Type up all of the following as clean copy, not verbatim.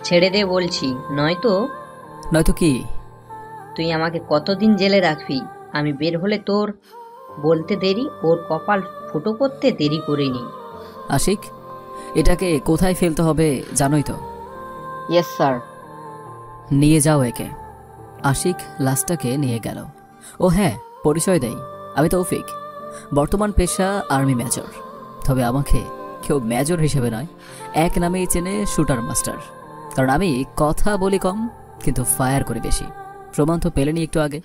ছেড়ে দে বলছি, নয়তো নয়তো কি? তুই আমাকে কতদিন জেলে রাখবি? আমি বের হলে তোর বলতে দেরি, ওর কপাল ফুটো করতে দেরি করিনি। আশিক, এটাকে কোথায় ফেলতে হবে জানোই তো। Yes sir. নিয়ে যাও একে। আশিক লাশটাকে নিয়ে গেল। ও হ্যাঁ, পরিচয় দেই, আমি তৌফিক। বর্তমান পেশা আর্মি মেজর। তবে আমাকে কেউ মেজর হিসেবে নয়, এক নামেই চেনে শুটার মাস্টার। কারণ আমি কথা বলি কম, কিন্তু ফায়ার করি বেশি। প্রমাণ তো পেলেনি একটু আগে।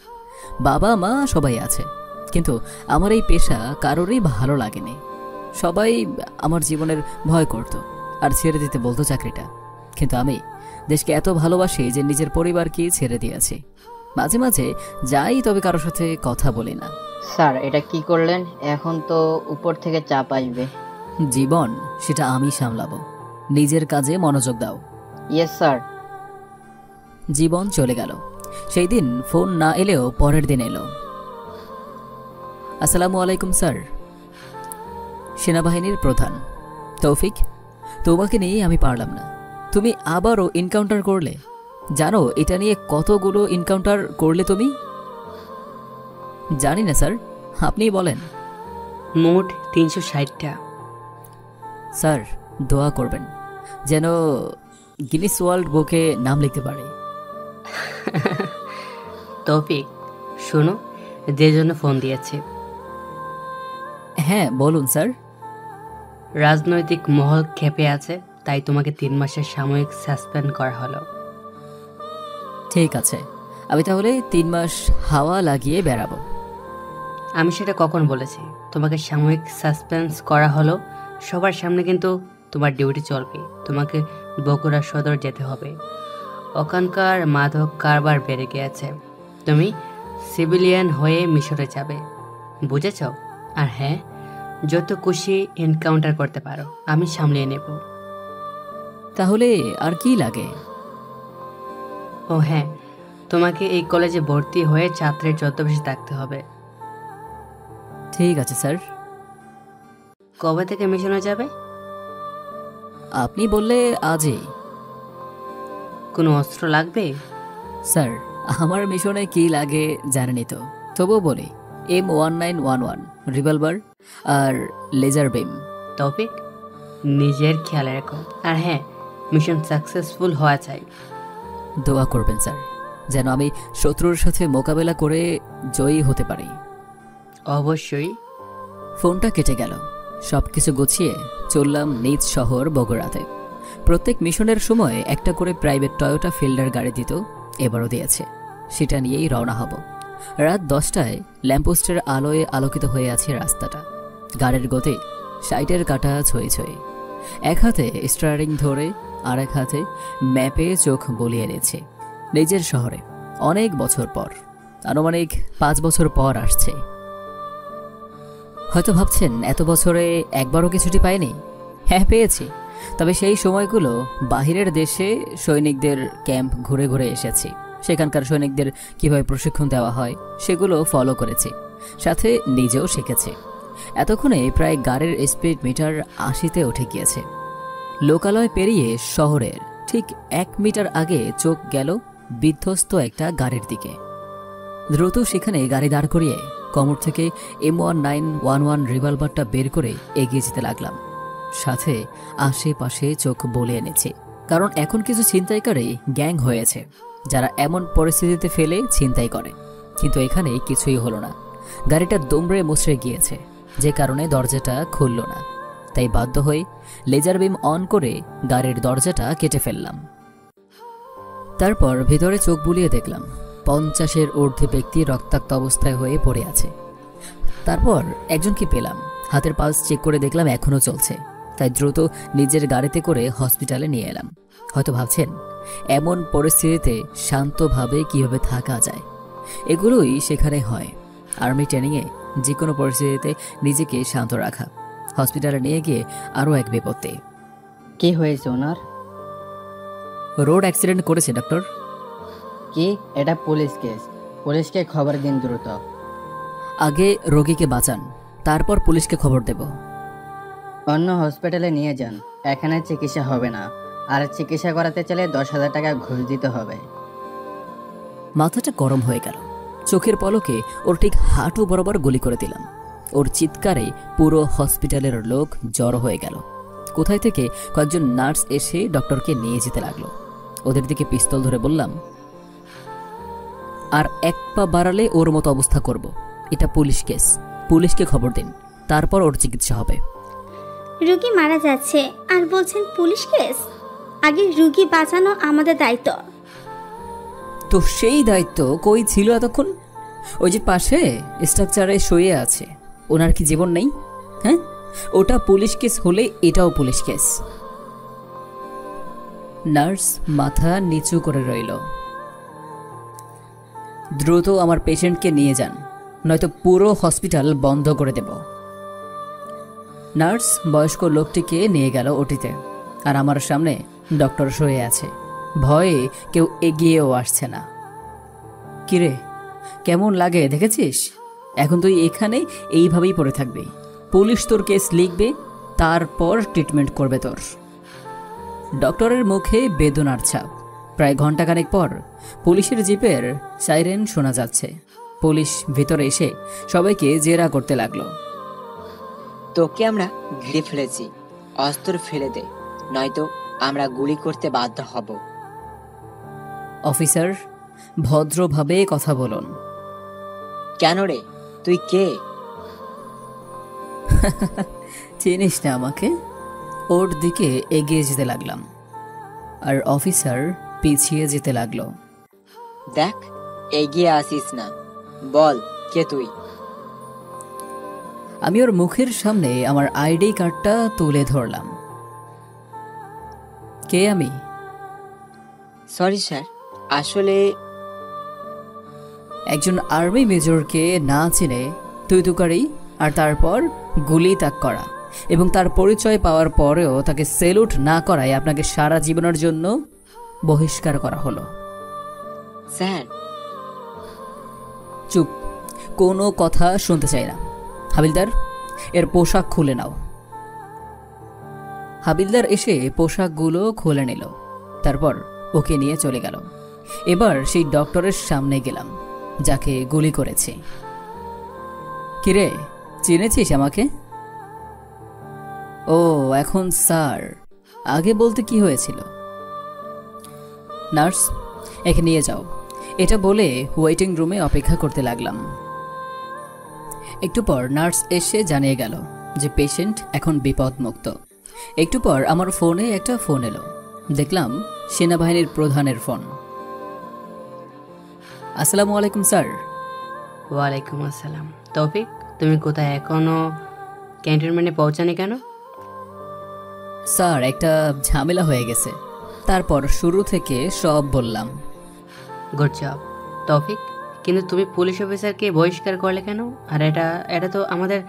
বাবা মা সবাই আছে, কিন্তু আমার এই পেশা কারোরই ভালো লাগেনি। সবাই আমার জীবনের ভয় করত আর ছেড়ে দিতে বলতো চাকরিটা। কিন্তু আমি দেশকে এত ভালোবাসি যে নিজের পরিবারকে ছেড়ে দিয়েছি। মাঝে মাঝে যাই, তবে কারোর সাথে কথা বলি না। স্যার, এটা কি করলেন? এখন তো উপর থেকে চাপ আসবে। জীবন সেটা আমি সামলাবো। নিজের কাজে মনোযোগ দাও। Yes sir. জীবন চলে গেল। সেই দিন ফোন না এলেও পরের দিন এলো। আসসালামু আলাইকুম স্যার। সেনাবাহিনীর প্রধান। তৌফিক, তোমাকে নিয়ে আমি পারলাম না। তুমি আবারও এনকাউন্টার করলে। জানো এটা নিয়ে কতগুলো এনকাউন্টার করলে তুমি? জানি না স্যার, আপনিই বলেন। মোট 360টা। স্যার, দোয়া করবেন যেন গিনিস ওয়ার্ল্ড বুকে নাম লিখতে পারে। তৌফিক, শোনো, যে জন্য ফোন দিয়েছে। হ্যাঁ বলুন স্যার। রাজনৈতিক মহল ক্ষেপে আছে, তাই তোমাকে 3 মাসের সাময়িক সাসপেন্ড করা হলো। ঠিক আছে, আমি তাহলে 3 মাস হাওয়া লাগিয়ে বেড়াবো। আমি সেটা কখন বলেছি? তোমাকে সাময়িক সাসপেন্স করা হলো, সবার সামনে কিন্তু তোমার ডিউটি চলবে। তোমাকে বগুড়া সদর যেতে হবে। ওখানকার মাদক কারবার বেড়ে গিয়েছে। তুমি সিভিলিয়ান হয়ে মিশরে যাবে, বুঝেছ? আর হ্যাঁ, যত খুশি এনকাউন্টার করতে পারো, আমি সামলিয়ে নেব। তাহলে আর কি লাগে? ও হ্যাঁ, তোমাকে এই কলেজে ভর্তি হয়ে ছাত্রের ছদ্মবেশে থাকতে হবে। ঠিক আছে স্যার। কবে থেকে মিশনে যাবে? আপনি বললে আজই। কোনো অস্ত্র লাগবে? স্যার, আমার মিশনে কি লাগে জানেনই তো, তবুও বলি। M1911 রিভলভার আর লেজার বিম। তৌফিক, নিজের খেয়াল রাখো। আর হ্যাঁ, মিশন সাকসেসফুল হওয়া চাই। দোয়া করবেন স্যার, যেন আমি শত্রুর সাথে মোকাবেলা করে জয়ী হতে পারি। অবশ্যই। ফোনটা কেটে গেল। সবকিছু গুছিয়ে চললাম নিজ শহর বগুড়াতে। প্রত্যেক মিশনের সময় একটা করে প্রাইভেট টয়োটা ফিল্ডার গাড়ি দিত, এবারও দিয়েছে। সেটা নিয়েই রওনা হব। রাত 10টায় ল্যাম্পপোস্টের আলোয় আলোকিত হয়ে আছে রাস্তাটা। গাড়ির গতি 60-এর কাঁটা ছুঁয়ে ছুঁয়ে। এক হাতে স্টিয়ারিং ধরে আর এক হাতে ম্যাপে চোখ বলিয়ে নিয়েছে। নিজের শহরে অনেক বছর পর, আনুমানিক 5 বছর পর আসছে। হয়তো ভাবছেন এত বছরে একবারও কি ছুটি পাইনি? হ্যাঁ পেয়েছি, তবে সেই সময়গুলো বাহিরের দেশে সৈনিকদের ক্যাম্প ঘুরে ঘুরে এসেছি। সেখানকার সৈনিকদের কিভাবে প্রশিক্ষণ দেওয়া হয় সেগুলো ফলো করেছি, সাথে নিজেও শিখেছি। এতক্ষণে প্রায় গাড়ির স্পিড মিটার 80-তে উঠে গিয়েছে। লোকালয় পেরিয়ে শহরের ঠিক 1 মিটার আগে চোখ গেল বিধ্বস্ত একটা গাড়ির দিকে। দ্রুত সেখানে গাড়ি দাঁড় করিয়ে কোমর থেকে M1911 রিভলভারটা বের করে এগিয়ে যেতে লাগলাম। সাথে আশেপাশে চোখ বলে এনেছি, কারণ এখন কিছু ছিনতাইকারী গ্যাং হয়েছে যারা এমন পরিস্থিতিতে ফেলে ছিনতাই করে। কিন্তু এখানে কিছুই হলো না। গাড়িটা দুমড়ে মুচড়ে গিয়েছে, যে কারণে দরজাটা খুলল না। তাই বাধ্য হয়ে লেজার বিম অন করে গাড়ির দরজাটা কেটে ফেললাম। তারপর ভিতরে চোখ বুলিয়ে দেখলাম 50-এর ঊর্ধ্বে ব্যক্তি রক্তাক্ত অবস্থায় হয়ে পড়ে আছে। তারপর একজনকে পেলাম, হাতের পালস চেক করে দেখলাম এখনো চলছে। তাই দ্রুত নিজের গাড়িতে করে হসপিটালে নিয়ে এলাম। হয়তো ভাবছেন এমন পরিস্থিতিতে শান্তভাবে কিভাবে থাকা যায়। এগুলোই সেখানে হয় আর্মি ট্রেনিংয়ে, যে কোনো পরিস্থিতিতে নিজেকে শান্ত রাখা। হসপিটালে নিয়ে গিয়ে আরও এক বিপত্তি। কি হয়েছে ওনার? রোড অ্যাক্সিডেন্ট করেছে ডক্টর। কি? এটা পুলিশ কেস, পুলিশকে খবর দিন দ্রুত। আগে রোগীকে বাঁচান, তারপর পুলিশকে খবর দেব। অন্য হসপিটালে নিয়ে যান, এখানে চিকিৎসা হবে না। আর চিকিৎসা করাতে চাইলে 10,000 টাকা ঘুষ দিতে হবে। মাথাটা গরম হয়ে গেল। চোখের পলকে ওর ঠিক হাঁটু বরাবর গুলি করে দিলাম। ওর চিৎকারে পুরো হসপিটালের লোক জড়ো হয়ে গেল। কোথায় থেকে কয়েকজন নার্স এসে ডক্টরকে নিয়ে যেতে লাগলো। ওদের দিকে পিস্তল ধরে বললাম, আর এক পা বাড়ালে ওর মতো অবস্থা করব। এটা পুলিশ কেস, পুলিশকে খবর দিন, তারপর ওর চিকিৎসা হবে। রুগী মারা যাচ্ছে আর বলছেন পুলিশ কেস? আগে রুগী বাঁচানো আমাদের দায়িত্ব। তো সেই দায়িত্ব কই ছিল এতক্ষণ? ওই যে পাশে স্ট্রাকচারে শুয়ে আছে, ওনার কি জীবন নেই? হ্যাঁ, ওটা পুলিশ কেস হলে এটাও পুলিশ কেস। নার্স মাথা নিচু করে রইল। দ্রুত আমার পেশেন্টকে নিয়ে যান, নয়তো পুরো হসপিটাল বন্ধ করে দেব। নার্স বয়স্ক লোকটিকে নিয়ে গেল ওটিতে, আর আমার সামনে ডক্টর শুয়ে আছে। ভয়ে কেউ এগিয়েও আসছে না। কিরে, কেমন লাগে দেখেছিস? এখন তুই এখানে এইভাবেই পড়ে থাকবি। পুলিশ তোর কেস লিখবে, তারপর ট্রিটমেন্ট করবে তোর। ডক্টরের মুখে বেদনার ছাপ। প্রায় ঘন্টাখানেক পর পুলিশের জিপের সাইরেন শোনা যাচ্ছে। পুলিশ ভিতরে এসে সবাইকে জেরা করতে লাগলো। তোকে আমরা ঘিরে ফেলেছি, অস্ত্র ফেলে দে, নয়তো আমরা গুলি করতে বাধ্য হব। অফিসার, ভদ্রভাবে কথা বলুন। কেন রে, তুই কে? চিনিস না আমাকে? ওর দিকে এগিয়ে যেতে লাগলাম, আর অফিসার পিছিয়ে যেতে লাগলো। দেখ, এগিয়ে আসিস না, বল কে তুই? আমি ওর মুখের সামনে আমার আইডি কার্ডটা তুলে ধরলাম। কে আমি? সরি স্যার, আসলে একজন আর্মি মেজরকে না চিনে তুই তুকারি আর তারপর গুলি তাক করা, এবং তার পরিচয় পাওয়ার পরেও তাকে সেলুট না করায় আপনাকে সারা জীবনের জন্য বহিষ্কার করা হলো। স্যার। চুপ, কোনো কথা শুনতে চাই না। হাবিলদার, এর পোশাক খুলে নাও। হাবিলদার এসে পোশাকগুলো খুলে নিল, তারপর ওকে নিয়ে চলে গেল। এবার সেই ডক্টরের সামনে গেলাম যাকে গুলি করেছে। কিরে, চিনেছিস আমাকে? ও, এখন স্যার, আগে বলতে কি হয়েছিল? নার্স, একে নিয়ে যাও। এটা বলে ওয়েটিং রুমে অপেক্ষা করতে লাগলাম। একটু পর নার্স এসে জানিয়ে গেল যে পেশেন্ট এখন বিপদমুক্ত। একটু পর আমার ফোনে একটা ফোন এলো। দেখলাম সেনাবাহিনীর প্রধানের ফোন। আসসালামু আলাইকুম স্যার। ওয়ালাইকুম আসসালাম। তৌফিক, তুমি কোথায়? এখনো ক্যান্টনমেন্টে পৌঁছানি কেন? স্যার, একটা ঝামেলা হয়ে গেছে, তারপর শুরু থেকে সব বললাম। গুড জব তৌফিক, কিন্তু তুমি পুলিশ অফিসারকে বহিষ্কার করলে কেন? আর এটা এটা তো আমাদের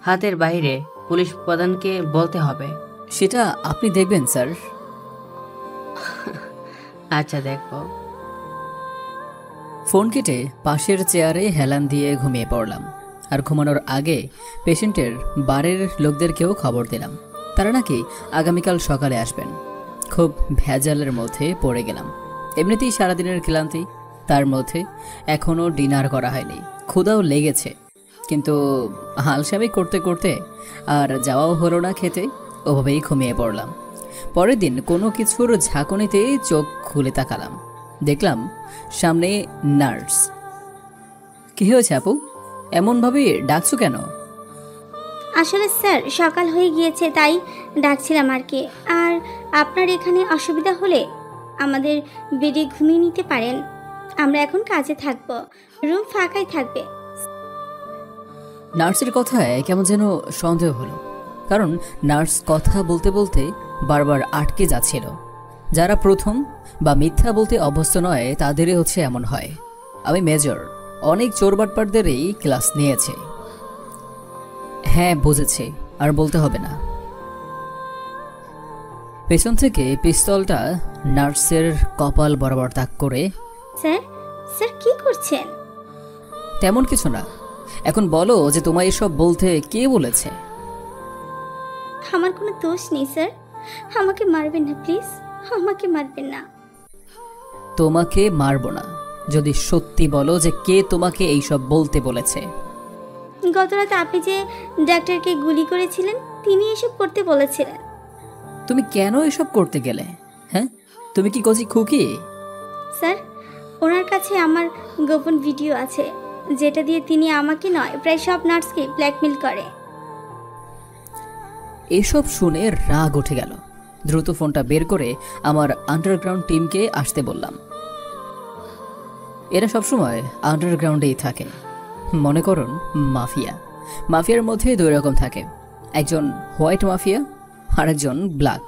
হাতের বাইরে, পুলিশ প্রধানকে বলতে হবে। সেটা আপনি দেখবেন স্যার। আচ্ছা, দেখো। ফোন কেটে পাশের চেয়ারে হেলান দিয়ে ঘুমিয়ে পড়লাম। আর ঘুমানোর আগে পেশেন্টের বাড়ির লোকদেরকেও খবর দিলাম, তারা নাকি আগামীকাল সকালে আসবেন। খুব ভেজালের মধ্যে পড়ে গেলাম। এমনিতেই সারাদিনের ক্লান্তি, তার মধ্যে এখনও ডিনার করা হয়নি। ক্ষুধাও লেগেছে, কিন্তু হালসামি করতে করতে আর যাওয়াও হলো না খেতে। ওভাবেই ঘুমিয়ে পড়লাম। পরের দিন কোনো কিছুর ঝাঁকুনিতে চোখ খুলে তাকালাম, দেখলাম সামনে নার্স। কি হয়েছে আপু, এমনভাবে ডাকছো কেন? আসলে স্যার, সকাল হয়ে গিয়েছে তাই ডাকছিলাম আর কি। আর আপনার এখানে অসুবিধা হলে আমাদের বেডে ঘুমিয়ে নিতে পারেন। আমরা এখন কাজে থাকবো, রুম ফাঁকাই থাকবে। নার্সের কথায় কেমন যেন সন্দেহ হলো, কারণ নার্স কথা বলতে বলতে বারবার আটকে যাচ্ছিল। যারা প্রথম বা মিথ্যা বলতে অভ্যস্ত নয় তাদেরই হচ্ছে এমন হয়। আমি মেজর, অনেক চোরবাটপারদেরই ক্লাস নিয়েছে। হ্যাঁ বুঝেছি, আর বলতে হবে না। পেছন থেকে পিস্তলটা নার্সের কপাল বরাবর তাক করে, স্যার, স্যার কি করছেন? তেমন কিছু না। এখন বলো যে তোমায় এসব বলতে কে বলেছে? আমার কোনো দোষ নেই স্যার, আমাকে মারবেন না প্লিজ। আমাকে মারবেন না। তোমাকে মারবো না যদি সত্যি বলো যে কে তোমাকে এইসব বলতে বলেছে। গত রাতে আপনি যে ডাক্তারকে গুলি করেছিলেন তিনি এসব করতে বলেছিলেন। তুমি কেন এসব করতে গেলে? হ্যাঁ, তুমি কি কচি খুকি? স্যার, ওনার কাছে আমার গোপন ভিডিও আছে যেটা দিয়ে তিনি আমাকে নয় প্রায় সব নার্সকে ব্ল্যাকমেল করে। এসব শুনে রাগ উঠে গেল। দ্রুত ফোনটা বের করে আমার আন্ডারগ্রাউন্ড টিমকে আসতে বললাম। এরা সবসময় আন্ডারগ্রাউন্ডেই থাকে। মনে করুন মাফিয়া। মাফিয়ার মধ্যে দুই রকম থাকে, একজন হোয়াইট মাফিয়া আর একজন ব্ল্যাক।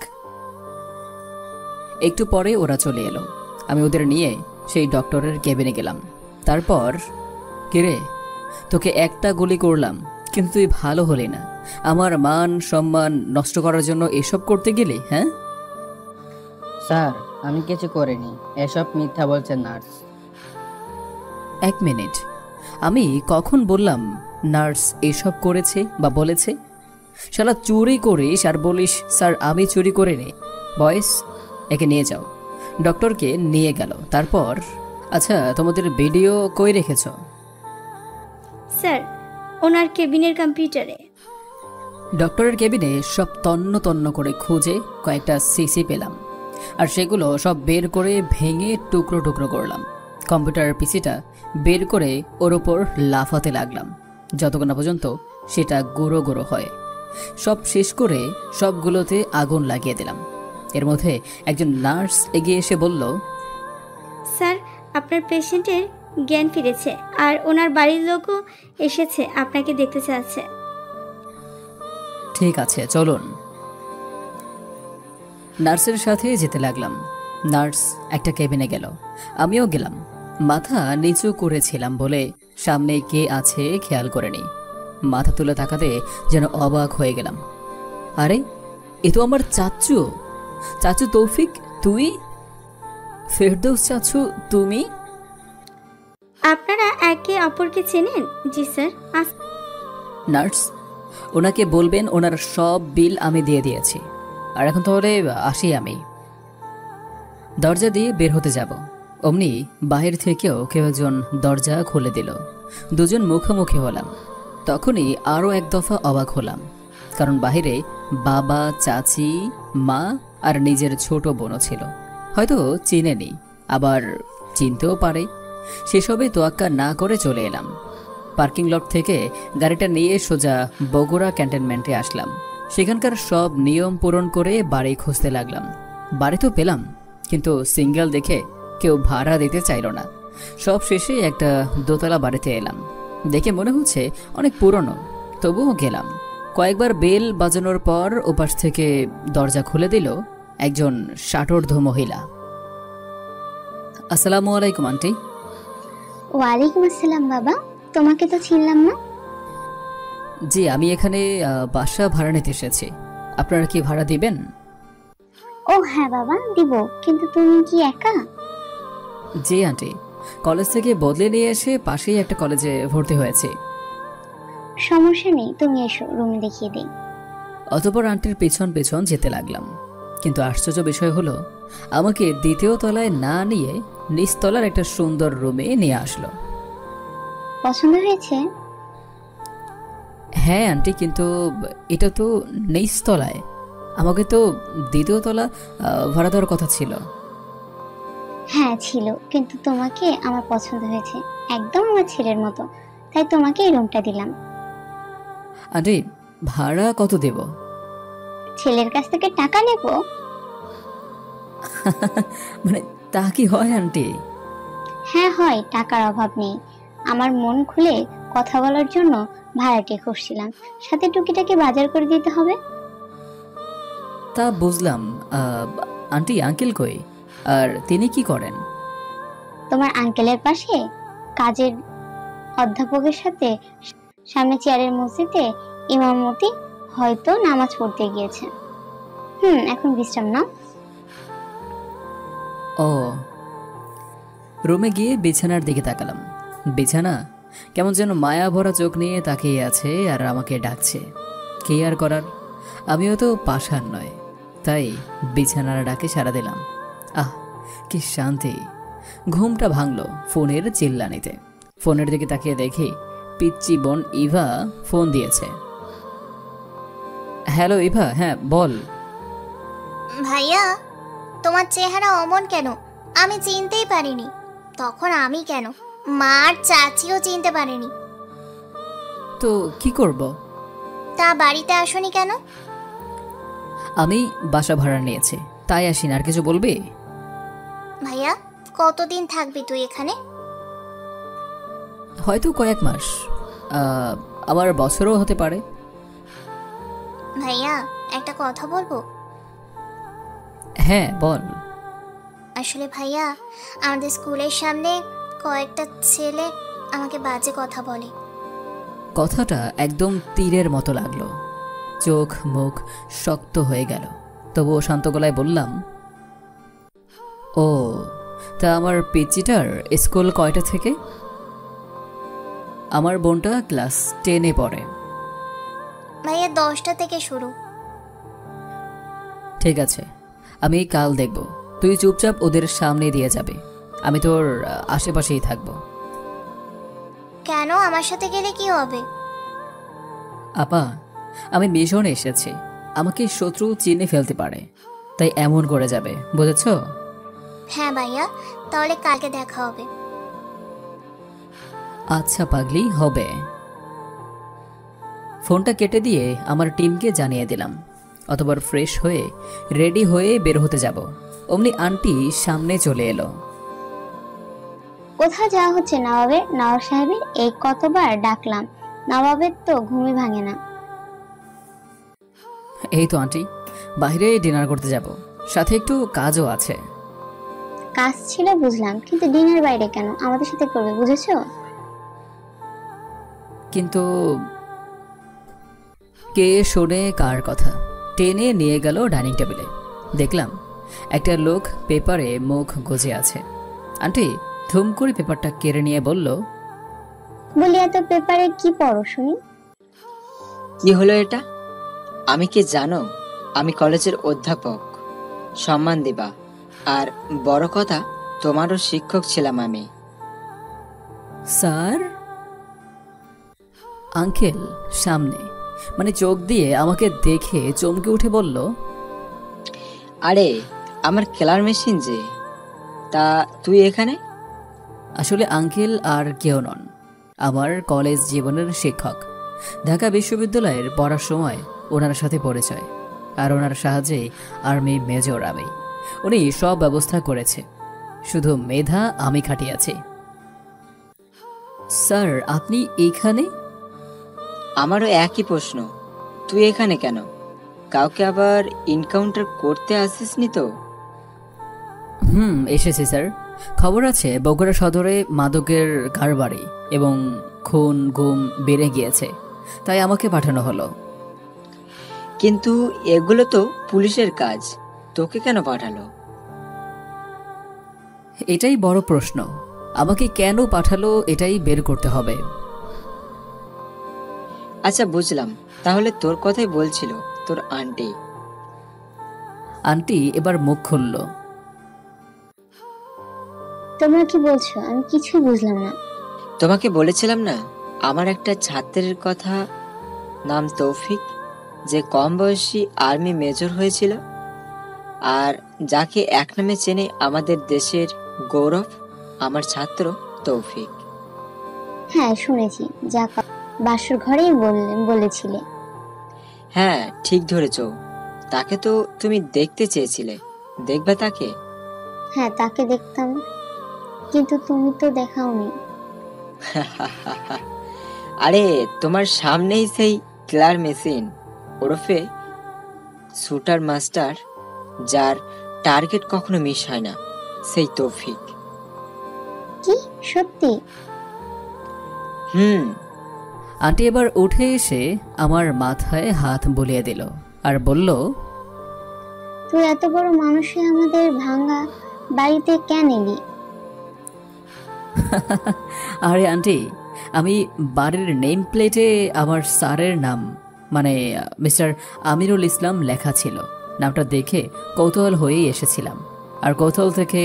একটু পরে ওরা চলে এলো। আমি ওদের নিয়ে সেই ডক্টরের কেবিনে গেলাম। তারপর, কিরে, তোকে একটা গুলি করলাম কিন্তু তুই ভালো হলি না, আমার মান সম্মান নষ্ট করার জন্য এসব করতে গেলি? হ্যাঁ স্যার, আমি কিছু করিনি, এসব মিথ্যা বলছেন নার্স। এক মিনিট, আমি কখন বললাম নার্স এসব করেছে বা বলেছে? শালা চুরি করিস আর বলিস স্যার আমি চুরি করিনি। বয়েস, একে নিয়ে যাও। ডক্টরকে নিয়ে গেল। তারপর, আচ্ছা তোমাদের ভিডিও কই রেখেছ? স্যার, ওনার কেবিনের কম্পিউটারে। ডক্টরের কেবিনে সব তন্ন তন্ন করে খুঁজে কয়েকটা সিসি পেলাম, আর সেগুলো সব বের করে ভেঙে টুকরো টুকরো করলাম। কম্পিউটারের পিসিটা বের করে ওর ওপর লাফাতে লাগলাম যতক্ষণ না পর্যন্ত সেটা গুঁড়ো গুঁড়ো হয়। সব শেষ করে সবগুলোতে আগুন লাগিয়ে দিলাম। এর মধ্যে একজন নার্স এগিয়ে এসে বলল, স্যার, আপনার পেশেন্টের জ্ঞান ফিরেছে আর ওনার বাড়ির লোকও এসেছে, আপনাকে দেখতে চাচ্ছে। ঠিক আছে চলুন। নার্সের সাথে যেতে লাগলাম। নার্স একটা কেবিনে গেল, আমিও গেলাম। মাথা নিচু করেছিলাম বলে সামনে কে আছে খেয়াল করিনি। মাথা তুলে তাকাতে যেন অবাক হয়ে গেলাম। আরে, এ তো আমার চাচু। চাচু তৌফিক, তুই? ফেরদৌস চাচু, তুমি? আপনারা একে অপরকে চেনেন? জি স্যার। নার্স, ওনাকে বলবেন ওনার সব বিল আমি দিয়ে দিয়েছি। আর এখন তাহলে আসি আমি। দরজা দিয়ে বের হতে যাব, অমনি বাহির থেকেও কেউ একজন দরজা খুলে দিল। দুজন মুখোমুখি হলাম। তখনই আরও এক দফা অবাক হলাম, কারণ বাহিরে বাবা, চাচি, মা আর নিজের ছোট বোনও ছিল। হয়তো চিনেনি, আবার চিনতেও পারে। সেসবে তোয়াক্কা না করে চলে এলাম। পার্কিং লট থেকে গাড়িটা নিয়ে সোজা বগুড়া ক্যান্টনমেন্টে আসলাম। সেখানকার সব নিয়ম পূরণ করে বাড়ি খুঁজতে লাগলাম। বাড়ি তো পেলাম, কিন্তু সিঙ্গেল দেখে কেউ ভাড়া দিতে চাইল না। সব শেষে একটা দোতলা বাড়িতে এলাম। দেখে মনে হচ্ছে অনেক পুরনো, তবুও গেলাম। কয়েকবার বেল বাজানোর পর ওপাশ থেকে দরজা খুলে দিল একজন ষাটোর্ধ্ব মহিলা। আসসালামু আলাইকুম আন্টি। ওয়ালাইকুম আসসালাম বাবা, তোমাকে তো চিনলাম না। জি, আমি এখানে বাসা ভাড়া নিতে এসেছি। আপনারা কি ভাড়া দিবেন? ও হ্যাঁ বাবা, দিব। কিন্তু তুমি কি একা? জি আন্টি, কলেজ থেকে বদলে নিয়ে এসে পাশেই একটা কলেজে ভর্তি হয়েছে। সমস্যা নেই, তুমি এসো, রুমে দেখিয়ে দিই। অতঃপর আন্টির পেছন পেছন যেতে লাগলাম। কিন্তু আশ্চর্য বিষয় হলো, আমাকে দ্বিতীয় তলায় না নিয়ে নিচতলার একটা সুন্দর রুমে নিয়ে আসলো। পছন্দ হয়েছে? হ্যাঁ আন্টি, কিন্তু এটা তো নিচতলায়। আমাকে তো দ্বিতীয় তলা ভাড়া দেওয়ার কথা ছিল। হ্যাঁ ছিল, কিন্তু তোমাকে আমার পছন্দ হয়েছে, একদম আমার ছেলের মতো, তাই তোমাকে এই রুমটা দিলাম। আন্টি, ভাড়া কত দেব? ছেলের কাছ থেকে টাকা নেব? মানে তা কি হয় আন্টি? হ্যাঁ হয়, টাকার অভাব নেই। আমার মন খুলে কথা বলার জন্য ভাড়াটি খুঁজছিলাম, সাথে টুকিটাকি বাজার করে দিতে হবে। তা বুঝলাম। আন্টি, আঙ্কেল কই? আর তিনি কি করেন? তোমার আঙ্কেলের পাশে কাজের অধ্যাপকের সাথে সামনে চেয়ারের মসজিদে ইমামতি, হয়তো নামাজ পড়তে গিয়েছে। এখন বিশ্রাম নাও। ও। রুমে গিয়ে বিছানার দিকে তাকালাম। বিছানা কেমন যেন মায়া ভরা চোখ নিয়ে তাকিয়ে আছে আর আমাকে ডাকছে। কি আর করার, আমিও তো পাষাণ নয়। তাই বিছানার ডাকে সাড়া দিলাম। আহ, কি শান্তি! ঘুমটা ভাঙলো ফোনের চিল্লানিতে। ফোনের দিকে তাকিয়ে দেখি পিচ্চি বোন ইভা ফোন দিয়েছে। হ্যালো ইভা, হ্যাঁ বল। ভাইয়া, তোমার চেহারা অমন কেন? আমি চিনতেই পারিনি। তখন আমি কেন, মা আর চাচিও চিনতে পারেনি। তো কি করব? তা বাড়িতে আসোনি কেন? আমি বাসা ভাড়া নিয়েছি, তাই আসিন। আর কিছু বলবি? ভাইয়া, কতদিন থাকবি তুই এখানে? হয়তো কয়েক মাস, আবার বছরও হতে পারে। ভাইয়া, একটা কথা বলবো? হ্যাঁ বল। আসলে ভাইয়া, আমাদের স্কুলের সামনে কয়েকটা ছেলে আমাকে বাজে কথা বলে। কথাটা একদম তীরের মতো লাগলো। চোখ মুখ শক্ত হয়ে গেল, তবুও শান্ত গলায় বললাম, ও তা আমার পিচ্চিটার স্কুল কয়টা থেকে? আমার বোনটা ক্লাস 10-এ পড়ে। ভাইয়া, 10টা থেকে শুরু। ঠিক আছে, আমি কাল দেখব। তুই চুপচাপ ওদের সামনে দিয়ে যাবে, আমি তোর আশেপাশেই থাকব। কেন, আমার সাথে গেলে কি হবে? আপা, আমি মিশনে এসেছি, আমাকে শত্রু চিনে ফেলতে পারে, তাই এমন করে যাবে, বুঝেছ? হ্যাঁ ভাইয়া, তাহলে কালকে দেখা হবে। আচ্ছা পাগলি, হবে। ফোনটা কেটে দিয়ে আমার টিমকে জানিয়ে দিলাম। অতবার ফ্রেশ হয়ে রেডি হয়ে বের হতে যাব, অমনি আন্টি সামনে চলে এলো। কোথায় যাওয়া হচ্ছে নবাবের? নবাব সাহেবের এই কতবার ডাকলাম, নবাবের তো ঘুমই ভাঙে না। এই তো আন্টি, বাইরে ডিনার করতে যাব, সাথে একটু কাজও আছে। কাজ ছিল বুঝলাম, কিন্তু ডিনার বাইরে কেন? আমাদের সাথে করবে, বুঝেছো? কিন্তু কে শোনে কার কথা? টেনে নিয়ে গেল ডাইনিং টেবিলে। দেখলাম একটা লোক পেপারে মুখ গুজে আছে। আন্টি ধুম করে পেপারটা কেড়ে নিয়ে বলল, বলি এত পেপারে কি পড়ো শুনি? কি হলো এটা? আমি কি জানো? আমি কলেজের অধ্যাপক, সম্মান দিবা। আর বড় কথা, তোমারও শিক্ষক ছিলাম আমি। স্যার? আঙ্কেল সামনে, মানে চোখ দিয়ে আমাকে দেখে চমকে উঠে বলল, আরে আমার খেলার মেশিন যে, তা তুই এখানে? আসলে আঙ্কেল আর কেউ নন, আমার কলেজ জীবনের শিক্ষক। ঢাকা বিশ্ববিদ্যালয়ের পড়ার সময় ওনার সাথে পরিচয়, আর ওনার সাহায্যেই আর্মি মেজর আমি। উনি সব ব্যবস্থা করেছে, শুধু মেধা আমি খাটিয়েছি। স্যার আপনি এইখানে? আমারও একই প্রশ্ন, তুই এখানে কেন? কাউকে আবার এনকাউন্টার করতে আসিসনি তো? এসেছি স্যার। খবর আছে বগুড়া সদরে মাদকের কারবারি এবং খুন গুম বেড়ে গিয়েছে, তাই আমাকে পাঠানো হলো। কিন্তু এগুলো তো পুলিশের কাজ, তোকে কেন পাঠালো? এটাই বড় প্রশ্ন, আমাকে কেন পাঠালো এটাই বের করতে হবে। আচ্ছা বুঝলাম, তাহলে তোর কথাই বলছিল তোর আন্টি। আন্টি এবার মুখ খুলল। তোমরা কি বলছো? আমি কিছুই বুঝলাম না। তোমাকে বলেছিলাম না আমার একটা ছাত্রের কথা, নাম তৌফিক, যে কম বয়সী আর্মি মেজর হয়েছিল, আর যাকে এক নামে চেনে আমাদের দেশের গৌরব, আমার ছাত্র তৌফিক। হ্যাঁ শুনেছি, যা বাসর ঘরেই বলেছিলে। হ্যাঁ ঠিক ধরেছ, তাকে তো তুমি দেখতে চেয়েছিলে, দেখবে তাকে? হ্যাঁ তাকে দেখতাম, কিন্তু তুমি তো দেখাওনি। আরে তোমার সামনেই সেই ক্লার মেশিন ওরফে শুটার মাস্টার, যার টার্গেট কখনো মিস হয় না, সেই তৌফিক। কি সত্যি? আন্টি এবার উঠে এসে আমার মাথায় হাত বুলিয়ে দিল আর বলল, তুই এত বড় মানুষে আমাদের ভাঙা বাড়িতে কেন এলি? আরে আন্টি, আমি বাড়ির নেম প্লেটে আমার স্যারের নাম, মানে মিস্টার আমিরুল ইসলাম লেখা ছিল, নামটা দেখে কৌতূহল হয়েই এসেছিলাম, আর কৌতূহল থেকে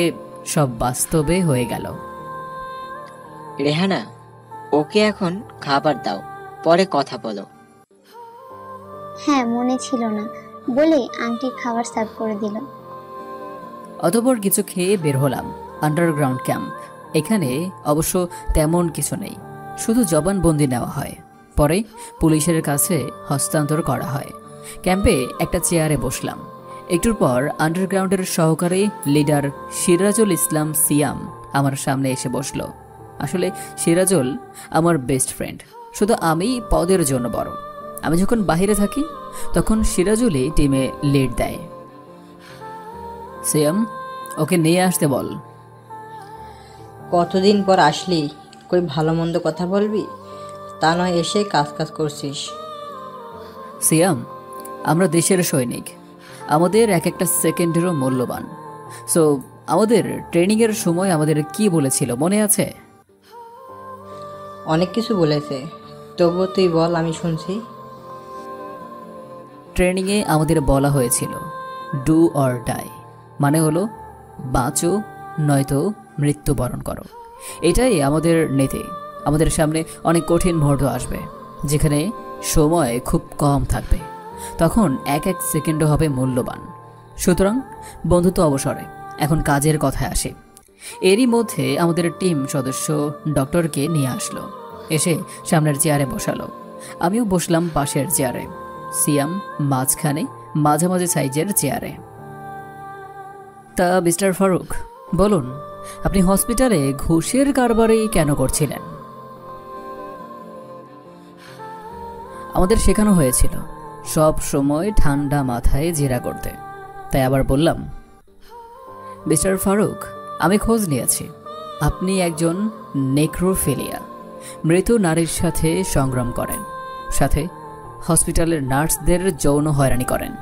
সব বাস্তবে হয়ে গেল। রেহানা, ওকে এখন খাবার দাও, পরে কথা বলো। হ্যাঁ, মনে ছিল না বলে আন্টি খাবার সার্ভ করে দিল। অতঃপর কিছু খেয়ে বের হলাম। Underground camp. এখানে অবশ্য তেমন কিছু নেই, শুধু জবানবন্দি নেওয়া হয়, পরে পুলিশের কাছে হস্তান্তর করা হয়। ক্যাম্পে একটা চেয়ারে বসলাম। একটুর পর আন্ডারগ্রাউন্ডের সহকারী লিডার সিরাজুল ইসলাম সিয়াম আমার সামনে এসে বসলো। আসলে সিরাজুল আমার বেস্ট ফ্রেন্ড, শুধু আমি পদের জন্য বড়। আমি যখন বাইরে থাকি তখন সিরাজুলই টিমে লিড দেয়। সিয়াম, ওকে নিয়ে আসতে বল। কতদিন পর আসলি, কই ভালো মন্দ কথা বলবি, তা নয় এসে কাজ করছিস। সিয়াম, আমরা দেশের সৈনিক, আমাদের এক একটা সেকেন্ডেরও মূল্যবান। সো আমাদের ট্রেনিংয়ের সময় আমাদের কি বলেছিল মনে আছে? অনেক কিছু বলেছে, তবুও তুই বল, আমি শুনছি। ট্রেনিংয়ে আমাদের বলা হয়েছিল ডু অর ডাই, মানে হলো বাঁচো নয়তো মৃত্যুবরণ করো। এটাই আমাদের নীতি। আমাদের সামনে অনেক কঠিন মুহূর্ত আসবে, যেখানে সময় খুব কম থাকবে, তখন এক এক সেকেন্ডও হবে মূল্যবান। সুতরাং বন্ধুত্ব অবসরে এখন কাজের কথায় আসে। এরই মধ্যে আমাদের টিম সদস্য ডক্টরকে নিয়ে আসলো, এসে সামনের চেয়ারে বসালো। আমিও বসলাম পাশের চেয়ারে, সিয়াম মাঝখানে, মাঝামাঝি সাইজের চেয়ারে। তা মিস্টার ফারুক, বলুন, আপনি হসপিটালে ঘুষের কারবারই কেন করছিলেন? আমাদের শেখানো হয়েছিল সব সময় ঠান্ডা মাথায় জেরা করতে, তাই আবার বললাম, মিস্টার ফারুক, আমি খোঁজ নিয়েছি আপনি একজন নেক্রোফিলিয়া, মৃত নারীর সাথে সংগ্রাম করেন, সাথে হসপিটালের নার্সদের যৌন হয়রানি করেন।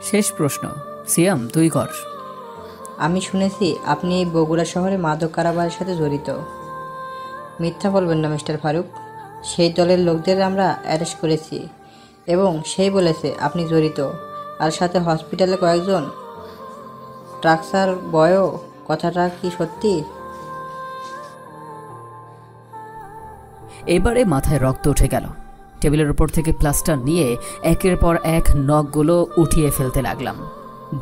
শেষ প্রশ্ন, সিয়াম তুই কর। আমি শুনেছি আপনি এই বগুড়া শহরে মাদক কারবারের সাথে জড়িত। মিথ্যা বলবেন না মিস্টার ফারুক, সেই দলের লোকদের আমরা অ্যারেস্ট করেছি এবং সেই বলেছে আপনি জড়িত, আর সাথে হসপিটালে কয়েকজন ট্রাকসার বয়ও। কথাটা কি সত্যি? এবারে মাথায় রক্ত উঠে গেল। টেবিলের উপর থেকে প্লাস্টার নিয়ে একের পর এক নখগুলো উঠিয়ে ফেলতে লাগলাম।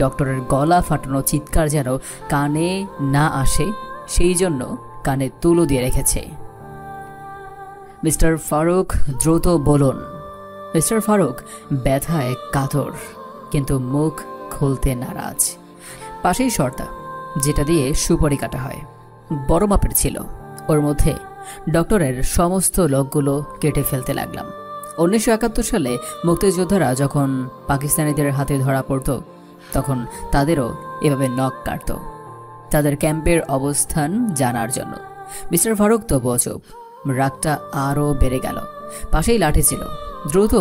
ডক্টরের গলা ফাটানো চিৎকার যেন কানে না আসে, সেই জন্য কানে তুলো দিয়ে রেখেছে। মিস্টার ফারুক, দ্রুত বলুন। মিস্টার ফারুক ব্যথায় কাতর, কিন্তু মুখ খুলতে নারাজ। পাশেই শর্তা, যেটা দিয়ে সুপারি কাটা হয়, বড় মাপের ছিল। ওর মধ্যে ডক্টরের সমস্ত লোকগুলো কেটে ফেলতে লাগলাম। 1971 সালে মুক্তিযোদ্ধারা যখন পাকিস্তানিদের হাতে ধরা পড়ত, তখন তাদেরও এভাবে নখ কাটত, তাদের ক্যাম্পের অবস্থান জানার জন্য। মিস্টার ফারুক তবুও চুপ। রাগটা আরও বেড়ে গেল। পাশেই লাঠি ছিল, দ্রুত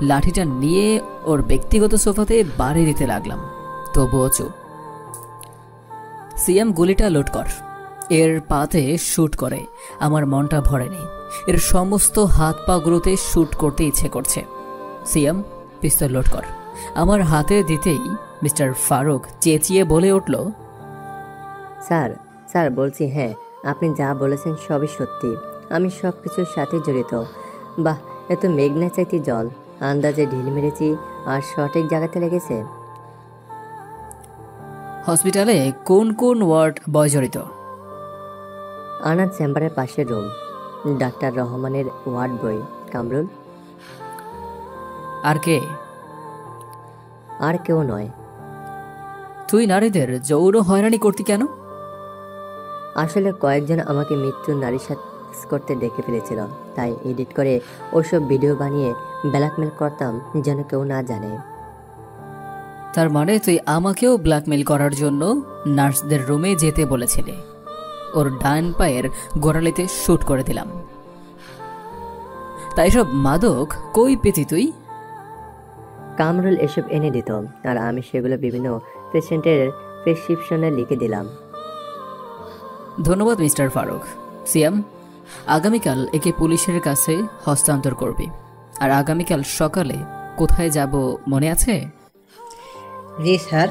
লাঠিটা নিয়ে ওর ব্যক্তিগত সোফাতে বাড়ি দিতে লাগলাম, তবুও চুপ। সিএম গুলিটা লোড কর। এর পাতে শুট করে আমার মনটা ভরেনি। এর সমস্ত হাত পাগুলোতে শুট করতে ইচ্ছে করছে। সিএম পিস্তল লোড কর। আমার হাতে দিতেই মিস্টার ফারুক চেঁচিয়ে বলে উঠল, স্যার স্যার বলছি, হ্যাঁ আপনি যা বলেছেন সবই সত্যি, আমি সব কিছুর সাথে জড়িত। বাহ, এত মেঘনা চাইতে জল, আন্দাজে ঢিল মেরেছি আর সঠিক জায়গাতে লেগেছে। হসপিটালে কোন কোন ওয়ার্ড বয় জড়িত? আনার চেম্বারের পাশের রুম, ডাক্তার রহমানের ওয়ার্ড বয় কামরুল। আর কে? আর কেউ নয়। তুই নারীদের যৌন হয়রানি করতি কেন? আসলে কয়েকজন আমাকে মৃত্যুর নারীর সাথে করতে ডেকে ফেলেছিল, তাই এডিট করে ওসব ভিডিও বানিয়ে ব্ল্যাকমেল করতাম যেন কেউ না জানে। তার মানে তুই আমাকেও ব্ল্যাকমেল করার জন্য নার্সদের রুমে যেতে বলেছিলি। ওর ডান পায়ের গোড়ালিতে শুট করে দিলাম। তাই সব মাদক কই পেতি তুই? কামরুল এসব এনে দিত আর আমি সেগুলো বিভিন্ন পেশেন্টের প্রেসক্রিপশনে লিখে দিলাম। ধন্যবাদ মিস্টার ফারুক। সিয়াম, আগামীকাল একে পুলিশের কাছে হস্তান্তর করবি, আর আগামীকাল সকালে কোথায় যাব মনে আছে? জি স্যার।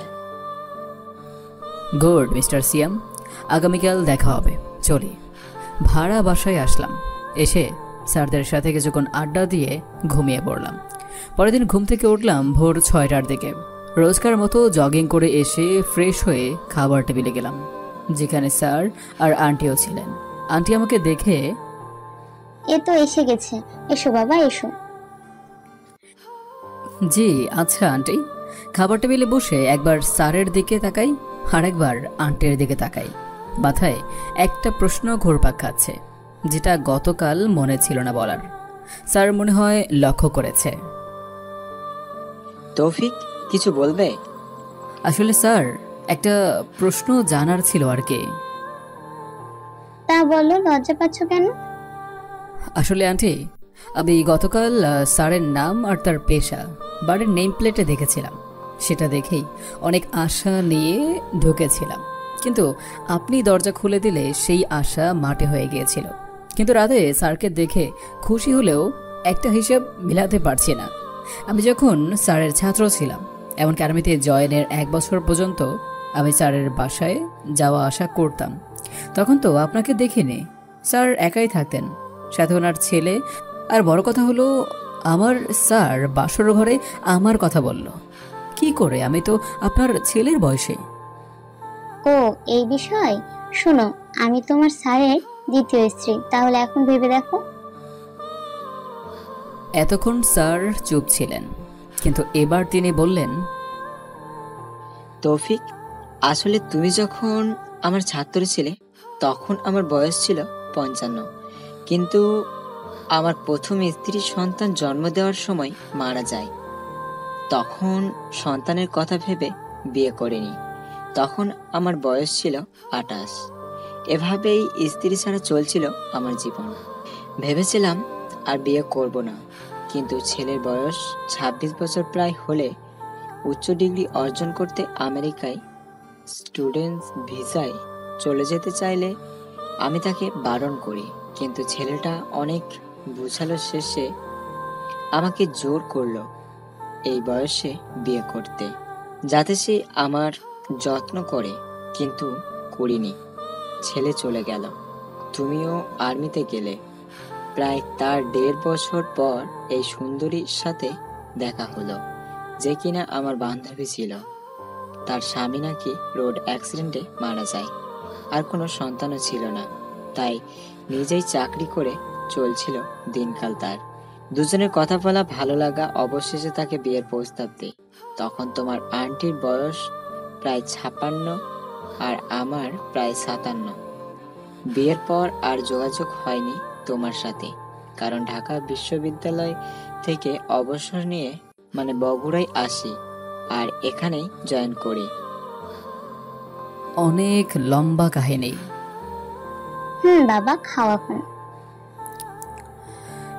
গুড মিস্টার সিয়াম, আগামীকাল দেখা হবে। চলি। ভাড়া বাসায় আসলাম। এসে স্যারদের সাথে কিছুক্ষণ আড্ডা দিয়ে ঘুমিয়ে পড়লাম। পরের দিন ঘুম থেকে উঠলাম ভোর 6টার দিকে। রোজকার মতো জগিং করে এসে ফ্রেশ হয়ে খাবার টেবিলে গেলাম, যেখানে স্যার আর আন্টিও ছিলেন। আন্টি আমাকে দেখে, এ তো এসে গেছে, এসো বাবা এসো। জি আচ্ছা আন্টি। খাবার টেবিলে বসে একবার স্যারের দিকে তাকাই আর একবার আন্টির দিকে তাকাই। মাথায় একটা প্রশ্ন ঘুরপাক খাচ্ছে, যেটা গতকাল মনে ছিল না বলার। স্যার মনে হয় লক্ষ্য করেছে। তৌফিক, কিছু বলবে? আসলে স্যার, একটা প্রশ্ন জানার ছিল আর কি। তা বলো, লজ্জা পাচ্ছ কেন? আসলে আন্টি, আমি গতকাল স্যারের নাম আর তার পেশা বাড়ির নেম প্লেটে দেখেছিলাম। সেটা দেখেই অনেক আশা নিয়ে ঢুকেছিলাম, কিন্তু আপনি দরজা খুলে দিলে সেই আশা মাটি হয়ে গিয়েছিল। কিন্তু রাতে স্যারকে দেখে খুশি হলেও একটা হিসাব মিলাতে পারছি না। আমি যখন স্যারের ছাত্র ছিলাম, এমনকি আর্মিতে জয়েনের 1 বছর পর্যন্ত আমি স্যারের বাসায় যাওয়া আসা করতাম, তখন তো আপনাকে দেখিনি। স্যার একাই থাকতেন, সাথে ওনার ছেলে। আর বড় কথা হলো, আমার স্যার বাসর ঘরে আমার কথা বলল। কি করে? আমি তো আপনার ছেলের বয়সে। ও এই বিষয়, শোনো, আমি তোমার স্যারের দ্বিতীয় স্ত্রী। তাহলে এখন ভেবে দেখো। এতক্ষণ স্যার চুপ ছিলেন, কিন্তু এবার তিনি বললেন, তৌফিক, আসলে তুমি যখন আমার ছাত্র ছিলে তখন আমার বয়স ছিল 55, কিন্তু আমার প্রথম স্ত্রীর সন্তান জন্ম দেওয়ার সময় মারা যায়। তখন সন্তানের কথা ভেবে বিয়ে করিনি। তখন আমার বয়স ছিল 28। এভাবেই স্ত্রী ছাড়া চলছিল আমার জীবন। ভেবেছিলাম আর বিয়ে করব না, কিন্তু ছেলের বয়স 26 বছর প্রায় হলে উচ্চ ডিগ্রি অর্জন করতে আমেরিকায় স্টুডেন্টস ভিসায় চলে যেতে চাইলে আমি তাকে বারণ করি, কিন্তু ছেলেটা অনেক বুঝালো শেষে আমাকে জোর করলো এই বয়সে বিয়ে করতে, যাতে সে আমার যত্ন করে, কিন্তু করিনি। ছেলে চলে গেল, তুমিও আর্মিতে গেলে। প্রায় তার 1.5 বছর পর এই সুন্দরীর সাথে দেখা হলো, যে কিনা আমার বান্ধবী ছিল। তার স্বামী নাকি রোড অ্যাক্সিডেন্টে মারা যায়, আর কোনো সন্তানও ছিল না, তাই নিজেই চাকরি করে চলছিল দিনকাল তার। দুজনের কথা বলা, ভালো লাগা, অবশেষে তাকে বিয়ের প্রস্তাব দেয়। তখন তোমার আন্টির বয়স প্রায় 56 আর আমার প্রায় 57। বিয়ের পর আর যোগাযোগ হয়নি তোমার সাথে, কারণ ঢাকা বিশ্ববিদ্যালয় থেকে অবসর নিয়ে বগুড়ায় আসি আর এখানেই জয়েন করি। অনেক লম্বা কাহিনী। বাবা, খাওয়া খান।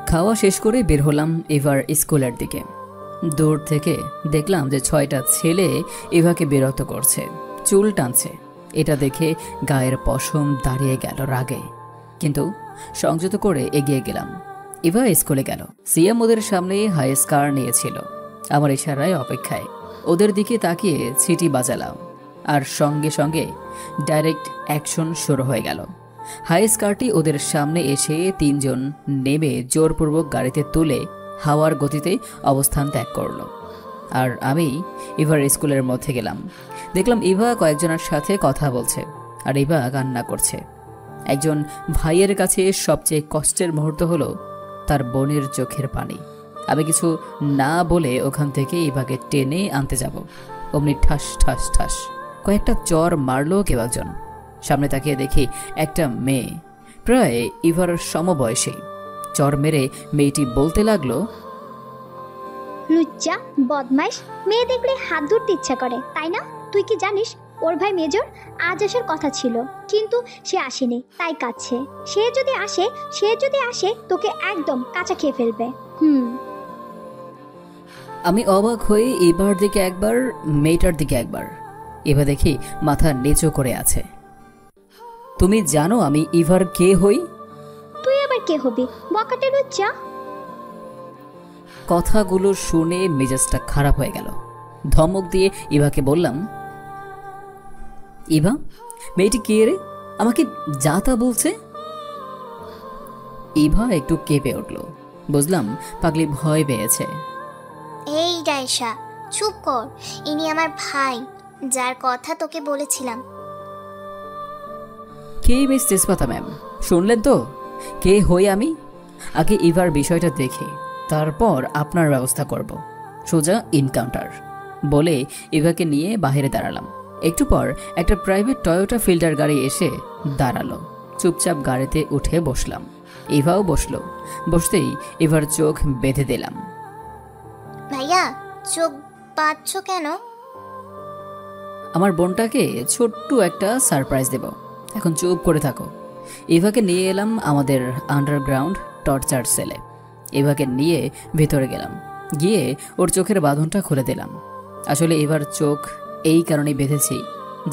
খাওয়া শেষ করে বের হলাম এবার স্কুলের দিকে। দূর থেকে দেখলাম যে 6টা ছেলে এভাকে বিরক্ত করছে, চুল টানছে। এটা দেখে গায়ের পশম দাঁড়িয়ে গেল রাগে, কিন্তু সংযত করে এগিয়ে গেলাম। এভা স্কুলে গেল। সিয়াম ওদের সামনে হাই স্কার নিয়েছিল, আমার ইশারায় অপেক্ষায়। ওদের দিকে তাকিয়ে সিটি বাজালাম, আর সঙ্গে সঙ্গে ডাইরেক্ট অ্যাকশন শুরু হয়ে গেল। হাই স্কারটি ওদের সামনে এসে 3 জন নেমে জোরপূর্বক গাড়িতে তুলে হাওয়ার গতিতে অবস্থান ত্যাগ করল। আর আমি ইভার স্কুলের মধ্যে গেলাম। দেখলাম ইভা কয়েকজনের সাথে কথা বলছে, আর ইভা কান্না করছে। একজন ভাইয়ের কাছে সবচেয়ে কষ্টের মুহূর্ত হলো তার বোনের চোখের পানি। আমি কিছু না বলে ওখান থেকে ইভাকে টেনে আনতে যাব, অমনি ঠাস ঠাস ঠাস কয়েকটা চর মারলো কেউ একজন। সামনে তাকিয়ে দেখি একটা মেয়ে, প্রায় ইভার সমবয়সী। চর মেরে মেয়েটি বলতে লাগলো, লুচ্চা, বদমাইশ, মেয়ে দেখলে হাত ধরতে ইচ্ছা করে, তাই না? তুই কি জানিস ওর ভাই মেজর আজ আসার কথা ছিল, কিন্তু সে আসেনি, তাই কাঁদছে। সে যদি আসে তোকে একদম কাঁচা খেয়ে ফেলবে। আমি অবাক হয়ে এবার দিকে একবার, মেয়েটার দিকে একবার। এবার দেখি মাথা নিচু করে আছে। তুমি জানো আমি ইভার কে হই? তুই আবার কে হবি, বকাটে লুচ্চা? কথাগুলো শুনে মেজাজটা খারাপ হয়ে গেল। ধমক দিয়ে ইভাকে বললাম, ইভা, মেয়েটি কে রে? আমাকে যা তা বলছে। ইভা একটু কেঁপে উঠল। বুঝলাম পাগলি ভয় পেয়েছে। এই রাইসা, চুপ কর। ইনি আমার ভাই, যার কথা তোকে বলেছিলাম। কে মিস তেজপাতা ম্যাম? শুনলেন তো কে হই আমি? আগে ইভার বিষয়টা দেখে তারপর আপনার ব্যবস্থা করব। সোজা ইনকাউন্টার বলে ইভাকে নিয়ে বাইরে দাঁড়ালাম। একটু পর একটা প্রাইভেট টয়োটা ফিল্টার গাড়ি এসে দাঁড়ালো। চুপচাপ গাড়িতে উঠে বসলাম। ইভাও বসলো। বসতেই ইভার চোখ বেঁধে দিলাম। ভাইয়া, চোখ বাঁধছ কেন? আমার বোনটাকে ছোট্ট একটা সারপ্রাইজ দেব, এখন চুপ করে থাকো। ইভাকে নিয়ে এলাম আমাদের আন্ডারগ্রাউন্ড টর্চার সেলে। ইভাকে নিয়ে ভেতরে গেলাম। গিয়ে ওর চোখের বাঁধনটা খুলে দিলাম। আসলে ইভার চোখ এই কারণেই বেঁধেছি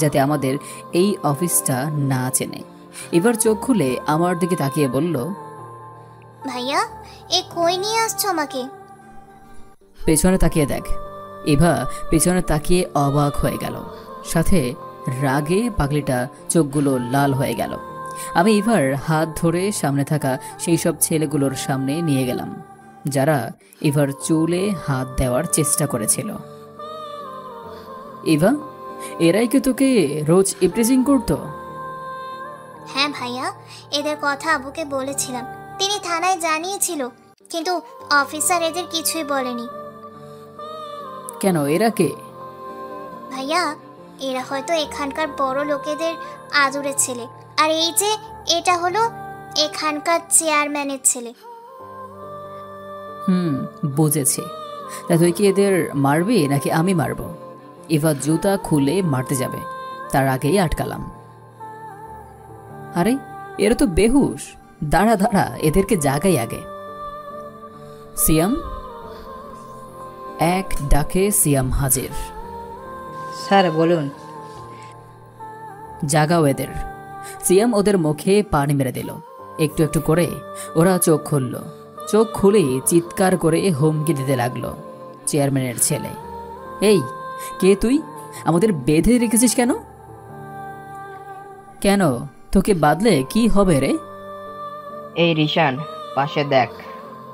যাতে আমাদের এই অফিসটা না চেনে। ইভার চোখ খুলে আমার দিকে তাকিয়ে বলল, ভাইয়া, এ কই নিয়ে আসছো আমাকে? পেছনে তাকিয়ে দেখ। ইভা পেছনে তাকিয়ে অবাক হয়ে গেল, সাথে রাগে পাগলিটা চোখগুলো লাল হয়ে গেল। আমি ইভার হাত ধরে সামনে থাকা সেই সব ছেলেগুলোর সামনে নিয়ে গেলাম যারা ইভার চুলে হাত দেওয়ার চেষ্টা করেছিল। ইভা, এরাই কি তোকে রোজ ইপ্রেজিং করতো? হ্যাঁ ভাইয়া, এদের কথা আবুকে বলেছিলাম। তিনি থানায় জানিয়েছিল, কিন্তু অফিসার এদের কিছুই বলেনি। কেন, এরা কে? ভাইয়া, এরা হয়তো এখানকার বড় লোকেদের আদরের ছেলে। আর এই যে এটা হলো এখানকার চেয়ারম্যানের ছেলে। বুঝেছি। তা তুই কি এদের মারবি নাকি আমি মারবো? ইভা জুতা খুলে মারতে যাবে, তার আগেই আটকালাম। আরে এরা তো বেহুশ। দাঁড়া দাঁড়া, এদেরকে জাগাই আগে। সিয়াম। এক ডাকে সিয়াম হাজির। স্যার বলুন। জাগাও এদের। সিয়াম ওদের মুখে পানি মেরে দিল। একটু একটু করে ওরা চোখ খুলল। চোখ খুলে চিৎকার করে হুমকি দিতে লাগলো। চেয়ারম্যানের ছেলে, এই কে তুই? আমাদের বেঁধে রেখেছিস কেন? কেন, তোকে বাদলে কি হবে রে? এই রিশান, পাশে দেখ,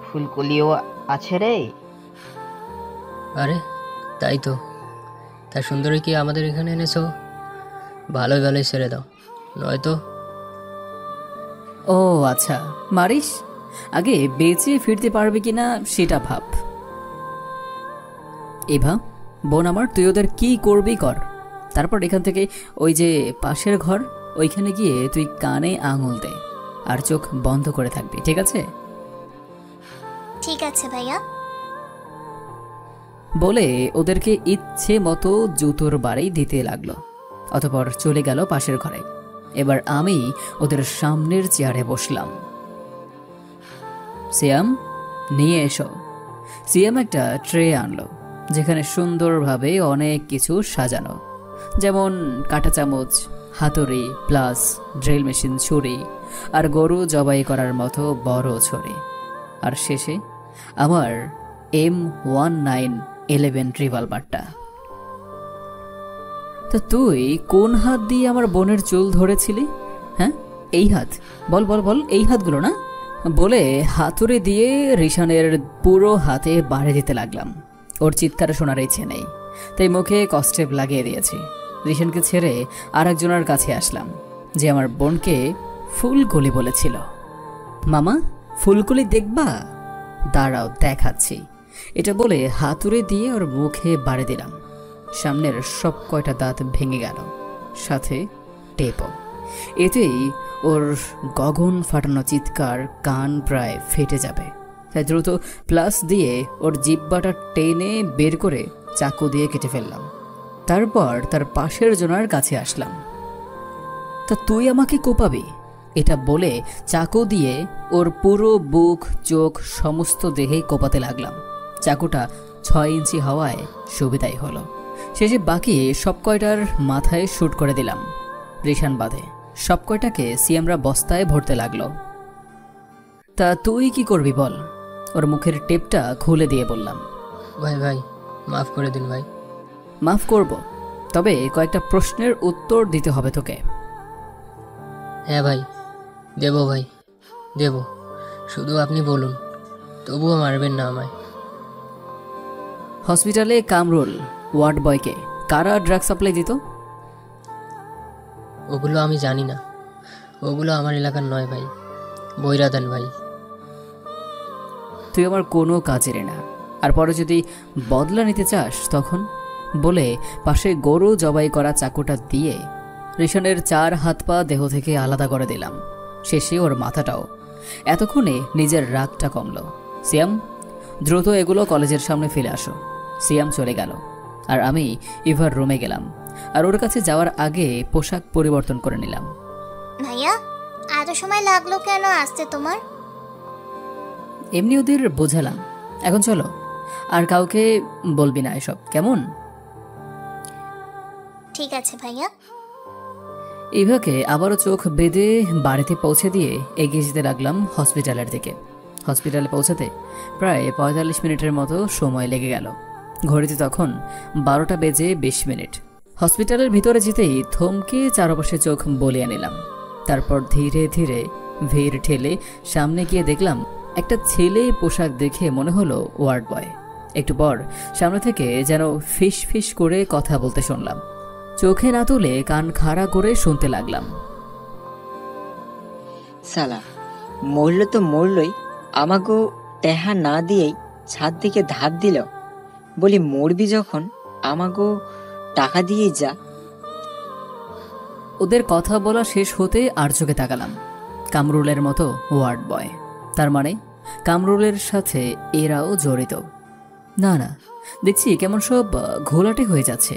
ফুলকলিও আছে রে। আরে তাই তো। তা সুন্দরী কি আমাদের এখানে এনেছো? ভালোই ভালোই ছেড়ে দাও, নয়তো। ও আচ্ছা, মারিস? আগে বেঁচে ফিরতে পারবে কিনা সেটা ভাব। ইভা, বোন আমার, তুই ওদের কি করবি কর। তারপর এখান থেকে ওই যে পাশের ঘর, ওইখানে গিয়ে তুই কানে আঙুল দে আর চোখ বন্ধ করে থাকবি, ঠিক আছে? ঠিক আছে ভাইয়া। বলে ওদেরকে ইচ্ছে মতো জুতোর বাড়ি দিতে লাগলো। অতঃপর চলে গেল পাশের ঘরে। এবার আমি ওদের সামনের চেয়ারে বসলাম। সিয়াম, নিয়ে এসো। সিয়াম একটা ট্রে আনলো যেখানে সুন্দরভাবে অনেক কিছু সাজানো, যেমন কাঁটা চামচ, হাতুড়ি, প্লাস ড্রিল মেশিন, ছুরি আর গরু জবাই করার মতো বড় ছুরি, আর শেষে আমার M1911 রিভলভারটা। তো তুই কোন হাত দিয়ে আমার বোনের চুল ধরেছিলি? হ্যাঁ, এই হাত? বল বল বল, এই হাতগুলো না? বলে হাতুড়ি দিয়ে রিশানের পুরো হাতে বাড়ি দিতে লাগলাম। ওর চিৎকার শোনার ইচ্ছে নেই, তাই মুখে কস্টেপ লাগিয়ে দিয়েছি। রিশানকে ছেড়ে আর একজনের কাছে আসলাম যে আমার বোনকে ফুলকলি বলেছিল। মামা, ফুলকলি দেখবা? দাঁড়াও দেখাচ্ছি। এটা বলে হাতুড়ি দিয়ে ওর মুখে বাড়ি দিলাম। সামনের সব কয়টা দাঁত ভেঙে গেল, সাথে টেপও। এতেই ওর গগন ফাটানো চিৎকার কান প্রায় ফেটে যাবে, তাই দ্রুত প্লাস দিয়ে ওর জিব্বাটা টেনে বের করে চাকু দিয়ে কেটে ফেললাম। তারপর তার পাশের জনার কাছে আসলাম। তা তুই আমাকে কোপাবি? এটা বলে চাকু দিয়ে ওর পুরো বুক, চোখ, সমস্ত দেহে কোপাতে লাগলাম। চাকুটা 6 ইঞ্চি হওয়ায় সুবিধাই হলো। শেষে বাকি সব কয়টার মাথায় শুট করে দিলাম। রিশান বাদে সব কয়টাকে সিয়ামরা বস্তায় ভরতে লাগলো। তা তুই কি করবি বল? ওর মুখের টেপটা খুলে দিয়ে বললাম, ভাই ভাই মাফ করে দিন ভাই। মাফ করব, তবে কয়েকটা প্রশ্নের উত্তর দিতে হবে তোকে। হ্যাঁ ভাই, দেবো ভাই, দেবো, শুধু আপনি বলুন, তবুও মারবেন না আমায়। হসপিটালে কামরুল ওয়ার্ড বয়কে কারা ড্রাগ সাপ্লাই দিত? ওগুলো আমি জানি না, ওগুলো আমার এলাকার নয় ভাই, বইরা দেন ভাই। তুই আমার কোনো কাজের না, আর পরে যদি বদলা নিতে চাস তখন, বলে পাশে গরু জবাই করা চাকুটা দিয়ে রিশানের 4 হাত পা দেহ থেকে আলাদা করে দিলাম, শেষে ওর মাথাটাও। এতক্ষণে নিজের রাগটা কমল। সিয়াম, দ্রুত এগুলো কলেজের সামনে ফেলে আসো। সিয়াম চলে গেল, আর আমি ইভার রুমে গেলাম, আর ওর কাছে যাওয়ার আগে পোশাক পরিবর্তন করে নিলাম। ভাইয়া, এত সময় লাগলো কেন আসতে তোমার? এমনি ওদের বোঝালাম। এখন চলো, আর কাউকে বলবি না এসব, কেমন? ঠিক আছে ভাইয়া। ইভাকে আবারও চোখ বেঁধে বাড়িতে পৌঁছে দিয়ে এগিয়ে যেতে লাগলাম হসপিটালের দিকে। হসপিটালে পৌঁছাতে প্রায় 45 মিনিটের মতো সময় লেগে গেল। ঘড়িতে তখন 12টা বেজে 20 মিনিট। হসপিটালের ভিতরে যেতেই থমকে চারপাশে চোখ বলিয়ে নিলাম। তারপর ধীরে ধীরে ভিড় ঠেলে সামনে গিয়ে দেখলাম একটা ছেলে পোশাক দেখে মনে হলো ওয়ার্ড বয়। একটু পর সামনে থেকে যেন ফিস ফিস করে কথা বলতে শুনলাম। চোখে না তুলে কান খাড়া করে শুনতে লাগলাম। সালা, মরল তো মরলই, আমাকেও টেহা না দিয়েই ছাদ দিকে ধাপ দিল। বলি মরবি যখন আমাকেও টাকা দিয়েই যা। ওদের কথা বলা শেষ হতে আর চোখে তাকালাম। কামরুলের মতো ওয়ার্ড বয়, তার মানে কামরুলের সাথে এরাও জড়িত। না না, দেখছি কেমন সব ঘোলাটে হয়ে যাচ্ছে।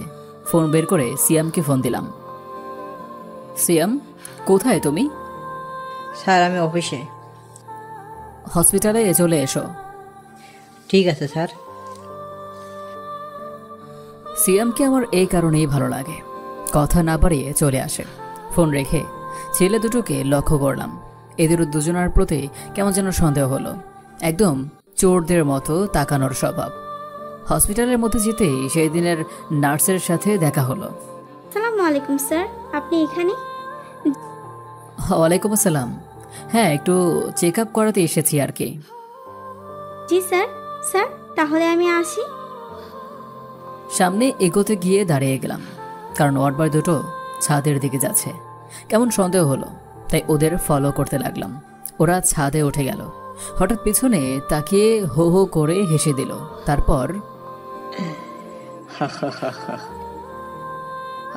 ফোন বের করে সিয়ামকে ফোন দিলাম। সিয়াম, কোথায় তুমি? স্যার, আমি অফিসে। হসপিটালে চলে এসো। ঠিক আছে স্যার। সিয়ামকে আমার এই কারণেই ভালো লাগে, কথা না বাড়িয়ে চলে আসে। ফোন রেখে ছেলে দুটোকে লক্ষ্য করলাম। এদের দুজনের প্রতি কেমন যেন সন্দেহ হলো। একদম চোরদের মতো তাকানোর স্বভাব। হসপিটালের মধ্যে যেতেই সেই দিনের নার্সের সাথে দেখা হলো। আসসালামু আলাইকুম স্যার, আপনি এখানে? ওয়ালাইকুম আসসালাম। হ্যাঁ, একটু চেক আপ করাতে এসেছি আর কি। জি স্যার। স্যার, তাহলে আমি আসি। সামনে এগোতে গিয়ে দাঁড়িয়ে গেলাম, কারণ ওয়ার্ড বয় দুটো ছাদের দিকে যাচ্ছে। কেমন সন্দেহ হলো, তাই ওদের ফলো করতে লাগলাম। ওরা ছাদে উঠে গেল। হঠাৎ পিছনে তাকিয়ে হো হো করে হেসে দিল। তারপর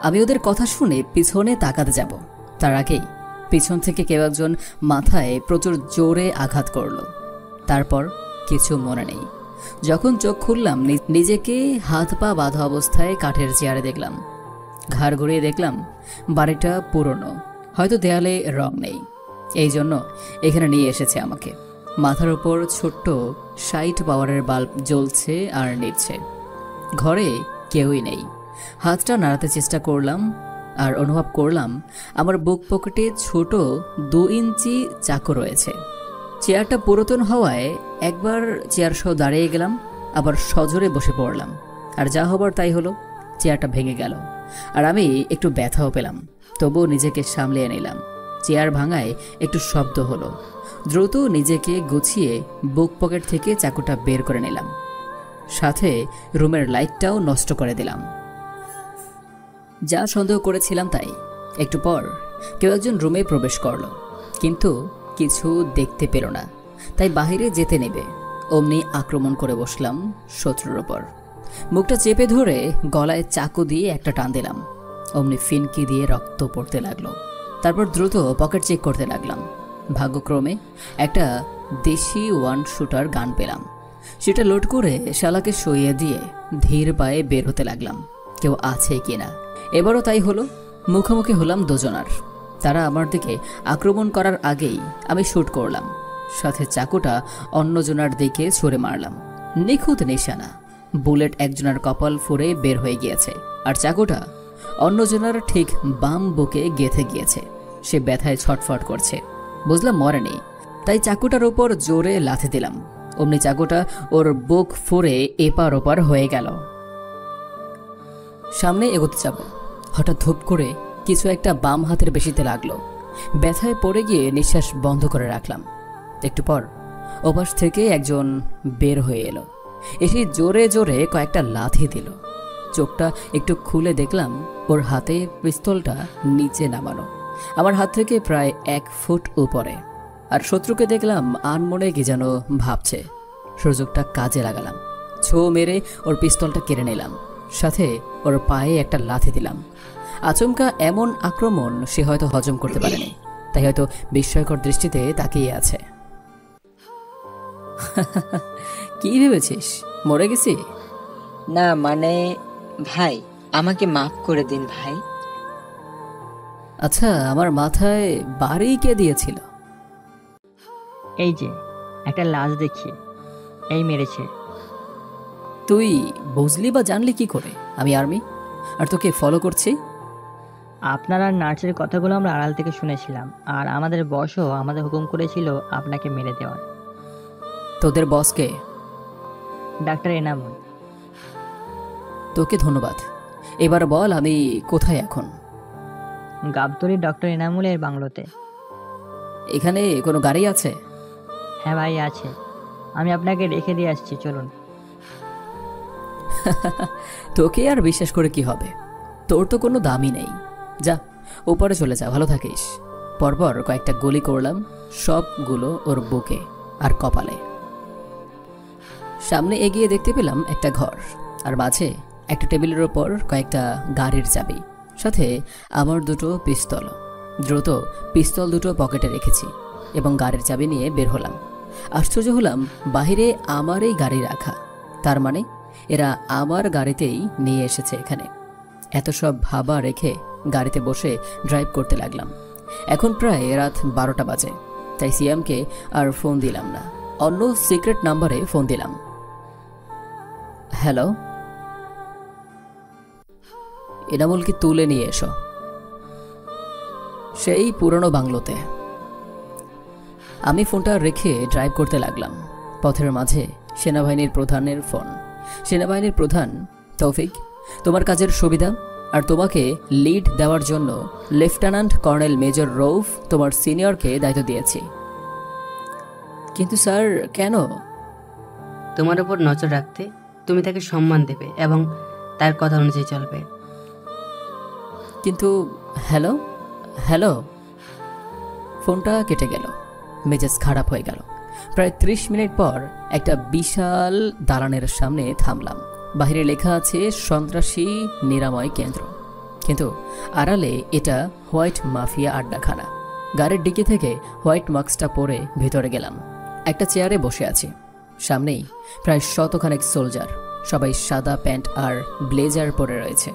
আমি ওদের কথা শুনে পিছনে তাকাতে যাব, তার আগেই পিছন থেকে কেউ একজন মাথায় প্রচুর জোরে আঘাত করলো। তারপর কিছু মনে নেই। যখন চোখ খুললাম নিজেকে হাত পা বাঁধা অবস্থায় কাঠের চেয়ারে দেখলাম। ঘাড় ঘুরিয়ে দেখলাম বাড়িটা পুরনো, হয়তো দেয়ালে রং নেই, এই জন্য এখানে নিয়ে এসেছে আমাকে। মাথার উপর ছোট্ট 60 পাওয়ারের বাল্ব জ্বলছে আর নিচ্ছে। ঘরে কেউই নেই। হাতটা নাড়াতে চেষ্টা করলাম আর অনুভব করলাম আমার বুক পকেটে ছোট 2 ইঞ্চি চাকু রয়েছে। চেয়ারটা পুরাতন হওয়ায় একবার চেয়ার সহ দাঁড়িয়ে গেলাম, আবার সজোরে বসে পড়লাম, আর যা হবার তাই হলো। চেয়ারটা ভেঙে গেল আর আমি একটু ব্যথাও পেলাম, তবুও নিজেকে সামলিয়ে নিলাম। চেয়ার ভাঙায় একটু শব্দ হলো। দ্রুত নিজেকে গুছিয়ে বুক পকেট থেকে চাকুটা বের করে নিলাম, সাথে রুমের লাইটটাও নষ্ট করে দিলাম। যা সন্দেহ করেছিলাম তাই। একটু পর কেউ একজন রুমে প্রবেশ করলো, কিন্তু কিছু দেখতে পেল না, তাই বাহিরে যেতে নেবে অমনি আক্রমণ করে বসলাম শত্রুর ওপর। মুখটা চেপে ধরে গলায় চাকু দিয়ে একটা টান দিলাম, অমনি ফিনকি দিয়ে রক্ত পড়তে লাগলো। তারপর দ্রুত পকেট চেক করতে লাগলাম। ভাগ্যক্রমে একটা দেশি 1 শুটার গান পেলাম। সেটা লোড করে শালাকে শুইয়ে দিয়ে ধীর পায়ে বের হতে লাগলাম, কেউ আছে কিনা। এবারও তাই হলো। মুখোমুখি হলাম দুজনার। তারা আমার দিকে আক্রমণ করার আগেই আমি শুট করলাম, সাথে চাকুটা অন্যজনার দিকে ছুঁড়ে মারলাম। নিখুঁত নিশানা। বুলেট একজনের কপাল ফুঁড়ে বের হয়ে গিয়েছে, আর চাকুটা অন্যজনের ঠিক বাম বুকে গেঁথে গিয়েছে। সে ব্যথায় ছটফট করছে। বুঝলাম মরেনি, তাই চাকুটার উপর জোরে লাথি দিলাম। অমনি চাকুটা ওর বুক ফুঁড়ে এপার ওপার হয়ে গেল। সামনে এগোতে যাব, হঠাৎ ধূপ করে কিছু একটা বাম হাতের বেশিতে লাগলো। ব্যথায় পড়ে গিয়ে নিঃশ্বাস বন্ধ করে রাখলাম। একটু পর ওপাশ থেকে একজন বের হয়ে এলো, এসে জোরে জোরে কয়েকটা লাথি দিল। চোখটা একটু খুলে দেখলাম ওর হাতে পিস্তলটা নিচে নামানো, আমার হাত থেকে প্রায় 1 ফুট উপরে। আর শত্রুকে দেখলাম আনমনে কি যেন ভাবছে। সুযোগটা কাজে লাগালাম, ছো মেরে ওর পিস্তলটা কেড়ে নিলাম, সাথে ওর পায়ে একটা লাথি দিলাম। আচমকা এমন আক্রমণ সে হয়তো হজম করতে পারেনি, তাই হয়তো বিস্ময়কর দৃষ্টিতে তাকিয়ে আছে। কি ভেবেছিস মরে গেছি? না মানে ভাই, আমাকে মাফ করে দিন ভাই। আচ্ছা, আমার মাথায় বাড়ি কে দিয়েছিল? এই যে একটা লাশ দেখি, এই মেরেছে। তুই বুঝলি বা জানলি কি করে আমি আর্মি আর তোকে ফলো করছি? আপনার আর নার্সের কথাগুলো আমরা আড়াল থেকে শুনেছিলাম, আর আমাদের বসও আমাদের হুকুম করেছিল আপনাকে মেরে দেওয়ার। তোদের বসকে? ডাক্তার এনামুল। তোকে ধন্যবাদ। এবার বল আমি কোথায় এখন? গাবতলী ডক্টর এনামুলের বাংলোতে। এখানে কোনো গাড়ি আছে? হ্যাঁ ভাই আছে, আমি আপনাকে রেখে দিয়ে আসছি, চলুন। তোকে আর বিশ্বাস করে কি হবে, তোর তো কোনো দামই নেই। যা উপরে চলে যা, ভালো থাকিস। পরপর কয়েকটা গুলি করলাম, সবগুলো ওর বুকে আর কপালে। সামনে এগিয়ে দেখতে পেলাম একটা ঘর, আর মাঝে একটা টেবিলের ওপর কয়েকটা গাড়ির চাবি, সাথে আমার 2টো পিস্তল। দ্রুত পিস্তল 2টো পকেটে রেখেছি এবং গাড়ির চাবি নিয়ে বের হলাম। আশ্চর্য হলাম, বাহিরে আমারই গাড়ি রাখা, তার মানে এরা আমার গাড়িতেই নিয়ে এসেছে এখানে। এত সব ভাবা রেখে গাড়িতে বসে ড্রাইভ করতে লাগলাম। এখন প্রায় রাত 12টা বাজে, তাই সিয়ামকে আর ফোন দিলাম না, অন্য সিক্রেট নাম্বারে ফোন দিলাম। হ্যালো, এনামুলকে তুলে নিয়ে এসো সেই পুরনো বাংলোতে। আমি ফোনটা রেখে ড্রাইভ করতে লাগলাম। পথের মাঝে সেনাবাহিনীর প্রধানের ফোন। সেনাবাহিনীর প্রধান, তৌফিক, তোমার কাজের সুবিধা আর তোমাকে লিড দেওয়ার জন্য লেফটেন্যান্ট কর্নেল মেজর রৌফ তোমার সিনিয়রকে দায়িত্ব দিয়েছি। কিন্তু স্যার, কেন? তোমার উপর নজর রাখতে, তুমি তাকে সম্মান দেবে এবং তার কথা অনুযায়ী চলবে। কিন্তু হ্যালো হ্যালো, ফোনটা কেটে গেল। মেজাজ খারাপ হয়ে গেল। প্রায় 30 মিনিট পর একটা বিশাল দালানের সামনে থামলাম। বাহিরে লেখা আছে সন্ত্রাসী নিরাময় কেন্দ্র, কিন্তু আড়ালে এটা হোয়াইট মাফিয়া আড্ডাখানা। গাড়ির ডিকি থেকে হোয়াইট মাস্কটা পরে ভেতরে গেলাম। একটা চেয়ারে বসে আছি, সামনেই প্রায় 100খানেক সোলজার, সবাই সাদা প্যান্ট আর ব্লেজার পরে রয়েছে।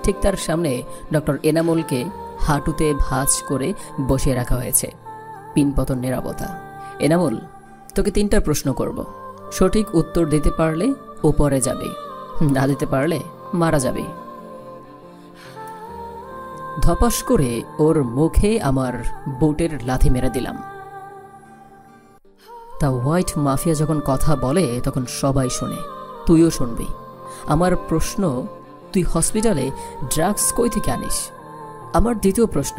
ঠিক তার সামনে ডক্টর এনামুলকে হাঁটুতে ভাঁজ করে বসিয়ে রাখা হয়েছে। পিনপতন নিরাপত্তা। এনামুল, তোকে 3টা প্রশ্ন করব, সঠিক উত্তর দিতে পারলে উপরে যাবে, না দিতে পারলে মারা যাবে। ধপাস করে ওর মুখে আমার বুটের লাথি মেরে দিলাম। তা হোয়াইট মাফিয়া যখন কথা বলে তখন সবাই শোনে, তুইও শুনবি। আমার প্রশ্ন, তুই হসপিটালে ড্রাগস কই থেকে আনিস? আমার দ্বিতীয় প্রশ্ন,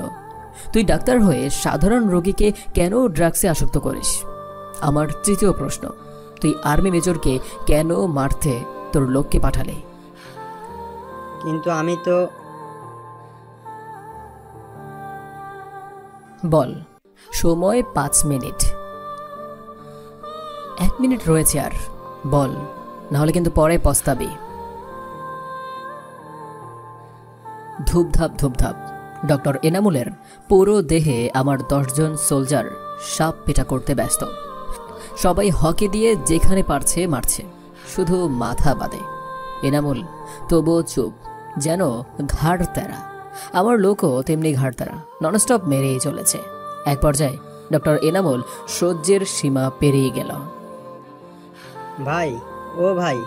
তুই ডাক্তার হয়ে সাধারণ রোগীকে কেন ড্রাগসে আসক্ত করিস? আমার তৃতীয় প্রশ্ন, তুই আর্মি মেজরকে কেন মারতে তোর লোককে পাঠালে? কিন্তু আমি তো... বল, সময় 5 মিনিট। 1 মিনিট রয়েছে আর, বল, নাহলে কিন্তু পরে পস্তাবি। ধূপধাপ ধূপধাপ। ডক্টর এনামুলের পুরো দেহে আমার 10 জন সোলজার সাপ পেটা করতে ব্যস্ত। সবাই হকি দিয়ে যেখানে পারছে মারছে, শুধু মাথা বাদে। এনামুল তবুও চুপ, যেন ঘাড় তেরা। আমার লোকও তেমনি ঘাড় তেরা, ননস্টপ মেরেই চলেছে। এক পর্যায়ে ডক্টর এনামুল সহ্যের সীমা পেরিয়ে গেল। ভাই, ও ভাই,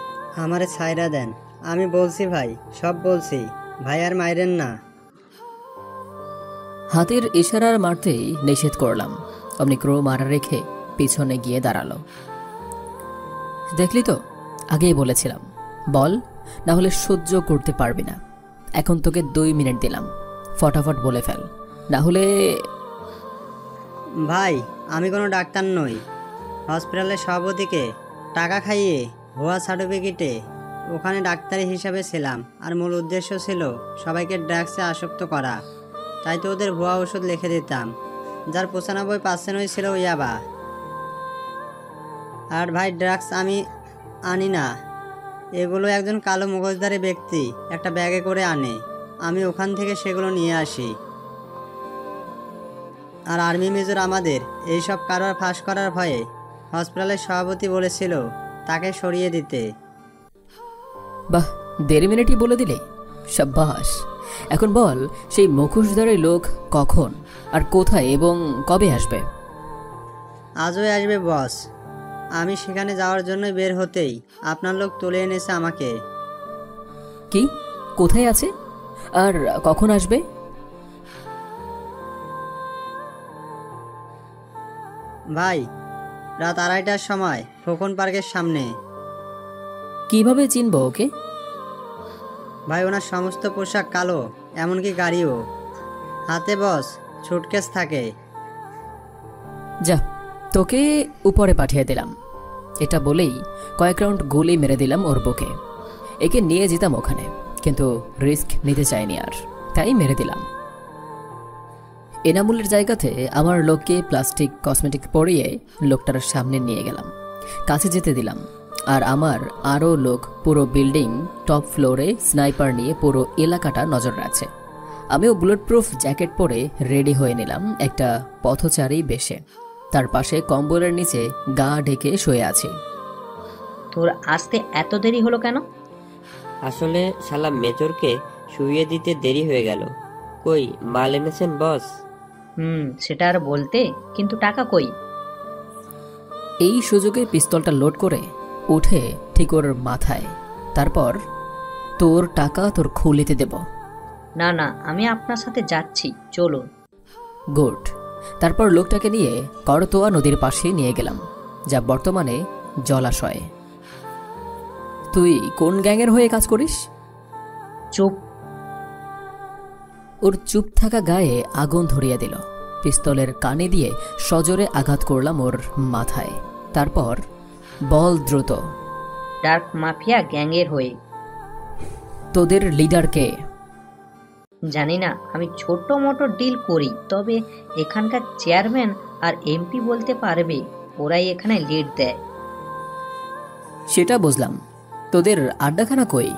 আমারে ছাইরা দেন, আমি বলছি ভাই, সব বলছি ভাই, আর মাইরেন না। হাতের ইশারার মারতেই নিষেধ করলাম। অমনি ক্রো মারা রেখে পিছনে গিয়ে দাঁড়ালো। দেখলি তো, আগেই বলেছিলাম, বল, না হলে সহ্য করতে পারবি না। এখন তোকে 2 মিনিট দিলাম, ফটাফট বলে ফেল, না হলে। ভাই, আমি কোনো ডাক্তার নই। হসপিটালের সভাপতিকে টাকা খাইয়ে ভুয়া সার্টিফিকেটে ওখানে ডাক্তারি হিসাবে ছিলাম, আর মূল উদ্দেশ্য ছিল সবাইকে ড্রাগসে আসক্ত করা। তাই তো ওদের ভুয়া ওষুধ লিখে দিতাম, যার 95% ছিল ইয়াবা। আর ভাই, ড্রাগস আমি আনি না, এগুলো একজন কালো মুখোশধারী ব্যক্তি একটা ব্যাগে করে আনে, আমি ওখান থেকে সেগুলো নিয়ে আসি। আর আর্মি মেজর আমাদের এইসব কারবার ফাঁস করার ভয়ে হসপিটালের সভাপতি বলেছিল তাকে সরিয়ে দিতে। বাহ, 1.5 মিনিটই বলে দিলে, সাব্বাস। এখন বল, সেই মুখোশধারী লোক কখন আর কোথায় এবং কবে আসবে? আজই আসবে বস। আমি সেখানে যাওয়ার জন্য বের হতেই আপনার লোক তুলে এনেছে আমাকে। কি, কোথায় আছে আর কখন আসবে? ভাই, রাত 2:30টার সময় খোকন পার্কের সামনে। কিভাবে চিনবো ওকে? ভাই, ওনার সমস্ত পোশাক কালো, এমনকি গাড়িও। হাতে বস সুটকেস থাকে। যা, তোকে উপরে পাঠিয়ে দিলাম। এটা বলেই কয়েক রাউন্ড গুলি মেরে দিলাম ওর বুকে। একে নিয়ে যেতাম ওখানে, কিন্তু রিস্ক নিতে চাইনি আর, তাই মেরে দিলাম। এনামুলের জায়গাতে আমার লোককে প্লাস্টিক কসমেটিক পরিয়ে লোকটার সামনে নিয়ে গেলাম, কাছে যেতে দিলাম। আর আমার আরও লোক পুরো বিল্ডিং টপ ফ্লোরে স্নাইপার নিয়ে পুরো এলাকাটা নজর রাখছে। আমিও বুলেট প্রুফ জ্যাকেট পরে রেডি হয়ে নিলাম একটা পথচারী বেশে। তার পাশে কম্বলের নিচে গা ঢেকে শুয়ে আছি। তোর আসতে এত দেরি হলো কেন? আসলে শালা মেজরকে শুইয়ে দিতে দেরি হয়ে গেল। কই মাল এনেছেন বস? সেটা আর বলতে, কিন্তু টাকা কই? এই সুযোগে পিস্তলটা লোড করে উঠে ঠিক ওর মাথায়, তারপর তোর টাকা তোর খুলিতে দেব। না না, আমি আপনার সাথে যাচ্ছি, চলো। গুড। তারপর লোকটাকে নিয়ে করতোয়া নদীর পাশে নিয়ে গেলাম, যা বর্তমানে জলাশয়। তুই কোন গ্যাংয়ের হয়ে কাজ করিস? চুপ। ওর চুপ থাকা গায়ে আগুন ধরিয়ে দিল। পিস্তলের কানে দিয়ে সজোরে আঘাত করলাম ওর মাথায়। তারপর বল দ্রুত। ডার্ক মাফিয়া গ্যাংয়ের হয়ে। তোদের লিডার কে? জানি না, আমি ছোট মোটো ডিল করি, তবে এখানকার চেয়ারম্যান আর এমপি বলতে পারবে, ওরাই এখানে লিড দেয়। সেটা বুঝলাম, তোদের আড্ডাখানা কই?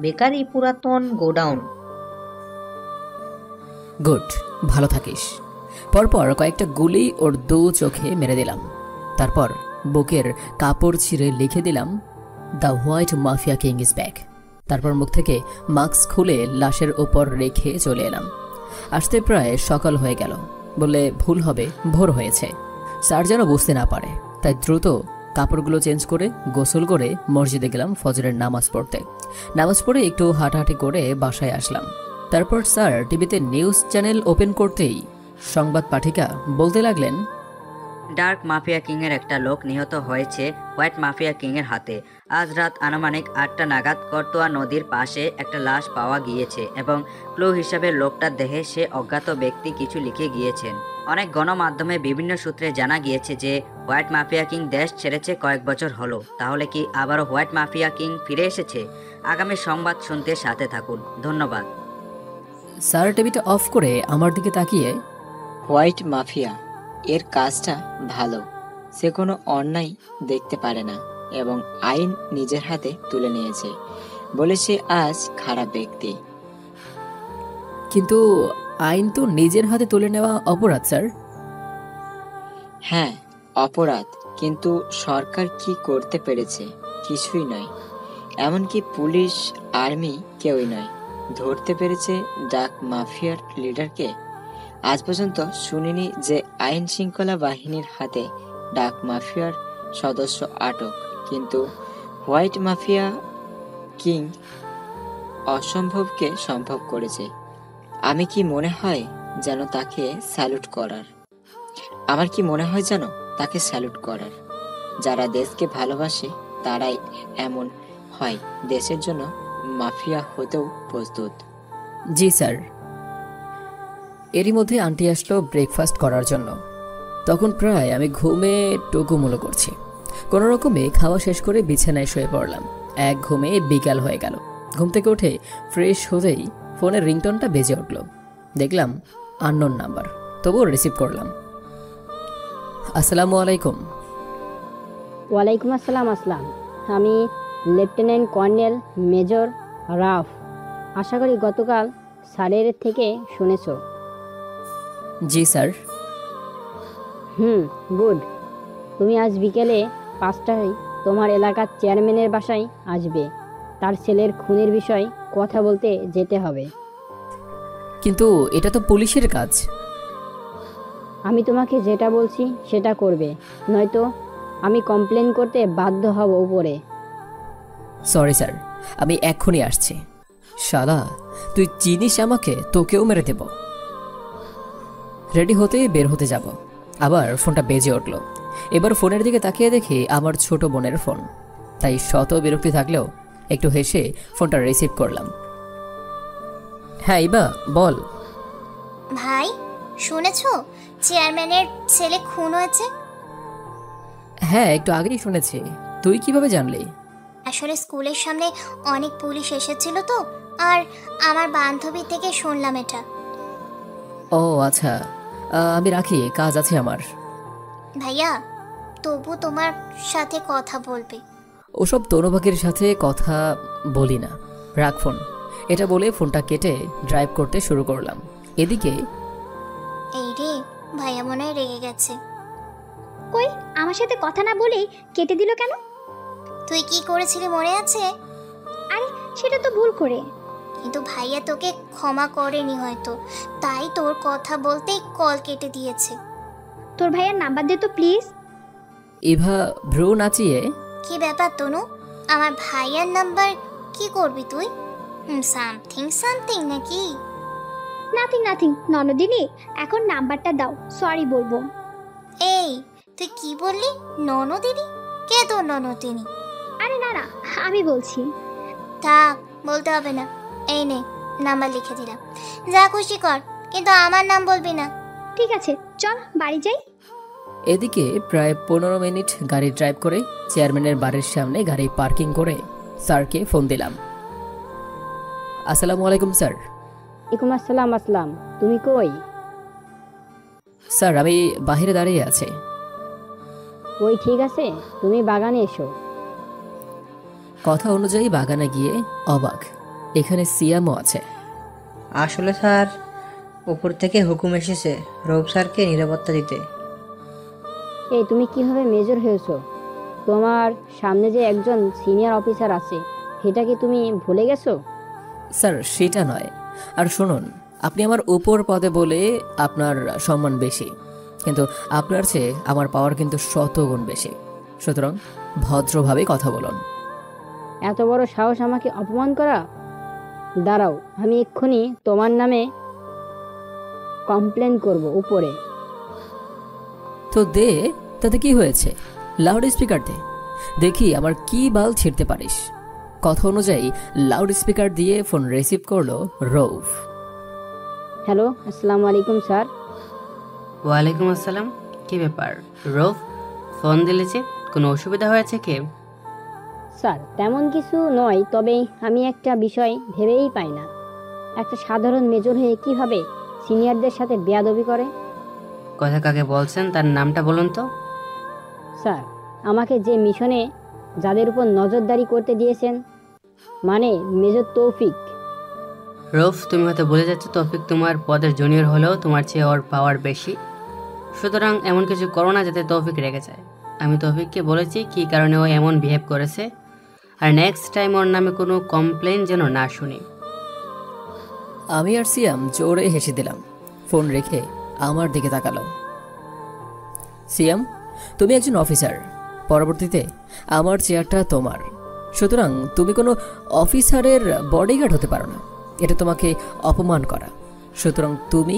বেকারি পুরাতন গোডাউন। গুড, ভালো থাকিস। পরপর কয়েকটা গুলি ওর 2 চোখে মেরে দিলাম। তারপর বুকের কাপড় ছিঁড়ে লিখে দিলাম, the white mafia king is back. তারপর মুখ থেকে মাস্ক খুলে লাশের ওপর রেখে চলে এলাম। আসতে প্রায় সকাল হয়ে গেল, বললে ভুল হবে, ভোর হয়েছে। স্যার যেন বুঝতে না পারে, তাই দ্রুত কাপড়গুলো চেঞ্জ করে গোসল করে মসজিদে গেলাম ফজরের নামাজ পড়তে। নামাজ পড়ে একটু হাঁটাহাঁটি করে বাসায় আসলাম। তারপর স্যার টিভিতে নিউজ চ্যানেল ওপেন করতেই সংবাদ পাঠিকা বলতে লাগলেন, ডার্ক মাফিয়া কিংয়ের একটা লোক নিহত হয়েছে হোয়াইট মাফিয়া কিংয়ের হাতে। আজ রাত আনুমানিক 8টা নাগাদ করতোয়া নদীর পাশে একটা লাশ পাওয়া গিয়েছে এবং ক্লু হিসাবে লোকটার দেহে সে অজ্ঞাত ব্যক্তি কিছু লিখে গিয়েছেন। অনেক গণমাধ্যমে বিভিন্ন সূত্রে জানা গিয়েছে যে হোয়াইট মাফিয়া কিং দেশ ছেড়েছে কয়েক বছর হলো। তাহলে কি আবারও হোয়াইট মাফিয়া কিং ফিরে এসেছে? আগামী সংবাদ শুনতে সাথে থাকুন। ধন্যবাদ। স্যার টিভিটা অফ করে আমার দিকে তাকিয়ে, হোয়াইট মাফিয়া, এর কাজটা ভালো। সে কোনো অন্যায় দেখতে পারে না এবং আইন নিজের হাতে তুলে নিয়েছে বলে সে আজ খারাপ ব্যক্তি। কিন্তু আইন তো নিজের হাতে তুলে নেওয়া অপরাধ স্যার। হ্যাঁ, অপরাধ, কিন্তু সরকার কি করতে পেরেছে? কিছুই নয়। এমনকি পুলিশ, আর্মি কেউই নয়। ধরতে পেরেছে ডার্ক মাফিয়ার লিডারকে? আজ পর্যন্ত শুনিনি যে আইন শৃঙ্খলা বাহিনীর হাতে ডার্ক মাফিয়ার সদস্য আটক। কিন্তু হোয়াইট মাফিয়া কিং অসম্ভবকে সম্ভব করেছে। আমি কি মনে হয় যেন তাকে স্যালুট করার। আমার কি মনে হয় যেন তাকে স্যালুট করার। যারা দেশকে ভালোবাসে তারাই এমন হয়, দেশের জন্য মাফিয়া হতেও প্রস্তুত। জি স্যার। এরই মধ্যে আন্টি আসলো ব্রেকফাস্ট করার জন্য। তখন প্রায় আমি ঘুমে টুকুমুলো করছি। কোনো রকমে খাওয়া শেষ করে বিছানায় শুয়ে পড়লাম। এক ঘুমে বিকাল হয়ে গেল। ঘুম থেকে উঠে ফ্রেশ হতেই ফোনের রিংটোনটা বেজে উঠল। দেখলাম আননোন নাম্বার, তবুও রিসিভ করলাম। আসসালামু আলাইকুম। ওয়ালাইকুম আসসালাম। আসলাম, আমি লেফটেন্যান্ট কর্নেল মেজর রাফ। আশা করি গতকাল স্যারের থেকে শুনেছো। জি স্যার। গুড। তুমি আজ বিকেলে 5টায় তোমার এলাকার চেয়ারম্যানের বাসায় আসবে। তার ছেলের খুনের বিষয়ে কথা বলতে যেতে হবে। কিন্তু এটা তো পুলিশের কাজ। আমি তোমাকে যেটা বলছি সেটা করবে, নয়তো আমি কমপ্লেন করতে বাধ্য হব উপরে। সরি স্যার, আমি এক্ষুনি আসছি। শালা, তুই চিনিস আমাকে, তোকেও মেরে দেব। রেডি হতে বের হতে যাব, আবার ফোনটা বেজে উঠল। এবার ফোনের দিকে তাকিয়ে দেখি আমার ছোট বোনের ফোন। তাই শত বিরক্তি থাকলেও একটু হেসে ফোনটা রিসিভ করলাম। হ্যাঁ ইবা, বল। ভাই, শুনেছো চেয়ারম্যানের ছেলে খুন হয়েছে? হ্যাঁ, একটু আগেই শুনেছি। তুই কিভাবে জানলি? আসলে স্কুলের সামনে অনেক পুলিশ এসেছিল তো, আর আমার বান্ধবী থেকে শুনলাম এটা। ও আচ্ছা, আমি রাখি, কাজ আছে আমার। ভাইয়া, তবু তোমার সাথে কথা বলবে। ওসব তনুবাকির সাথে কথা বলি না, রাখ ফোন। এটা বলে ফোনটা কেটে ড্রাইভ করতে শুরু করলাম। এদিকে এই রে, ভাইয়া মনে হয় রেগে গেছে। কই, আমার সাথে কথা না বলেই কেটে দিল কেন? তুই কি করেছিলি মনে আছে? আরে সেটা তো ভুল করে। কিন্তু ভাইয়া তোকে ক্ষমা করেনি হয়তো, তাই তোর কথা বলতেই কল কেটে দিয়েছে। তোর ভাইয়ার নাম্বার দে তো প্লিজ। ইভা ভ্রু নাচিয়ে, কি ব্যাপার তনু, আমার ভাইয়ার নাম্বার কি করবি তুই? সামথিং সামথিং নাকি? নাথিং ননদিনী, এখন নাম্বারটা দাও, সরি বলবো। এই তুই কি বললি? ননদিনী? কে তোর ননদিনী? আরে না, আমি বলছি। থাক, বলতে হবে না। এই নে, নাম্বার লিখে দিলাম, যা খুশি কর, কিন্তু আমার নাম বলবি না। ঠিক আছে, চল বাড়ি যাই। এদিকে প্রায় 15 মিনিট গাড়ি ড্রাইভ করে চেয়ারম্যানের বাড়ির সামনে গাড়ি পার্কিং করে স্যারকে ফোন দিলাম। আসসালামু আলাইকুম স্যার। ওয়ালাইকুম আসসালাম। আসলাম, তুমি কই? স্যার, আমি বাইরে দাঁড়িয়ে আছি। ওই ঠিক আছে, তুমি বাগানে এসো। কথা অনুযায়ী বাগানে গিয়ে অবাক, এখানে সিয়ামও আছে। আসলে স্যার, উপর থেকে হুকুম এসেছে রৌফ স্যারকে নিরাপত্তা দিতে। এই তুমি কিভাবে মেজর হয়েছো? তোমার সামনে যে একজন সিনিয়র অফিসার আছে, সেটা কি তুমি ভুলে গেছো? স্যার, সেটা নয়। আর শুনুন, আপনি আমার উপর পদে বলে আপনার সম্মান বেশি, কিন্তু আপনার চেয়ে আমার পাওয়ার কিন্তু 100 গুণ বেশি। সুতরাং ভদ্রভাবে কথা বলুন। এত বড় সাহস আমাকে অপমান করা! দাঁড়াও, আমি এক্ষুনি তোমার নামে কমপ্লেন করব উপরে। তো দে, তাতে কি হয়েছে? লাউড স্পিকার দে, দেখি আমার কি বাল ছিঁড়তে পারিস। কথা অনুযায়ী লাউড স্পিকার দিয়ে ফোন রিসিভ করলো রৌফ। হ্যালো, আসসালামু আলাইকুম স্যার। ওয়ালাইকুম আসসালাম। কি ব্যাপার রৌফ, ফোন দিলে যে? কোনো অসুবিধা হয়েছে কি? স্যার, তেমন কিছু নয়, তবে আমি একটা বিষয় ভেবেই পাই না, একটা সাধারণ মেজর হয়ে কিভাবে সিনিয়রদের সাথে বেয়াদবি করে। কথা কাকে বলছেন, তার নামটা বলুন তো। স্যার, আমাকে যে মিশনে যাদের উপর নজরদারি করতে দিয়েছেন, মানে মেজর তৌফিক। রৌফ, তুমি হয়তো বলে যাচ্ছ তৌফিক তোমার পদের জুনিয়র হলেও তোমার চেয়ে ওর পাওয়ার বেশি। সুতরাং এমন কিছু করো না যাতে তৌফিক রেগে যায়। আমি তৌফিককে বলেছি কি কারণে ও এমন বিহেভ করেছে, আর নেক্সট টাইম ওর নামে কোনো কমপ্লেন যেন না শুনি। আমি আর সিয়াম জোরে হেসে দিলাম। ফোন রেখে আমার দিকে তাকালো। সিয়াম, তুমি একজন অফিসার, পরবর্তীতে আমার চেয়ারটা তোমার। সুতরাং তুমি কোনো অফিসারের বডিগার্ড হতে পারো না, এটা তোমাকে অপমান করা। সুতরাং তুমি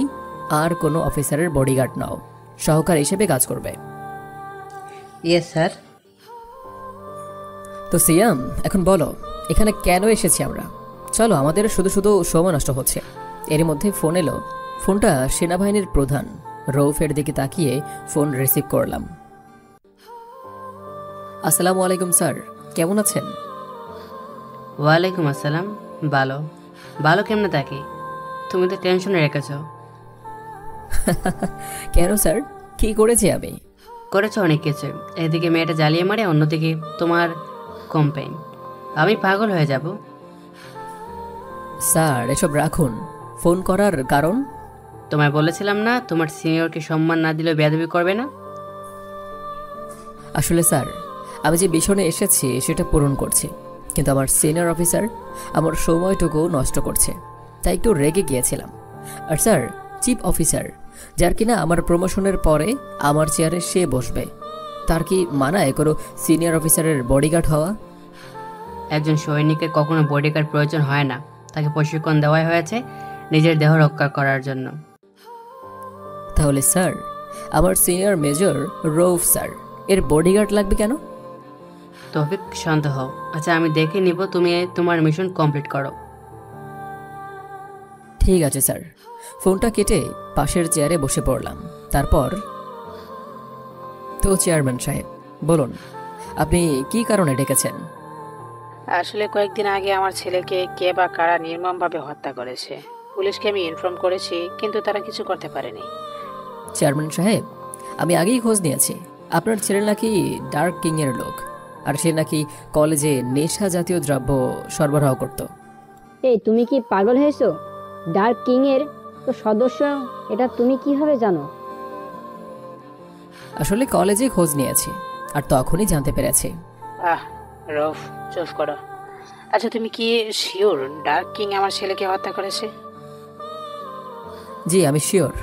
আর কোনো অফিসারের বডিগার্ড নাও, সহকার হিসেবে কাজ করবে। Yes sir. তো সিয়াম, এখন বলো এখানে কেন এসেছি আমরা? চলো, আমাদের শুধু শুধু সময় নষ্ট হচ্ছে। এর মধ্যে ফোন এলো। ফোনটা সেনাবাহিনীর প্রধান রৌফের দিকে তাকিয়ে ফোন রিসিভ করলাম। আসসালামু আলাইকুম স্যার, কেমন আছেন? ওয়ালাইকুম আসসালাম। ভালো ভালো কেমনে থাকি? তুমি তো টেনশনে রেখেছ। কেন স্যার, কি করেছি আমি? করেছো অনেক কিছু। এদিকে মেয়েটা জ্বালিয়ে মারে, অন্যদিকে তোমার কমপ্লেইন। আমি পাগল হয়ে যাব। স্যার এসব রাখুন। ফোন করার কারণ? তোমায় বলেছিলাম না তোমার সিনিয়রকে সম্মান না দিলে বেয়াদবি করবে না? আসলে স্যার, আমি যে মিশনে এসেছি সেটা পূরণ করছি, কিন্তু আমার সিনিয়র অফিসার আমার সময়টুকু নষ্ট করছে, তাই একটু রেগে গিয়েছিলাম। আর স্যার, চিফ অফিসার যার কিনা আমার প্রমোশনের পরে আমার চেয়ারে সে বসবে, তার কি মানায় কোনো সিনিয়র অফিসারের বডিগার্ড হওয়া? একজন সৈনিকের কখনো বডিগার্ড প্রয়োজন হয় না। তাকে প্রশিক্ষণ দেওয়াই হয়েছে নিজের দেহ রক্ষা করার জন্য। তাহলে স্যার, আমার সিনিয়র মেজর রৌফ স্যার এর বডিগার্ড লাগবে কেন? তৌফিক, শান্ত হও। আচ্ছা, আমি দেখে নিব, তুমি তোমার মিশন কমপ্লিট করো। ঠিক আছে স্যার। ফোনটা কেটে পাশের চেয়ারে বসে পড়লাম। তারপর, তো চেয়ারম্যান সাহেব বলুন, আপনি কি কারণে ডেকেছেন? আসলে কয়েকদিন আগে আমার ছেলেকে কে বা কারা নির্মমভাবে হত্যা করেছে। পুলিশকে আমি ইনফর্ম করেছি, কিন্তু তারা কিছু করতে পারেনি। চেয়ারম্যান সাহেব, আমি আগেই খোঁজ নিয়েছি। আপনার ছেলে নাকি ডার্ক কিং এর লোক, আর সে নাকি কলেজে নেশা জাতীয় দ্রব্য সরবরাহ করত। এই, তুমি কি পাগল হয়েছো? ডার্ক কিং এর তো সদস্য, এটা তুমি কিভাবে জানো? আসলে কলেজে খোঁজ নিয়েছি, আর তখনই জানতে পেরেছি। রফ, চুপ করো। আচ্ছা, তুমি কি শিওর ডার্ক কিং আমার ছেলেকে হত্যা করেছে? জি, আমি শিওর।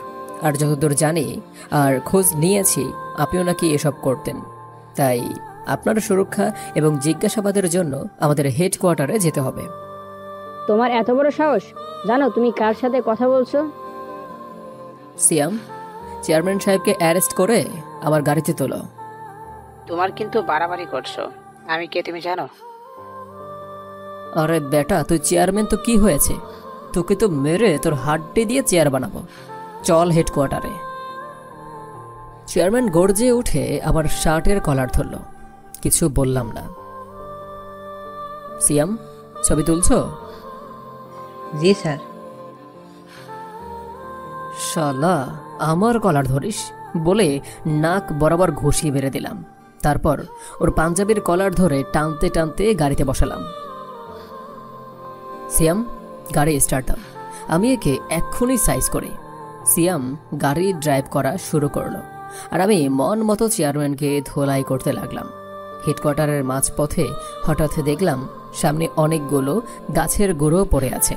আর যতদূর জানি আর খোঁজ নিয়েছি, আপনিও নাকি এসব করতেন। তাই আপনার সুরক্ষা এবং জিজ্ঞাসাবাদের জন্য আমাদের হেডকোয়ার্টারে যেতে হবে। তোমার এত বড় সাহস! জানো তুমি কার সাথে কথা বলছো? সিয়াম, চেয়ারম্যান সাহেবকে অ্যারেস্ট করে আমার গাড়িতে তোলো। তোমার কিন্তু বাড়াবাড়ি করছো। আমি কে তুমি জানো? আরে বেটা, তুই চেয়ারম্যান তো কি হয়েছে? তোকে তো মেরে তোর হাড্ডি দিয়ে চেয়ার বানাবো। চল হেডকোয়ার্টারে। চেয়ারম্যান গর্জে উঠে আমার শার্টের কলার ধরল। কিছু বললাম না। সিয়াম, ছবি তুলছো? জি স্যার। শালা, আমার কলার ধরিস বলে নাক বরাবর ঘুষি মেরে দিলাম। তারপর ওর পাঞ্জাবির কলার ধরে টানতে টানতে গাড়িতে বসালাম। সিয়াম, গাড়ি স্টার্ট দাও। আমি একে এক্ষুনি সাইজ করি। সিয়াম গাড়ি ড্রাইভ করা শুরু করলো, আর আমি মন মতো চেয়ারম্যানকে ধোলাই করতে লাগলাম। হেডকোয়ার্টারের মাঝপথে হঠাৎ দেখলাম সামনে অনেকগুলো গাছের গুঁড়ো পড়ে আছে।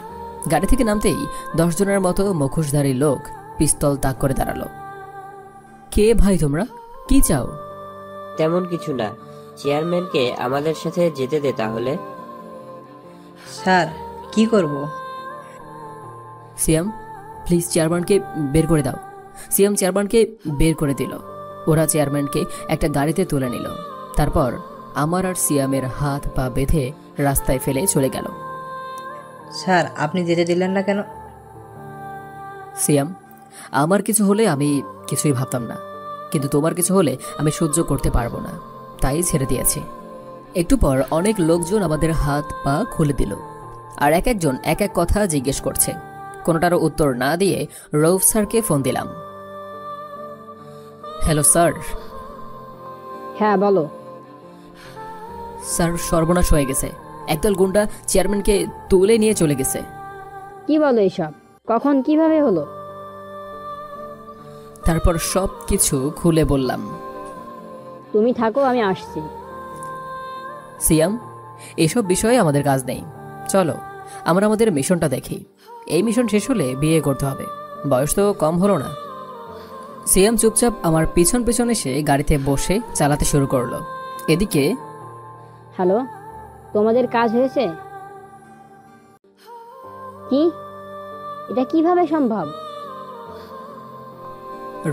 গাড়ি থেকে নামতেই 10 জনের মতো মুখোশধারী লোক পিস্তল তাক করে দাঁড়ালো। কে ভাই তোমরা? কি চাও? তেমন কিছু না, চেয়ারম্যানকে আমাদের সাথে যেতে দে তাহলে। স্যার, কি করব? সিয়াম, প্লিজ চেয়ারম্যানকে বের করে দাও। সিয়াম চেয়ারম্যানকে বের করে দিল। ওরা চেয়ারম্যানকে একটা গাড়িতে তুলে নিল। তারপর আমার আর সিয়ামের হাত পা বেঁধে রাস্তায় ফেলে চলে গেল। স্যার, আপনি যেতে দিলেন না কেন? সিয়াম, আমার কিছু হলে আমি কিছুই ভাবতাম না, কিন্তু তোমার কিছু হলে আমি সহ্য করতে পারবো না, তাই ছেড়ে দিয়েছি। একটু পর অনেক লোকজন আমাদের হাত পা খুলে দিল, আর এক একজন এক এক কথা জিজ্ঞেস করছে। কোনোটারও উত্তর না দিয়ে রৌফ স্যারকে ফোন দিলাম। Hello sir. হ্যাঁ বলো। স্যার, সর্বনাশ হয়ে গেছে। একদল গুন্ডা চেয়ারম্যানকে তুলে নিয়ে চলে গেছে। কি বলো এসব? কখন, কিভাবে হলো? তারপর সব কিছু খুলে বললাম। তুমি থাকো, আমি আসছি। সিয়াম, এসব বিষয়ে আমাদের কাজ নেই। চলো আমরা আমাদের মিশনটা দেখি। এই মিশন শেষ হলে বিয়ে করতে হবে, বয়স তো কম হলো না। সিয়াম চুপচাপ আমার পিছন পিছন এসে গাড়িতে বসে চালাতে শুরু করলো। এদিকে, হ্যালো, তোমাদের কাজ হয়েছে? কি? এটা কিভাবে সম্ভব?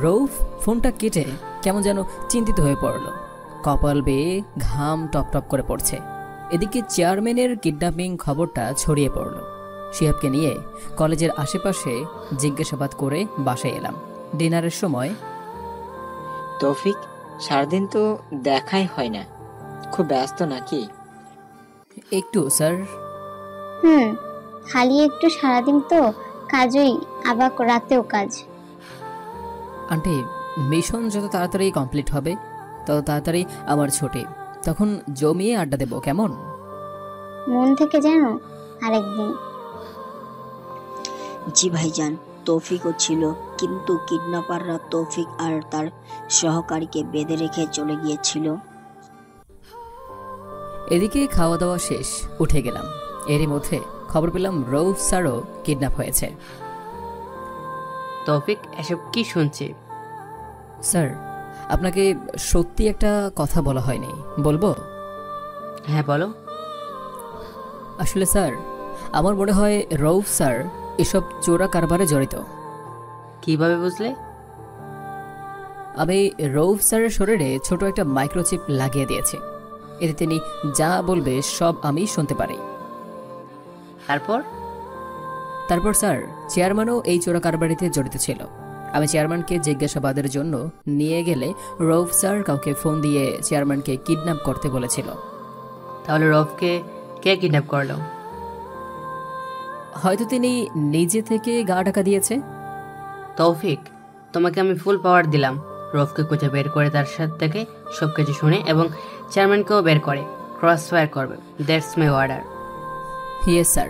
রৌফ ফোনটা কেটে কেমন যেন চিন্তিত হয়ে পড়ল। কপাল বেয়ে ঘাম টপ টপ করে পড়ছে। এদিকে চেয়ারম্যানের কিডন্যাপিং খবরটা ছড়িয়ে পড়ল। শিহাবকে নিয়ে কলেজের আশেপাশে জিজ্ঞাসাবাদ করে বাসায় এলাম। ডিনারের সময় তৌফিক, সারাদিন তো দেখাই হয় না, খুব ব্যস্ত নাকি? একটু স্যার। খালি একটু, সারাদিন তো কাজই, আবার রাতেও কাজ। আন্টি, মিশন যত তাড়াতাড়ি কমপ্লিট হবে তত তাড়াতাড়ি আমার ছুটি, তখন জমিয়ে আড্ডা দেব, কেমন? মন থেকে জানো আরেকদিন। জি ভাইজান, তৌফিকও ছিল, কিন্তু কিডন্যাপাররা তৌফিক আর তার সহকারীকে বেঁধে রেখে চলে গিয়েছিল। এদিকে খাওয়া দাওয়া শেষ, উঠে গেলাম। এরই মধ্যে খবর পেলাম রৌফ স্যারও কিডন্যাপ হয়েছে। তৌফিক, এসব কি শুনছি? স্যার, আপনাকে সত্যি একটা কথা বলা হয়নি, বলবো? হ্যাঁ বলো। আসলে স্যার, আমার মনে হয় রৌফ স্যার এসব চোরা কারবারে জড়িত। কিভাবে বুঝলে? আমি রৌফ স্যারের শরীরে ছোট একটা মাইক্রোচিপ লাগিয়ে দিয়েছি, এতে তিনি যা বলবে সব আমি শুনতে পারি। তারপর স্যার, চেয়ারম্যানও এই চোরা কারবারিতে জড়িত ছিল। আমি চেয়ারম্যানকে জিজ্ঞাসাবাদের জন্য নিয়ে গেলে রৌফ স্যার কাউকে ফোন দিয়ে চেয়ারম্যানকে কিডন্যাপ করতে বলেছিল। তাহলে রৌফকে কে কিডন্যাপ করলো? হয়তো তিনি নিজে থেকে গা ঢাকা দিয়েছে। তৌফিক, তোমাকে আমি ফুল পাওয়ার দিলাম। রৌফকে খুঁজে বের করে তার সাথে থেকে সবকিছু শুনে এবং চেয়ারম্যানকেও বের করে ক্রস ফায়ার করবে। That's my order. Yes sir.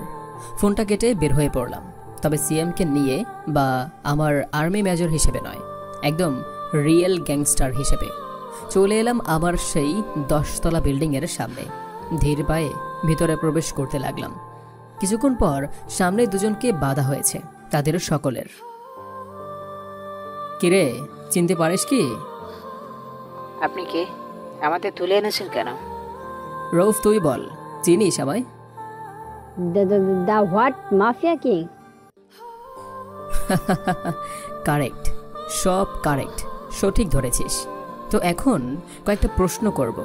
ফোনটা কেটে বের হয়ে পড়লাম, তবে সিএমকে নিয়ে বা আমার আর্মি মেজর হিসেবে নয়, একদম রিয়েল গ্যাংস্টার হিসেবে। চলে এলাম আমার সেই 10 তলা বিল্ডিংয়ের সামনে। ধীর পায়ে ভিতরে প্রবেশ করতে লাগলাম। কিছুক্ষণ পর সামনে দুজনকে বাধা হয়েছে, তাদের সকলের। কিরে, চিনতে পারিস কি? আপনি কে? আমাদের তুলে এনেছেন কেন? রৌফ, তুই বল, চিনিস আমায়? The what mafia king. Correct, সব কারেক্ট, সঠিক ধরেছিস। তো এখন কয়েকটা প্রশ্ন করব,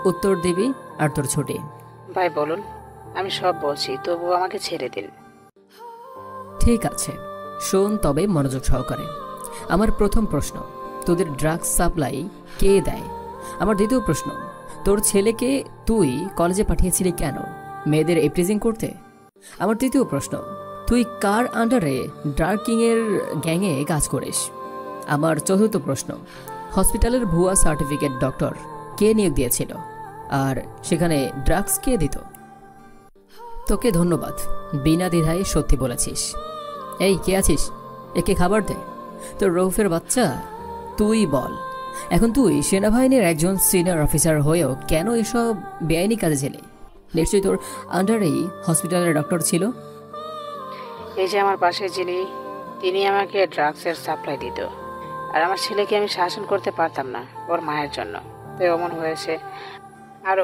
উত্তর দিবি আর তোর ছুটি। ভাই বলুন, আমি সব বলছি, তবু আমাকে ছেড়ে দিন। ঠিক আছে, শোন তবে মনোযোগ সহকারে। আমার প্রথম প্রশ্ন, তোদের ড্রাগস সাপ্লাই কে দেয়? আমার দ্বিতীয় প্রশ্ন, তোর ছেলেকে তুই কলেজে পাঠিয়েছিলি কেন? মেয়েদের এপ্রিজিং করতে? আমার তৃতীয় প্রশ্ন, তুই কার আন্ডারে ডার্কিং এর গ্যাংয়ে কাজ করিস? আমার চতুর্থ প্রশ্ন, হসপিটালের ভুয়া সার্টিফিকেট ডক্টর কে নিয়োগ দিয়েছিল, আর সেখানে ড্রাগস কে দিত? তোকে ধন্যবাদ, বিনা দ্বিধায় সত্যি বলেছিস। এই, কে আছিস? একে খাবার দে। তো রৌফের বাচ্চা, তুই বল, এখন তুই সেনাবাহিনীর একজন সিনিয়র অফিসার হয়েও কেন এসব বেআইনি কাজে ছিলি? নিশ্চয়ই তোর আন্ডারেই হসপিটালের ডক্টর ছিল। এই যে আমার পাশে যিনি, তিনি আমাকে ড্রাগসের সাপ্লাই দিত, আর আমার ছেলেকে আমি শাসন করতে পারতাম না ওর মায়ের জন্য, তো এমন হয়েছে। আর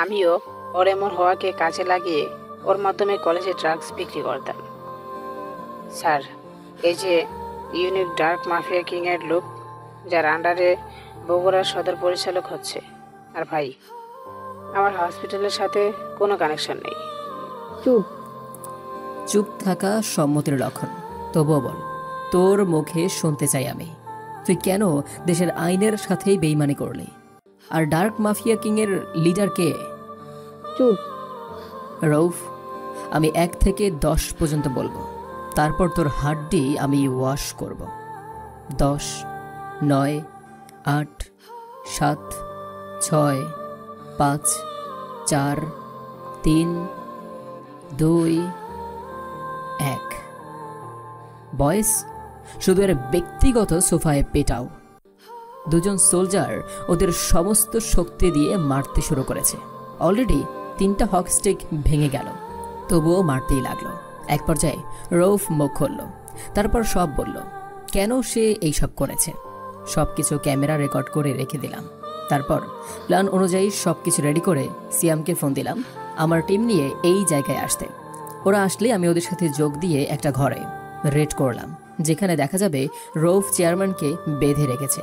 আমিও ওর এমন হওয়াকে কাজে লাগিয়ে ওর মাধ্যমে কলেজে ড্রাগস বিক্রি করতাম। স্যার, এই যে ইউনিক ডার্ক মাফিয়া কিং এর লোক, যার আন্ডারে বগুড়ার সদর পরিচালক হচ্ছে। আর ভাই, আমার হসপিটালের সাথে কোনো কানেকশন নেই। চুপ। চুপ থাকা সম্মতির লক্ষণ। তবুও বল, তোর মুখে শুনতে চাই আমি, তুই কেন দেশের আইনের সাথেই বেইমানি করলি? আর ডার্ক মাফিয়া কিং এর লিডার কে? চুপ। রৌফ, আমি 1 থেকে 10 পর্যন্ত বলবো, তারপর তোর হাড্ডি আমি ওয়াশ করব। 10, 9, 8, 7, 6, 5, 4, 3, 2, 1। বয়েস, শুধু এর ব্যক্তিগত সোফায় পেটাও। দুজন সোলজার ওদের সমস্ত শক্তি দিয়ে মারতে শুরু করেছে। অলরেডি 3টা হক স্টিক ভেঙে গেল, তবুও মারতেই লাগলো। এক পর্যায়ে রৌফ মুখ খুলল, তারপর সব বলল, কেন সে এইসব করেছে। সবকিছু ক্যামেরা রেকর্ড করে রেখে দিলাম। তারপর প্ল্যান অনুযায়ী সবকিছু রেডি করে সিয়ামকে ফোন দিলাম আমার টিম নিয়ে এই জায়গায় আসতে। ওরা আসলে আমি ওদের সাথে যোগ দিয়ে একটা ঘরে রেড করলাম, যেখানে দেখা যাবে রৌফ চেয়ারম্যানকে বেঁধে রেখেছে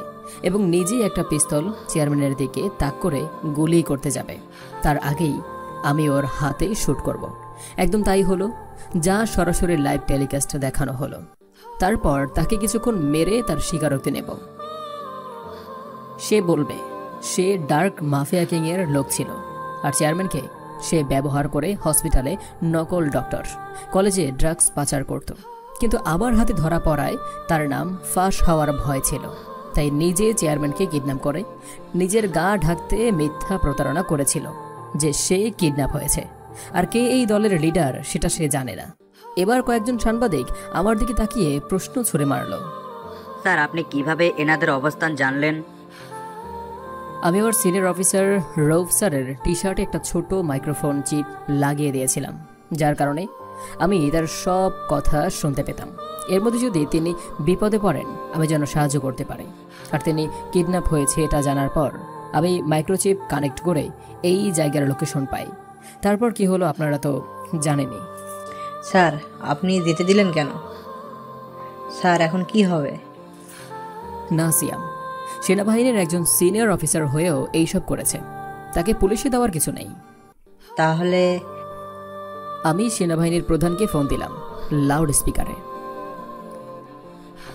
এবং নিজেই একটা পিস্তল চেয়ারম্যানের দিকে তাক করে গুলি করতে যাবে। তার আগেই আমি ওর হাতে শ্যুট করব। একদম তাই হলো, যা সরাসরি লাইভ টেলিকাস্ট দেখানো হলো। তারপর তাকে কিছুক্ষণ মেরে তার স্বীকারোক্তি নেব। সে বলবে সে ডার্ক মাফিয়া কিংয়ের লোক ছিল, আর চেয়ারম্যানকে সে ব্যবহার করে হসপিটালে নকল ডক্টর, কলেজে ড্রাগস পাচার করত, কিন্তু আবার হাতে ধরা পড়ায় তার নাম ফাঁস হওয়ার ভয় ছিল, তাই নিজে চেয়ারম্যানকে কিডন্যাপ করে নিজের গা ঢাকতে মিথ্যা প্রতারণা করেছিল যে সে কিডন্যাপ হয়েছে, আর কে এই দলের লিডার সেটা সে জানে না। এবার কয়েকজন সাংবাদিক আমার দিকে তাকিয়ে প্রশ্ন ছুড়ে মারল। স্যার, আপনি কিভাবে এনাদের অবস্থান জানলেন? আমি ওর সিনিয়র অফিসার রৌফ স্যারের টি শার্টে একটা ছোট মাইক্রোফোন চিপ লাগিয়ে দিয়েছিলাম, যার কারণে আমি তার সব কথা শুনতে পেতাম। এর মধ্যে যদি তিনি বিপদে পড়েন আমি যেন সাহায্য করতে পারি, আর তিনি কিডন্যাপ হয়েছে এটা জানার পর আমি মাইক্রোচিপ কানেক্ট করে এই জায়গার লোকেশন পাই। তারপর কি হলো আপনারা তো জানেনই। স্যার, আপনি যেতে দিলেন কেন? স্যার, এখন কি হবে? না সিয়াম, সেনাবাহিনীর একজন সিনিয়র অফিসার হয়েও এইসব করেছে, তাকে পুলিশে দেওয়ার কিছু নেই। তাহলে আমি সেনাবাহিনীর প্রধানকে ফোন দিলাম লাউড স্পিকারে।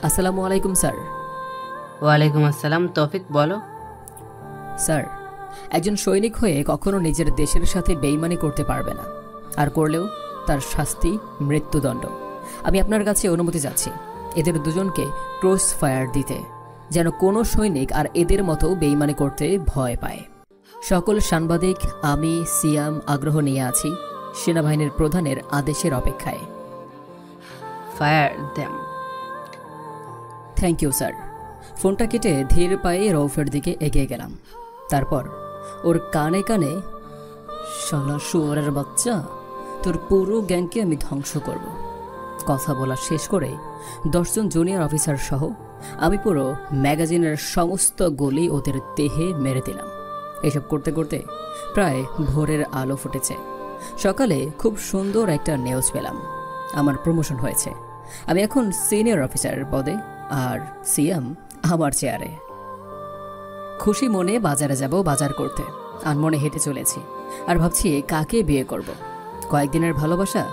আসসালামু আলাইকুম স্যার। ওয়ালাইকুম আসসালাম। তৌফিক, বলো। স্যার, একজন সৈনিক হয়ে কখনো নিজের দেশের সাথে বেইমানি করতে পারবে না, আর করলেও তার শাস্তি মৃত্যুদণ্ড। আমি আপনার কাছে অনুমতি চাচ্ছি এদের দুজনকে ক্রস ফায়ার দিতে, যেন কোনো সৈনিক আর এদের মতো বেইমানি করতে ভয় পায়। সকল সাংবাদিক, আমি, সিয়াম আগ্রহ নিয়ে আছি সেনাবাহিনীর প্রধানের আদেশের অপেক্ষায়। Fire them. Thank you sir. ফোনটা কেটে ধীর পায়ে রৌফের দিকে এগিয়ে গেলাম। তারপর ওর কানে কানে, শালা শুয়োরের বাচ্চা, তোর পুরো গ্যাংকে আমি ধ্বংস করব। কথা বলা শেষ করে 10 জন জুনিয়র অফিসার সহ আমি পুরো ম্যাগাজিনের সমস্ত গলি ওদের দেহে মেরে দিলাম। এসব করতে করতে প্রায় ভোরের আলো ফুটেছে। সকালে খুব সুন্দর একটা নিউজ পেলাম, আমার প্রমোশন হয়েছে। আমি এখন সিনিয়র অফিসারের পদে, আর সিএম আমার চেয়ারে। খুশি মনে বাজারে যাব বাজার করতে, আনমনে হেঁটে চলেছি আর ভাবছি কাকে বিয়ে করব। কয়েকদিনের ভালোবাসা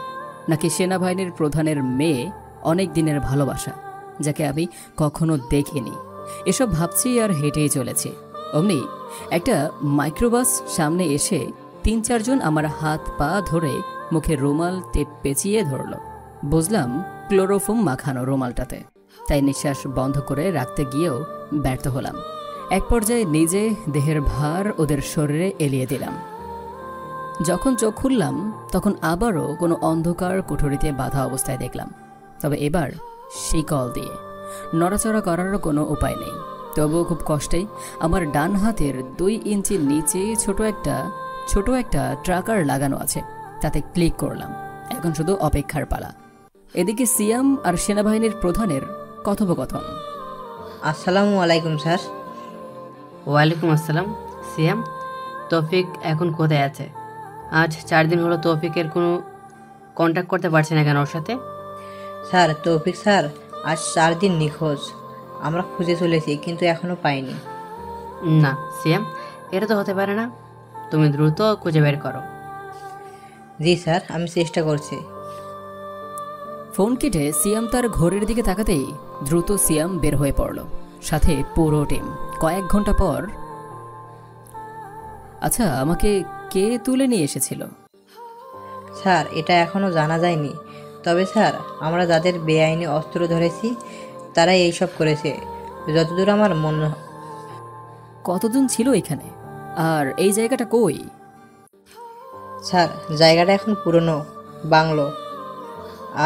নাকি সেনাবাহিনীর প্রধানের মেয়ে অনেক দিনের ভালোবাসা যাকে আমি কখনো দেখিনি। এসব ভাবছি আর হেঁটেই চলেছি। অমনি একটা মাইক্রোবাস সামনে এসে 3-4 জন আমার হাত পা ধরে মুখে রুমাল টেপ পেঁচিয়ে ধরল। বুঝলাম ক্লোরোফোম মাখানো রুমালটাতে, তাই নিঃশ্বাস বন্ধ করে রাখতে গিয়েও ব্যর্থ হলাম। এক পর্যায়ে নিজে দেহের ভার ওদের শরীরে এলিয়ে দিলাম। যখন চোখ খুললাম তখন আবারও কোনো অন্ধকার কুঠুরিতে বাঁধা অবস্থায় দেখলাম, তবে এবার শিকল দিয়ে। নড়াচড়া করারও কোনো উপায় নেই, তবুও খুব কষ্টেই আমার ডান হাতের 2 ইঞ্চি নিচে ছোট একটা ট্রাকার লাগানো আছে, তাতে ক্লিক করলাম। এখন শুধু অপেক্ষার পালা। এদিকে সিয়াম আর সেনাবাহিনীর প্রধানের কথোপকথন। আসসালামু আলাইকুম স্যার। ওয়ালাইকুম আসসালাম। সিয়াম, তৌফিক এখন কোথায় আছে? আজ 4 দিন হলো তৌফিকের কোনো কন্ট্যাক্ট করতে পারছি না কেন ওর সাথে? স্যার, তৌফিক স্যার আজ 4 দিন নিখোঁজ। আমরা খুঁজে চলেছি কিন্তু এখনো পাইনি। না সিয়াম, এটা তো হতে পারে না। তুমি দ্রুত খুঁজে বের করো। জি স্যার, আমি চেষ্টা করছি। ফোন কেটে সিয়াম তার ঘড়ির দিকে তাকাতেই দ্রুত সিয়াম বের হয়ে পড়ল, সাথে পুরো টিম। কয়েক ঘন্টা পর, আচ্ছা আমাকে কে তুলে নিয়ে এসেছিল? স্যার, এটা এখনো জানা যায়নি, তবে স্যার আমরা যাদের বেআইনি অস্ত্র ধরেছি তারাই এইসব করেছে, যতদূর আমার মনে। কতজন ছিল এখানে, আর এই জায়গাটা কই? স্যার, জায়গাটা এখন পুরনো বাংলো,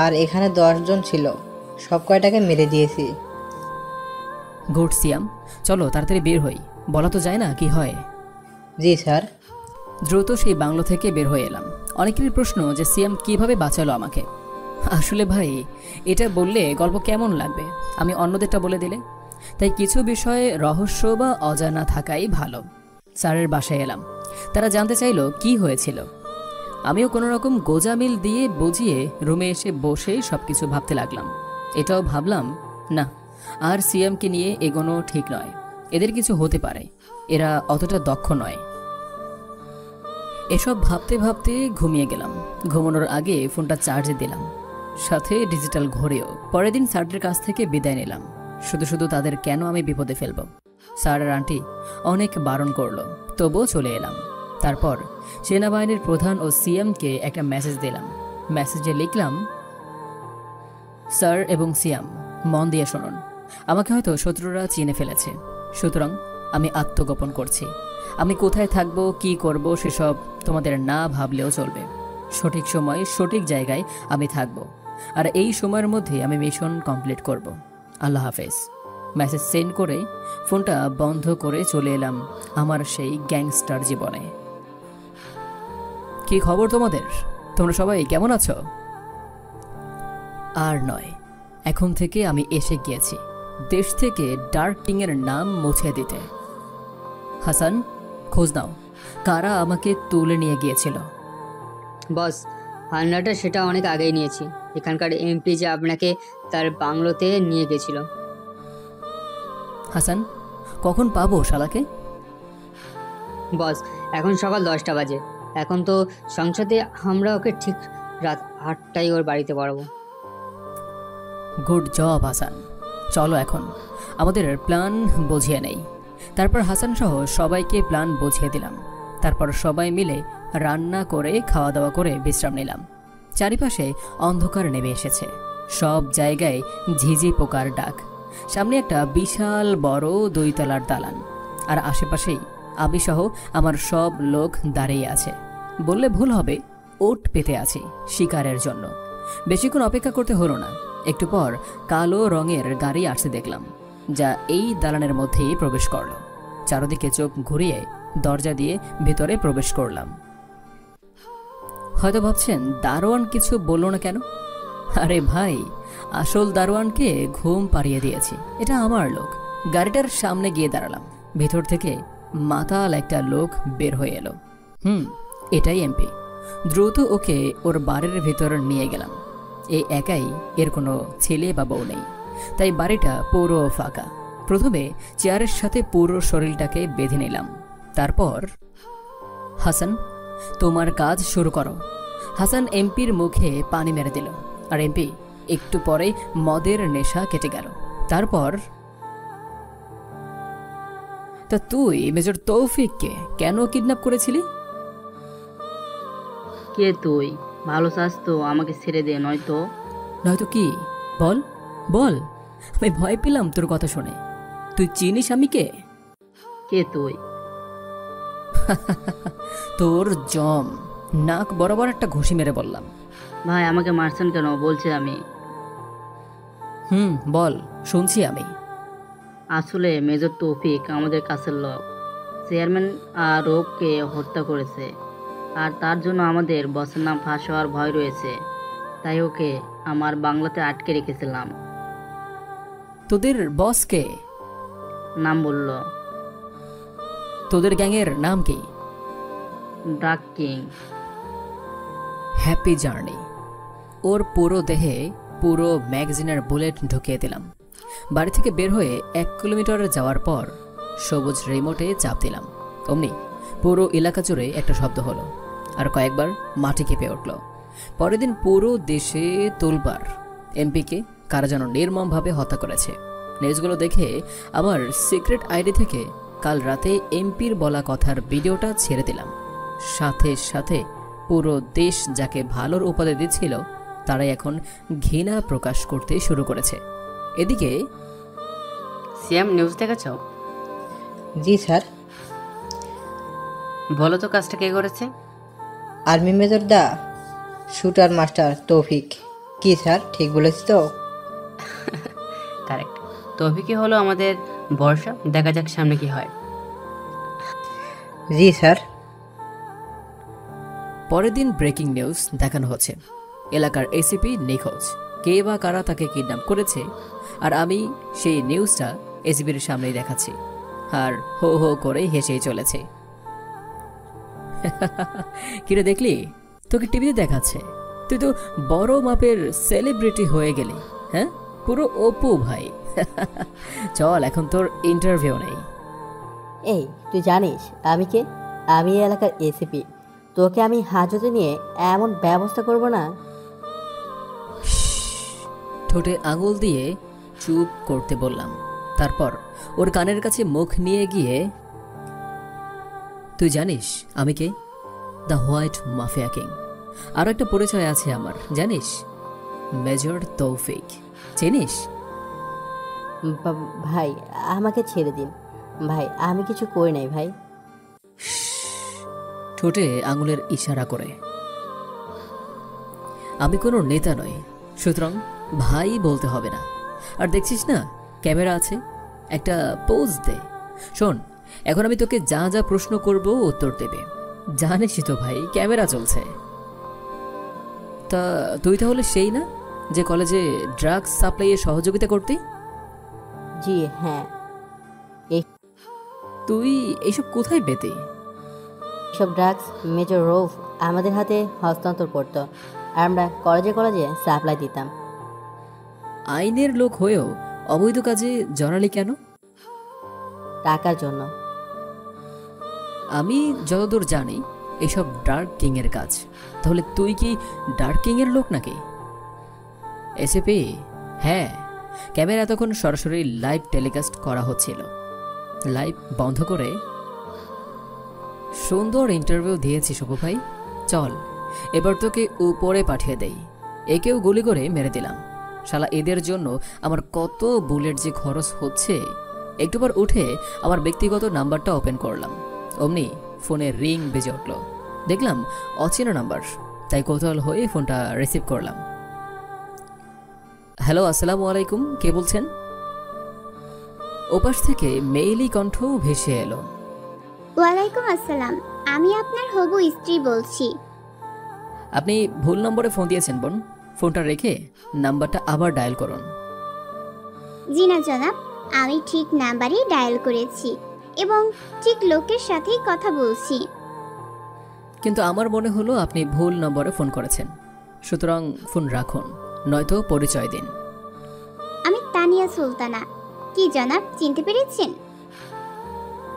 আর এখানে 10 জন ছিল, সব কয়টাকে মেরে দিয়েছি। গুড সিয়াম, চলো তাড়াতাড়ি বের হই, বলা তো যায় না কি হয়। জি স্যার। দ্রুত সেই বাংলো থেকে বের হয়ে এলাম। অনেকেরই প্রশ্ন যে সিয়াম কিভাবে বাঁচালো আমাকে। আসলে ভাই, এটা বললে গল্প কেমন লাগবে আমি অন্যদেরটা বলে দিলে, তাই কিছু বিষয়ে রহস্য বা অজানা থাকাই ভালো। স্যারের বাসায় এলাম, তারা জানতে চাইলো কি হয়েছিল। আমিও কোনো রকম গোজামিল দিয়ে বুঝিয়ে রুমে এসে বসে সবকিছু ভাবতে লাগলাম। এটাও ভাবলাম, না আর সিয়ামকে নিয়ে এগোনো ঠিক নয়, এদের কিছু হতে পারে, এরা অতটা দক্ষ নয়। এসব ভাবতে ভাবতে ঘুমিয়ে গেলাম। ঘুমানোর আগে ফোনটা চার্জে দিলাম, সাথে ডিজিটাল ঘড়িও। পরের দিন স্যারদের কাছ থেকে বিদায় নিলাম। শুধু শুধু তাদের কেন আমি বিপদে ফেলব। স্যার আর আন্টি অনেক বারণ করলো, তবুও চলে এলাম। তারপর সেনাবাহিনীর প্রধান ও সিএমকে একটা মেসেজ দিলাম। মেসেজে লিখলাম, স্যার এবং সিএম, মন দিয়ে শুনুন। আমাকে হয়তো শত্রুরা চিনে ফেলেছে, সুতরাং আমি আত্মগোপন করছি। আমি কোথায় থাকব, কি করব, সেসব তোমাদের না ভাবলেও চলবে। সঠিক সময় সঠিক জায়গায় আমি থাকব, আর এই সময়ের মধ্যে আমি মিশন কমপ্লিট করব। আল্লাহ হাফেজ। মেসেজ সেন্ড করে ফোনটা বন্ধ করে চলে এলাম আমার সেই গ্যাংস্টার জীবনে। কি খবর তোমাদের? তোমরা সবাই কেমন আছো? আর নয়, এখন থেকে আমি এসে গিয়েছি দেশ থেকে ডার্ক কিংয়ের নাম মুছে দিতে। হাসান, খোঁজ নাও কারা আমাকে তুলে নিয়ে গিয়েছিল। বস, হান্নাটা সেটা অনেক আগেই নিয়েছি। এখানকার এমপি যে আপনাকে তার বাংলোতে নিয়ে গেছিল। হাসান, কখন পাবো শালাকে? বস, এখন সকাল 10টা বাজে। এখন তো সংসদে আমরা ওকে ঠিক রাত 8টায় ওর বাড়িতে পারবো। Good job Hasan. চলো এখন আমাদের প্ল্যান বুঝিয়ে নেই। তারপর হাসান সহ সবাইকে প্ল্যান বুঝিয়ে দিলাম। তারপর সবাই মিলে রান্না করে খাওয়া দাওয়া করে বিশ্রাম নিলাম। চারিপাশে অন্ধকার নেমে এসেছে, সব জায়গায় ঝিঝি পোকার ডাক। সামনে একটা বিশাল বড় 2 তলার দালান, আর আশেপাশেই আমি সহ আমার সব লোক দাঁড়িয়ে আছে। বললে ভুল হবে, ওট পেতে আছি শিকারের জন্য। বেশিক্ষণ অপেক্ষা করতে হলো না। একটু পর কালো রঙের গাড়ি আসতে দেখলাম, যা এই দালানের মধ্যেই প্রবেশ করলো। চারদিকে চোখ ঘুরিয়ে দরজা দিয়ে ভিতরে প্রবেশ করলাম। হয়তো ভাবছেন দারোয়ান কিছু বলল না কেন? আরে ভাই, আসল দারোয়ানকে ঘুম পাড়িয়ে দিয়েছি। এটা আমার লোক। গাড়িটার সামনে গিয়ে দাঁড়ালাম। ভেতর থেকে মাতাল একটা লোক বের হয়ে এলো। এটাই এমপি। দ্রুত ওকে ওর বাড়ির ভেতর নিয়ে গেলাম। এই একাই, এর কোনো ছেলে বা বউ নেই, তাই বাড়িটা পুরো ফাঁকা। প্রথমে চেয়ারের সাথে পুরো শরীরটাকে বেঁধে নিলাম। তারপর, হাসান, তোমার কাজ শুরু করো। হাসান এমপির মুখে পানি মেরে দিল, আর এমপি একটু পরে মদের নেশা কেটে গেল। তারপর, তা তুই মেজর তৌফিককে কেন কিডন্যাপ করেছিলি? কে তুই? ভালো চাস তো আমাকে ছেড়ে দে, নয়তো কি? বল বল, আমি ভয় পেলাম তোর কথা শুনে। তুই চিনিস আমি কে? কে তুই? তোর জম। নাক বরাবর একটা ঘুষি মেরে বললাম। ভাই, আমাকে মারছেন কেন? বলছি আমি। বল, শুনছি আমি। আসলে মেজর তৌফিক আমাদের কাছের লোক। চেয়ারম্যান আর রোগকে হত্যা করেছে, আর তার জন্য আমাদের বসের নাম ফাঁস হওয়ার ভয় রয়েছে। তাই ওকে আমার বাংলাতে আটকে রেখেছিলাম। তোদের বস কে? নাম বলল। তোদের গ্যাংয়ের নাম কি? Dark king. Happy journey. ওর পুরো দেহে পুরো ম্যাগাজিনের বুলেট ঢুকিয়ে দিলাম। বাড়ি থেকে বের হয়ে 1 কিলোমিটার যাওয়ার পর সবুজ রিমোটে চাপ দিলাম। অমনি পুরো এলাকা জুড়ে একটা শব্দ হলো, আর কয়েকবার মাটি কেঁপে উঠল। পরের দিন পুরো দেশে তোলপাড়। এমপিকে কারা যেন নির্মমভাবে হত্যা করেছে। নিউজগুলো দেখে আমার সিক্রেট আইডি থেকে কাল রাতে এমপির বলা কথার ভিডিওটা ছেড়ে দিলাম। সাথে সাথে পুরো দেশ যাকে ভালোর উপাধি দিচ্ছিল, তারাই এখন ঘৃণা প্রকাশ করতে শুরু করেছে। এদিকে, সিএম, নিউজ দেখেছ? জি স্যার। বলো তো কাজটা কে করেছে? আর্মি মেজর দা শুটার মাস্টার তৌফিক। কি স্যার, ঠিক বলেছি তো? কারেক্ট। তৌফিকই হলো আমাদের ভরসা। দেখা যাক সামনে কি হয়। জি স্যার। পরের দিন ব্রেকিং নিউজ দেখানো হচ্ছে। এলাকার এসিপি নিখোঁজ। কে বা কারা তাকে কিডন্যাপ করেছে, আর আমি সেই নিউজটা এসিপির সামনেই দেখাচ্ছি, আর হো হো করে হেসেই চলেছে। কিরে দেখলি, তোকে টিভিতে দেখাচ্ছে। তুই তো বড় মাপের সেলিব্রিটি হয়ে গেলি। হ্যাঁ, পুরো অপু ভাই। চল, এখন তোর ইন্টারভিউ নেই। এই, তুই জানিস আমি কে? আমি এই এলাকার এসিপি। তোকে আমি হাজতে নিয়ে এমন ব্যবস্থা করব না। ঠোঁটে আঙুল দিয়ে চুপ করতে বললাম। তারপর ওর কানের কাছে মুখ নিয়ে গিয়ে, তুই জানিস আমি কে? The white mafia king. আর একটা পরিচয় আছে আমার, জানিস? মেজর তৌফিক। চিনিস? ভাই আমাকে ছেড়ে দিন ভাই, আমি কিছু করি নাই ভাই। ঠোঁটে আঙুলের ইশারা করে। আমি কোনো নেতা নই, সুতরাং ভাই বলতে হবে না। আর দেখছিস না ক্যামেরা আছে, একটা পোজ দে। শোন, এখন আমি তোকে যা যা প্রশ্ন করব উত্তর দেবে। জানিসই তো ভাই ক্যামেরা চলছে। তা তুই তাহলে সেই না যে কলেজে ড্রাগস সাপ্লাইয়ে সহযোগিতা করতি? জি হ্যাঁ। তুই এইসব কোথায় পেতে? সব ড্রাগস মেজর রৌফ আমাদের হাতে হস্তান্তর করত, আর আমরা কলেজে কলেজে সাপ্লাই দিতাম। আইনের লোক হয়েও অবৈধ কাজে জড়ালি কেন? টাকার জন্য। আমি যতদূর জানি এসব ডার্ক কিং এর কাজ। তাহলে তুই কি ডার্ক কিং এর লোক নাকি? এসএপি? হ্যাঁ, ক্যামেরা তখন সরাসরি লাইভ টেলিকাস্ট করা হচ্ছিল। লাইভ বন্ধ করে, সুন্দর ইন্টারভিউ দিয়েছি শুভ ভাই, চল এবার তোকে উপরে পাঠিয়ে দেই। একেও গুলি করে মেরে দিলাম। শালা এদের জন্য আমার কত বুলেট যে খরচ হচ্ছে। একটুবার উঠে আমার ব্যক্তিগত নাম্বারটা ওপেন করলাম, অমনি ফোনে রিং বেজে উঠল। দেখলাম অচেনা নাম্বার, তাই কৌতূহল হয়ে ফোনটা রিসিভ করলাম। হ্যালো, আসসালামু আলাইকুম, কে বলছেন? ওপাশ থেকে মেইলি কণ্ঠ ভেসে এলো। ওয়ালাইকুম আসসালাম, আমি আপনার হবু স্ত্রী বলছি। আপনি ভুল নম্বরে ফোন দিয়েছেন বোন, ফোনটা রেখে নাম্বারটা আবার ডায়াল করুন। জি না জনাব, আমি ঠিক নাম্বারই ডায়াল করেছি এবং ঠিক লোকের সাথেই কথা বলছি। কিন্তু আমার মনে হলো আপনি ভুল নম্বরে ফোন করেছেন, সুতরাং ফোন রাখুন, নয়তো পরিচয় দিন। আমি তানিয়া সুলতানা। কি জনাব, চিনতে পেরেছেন?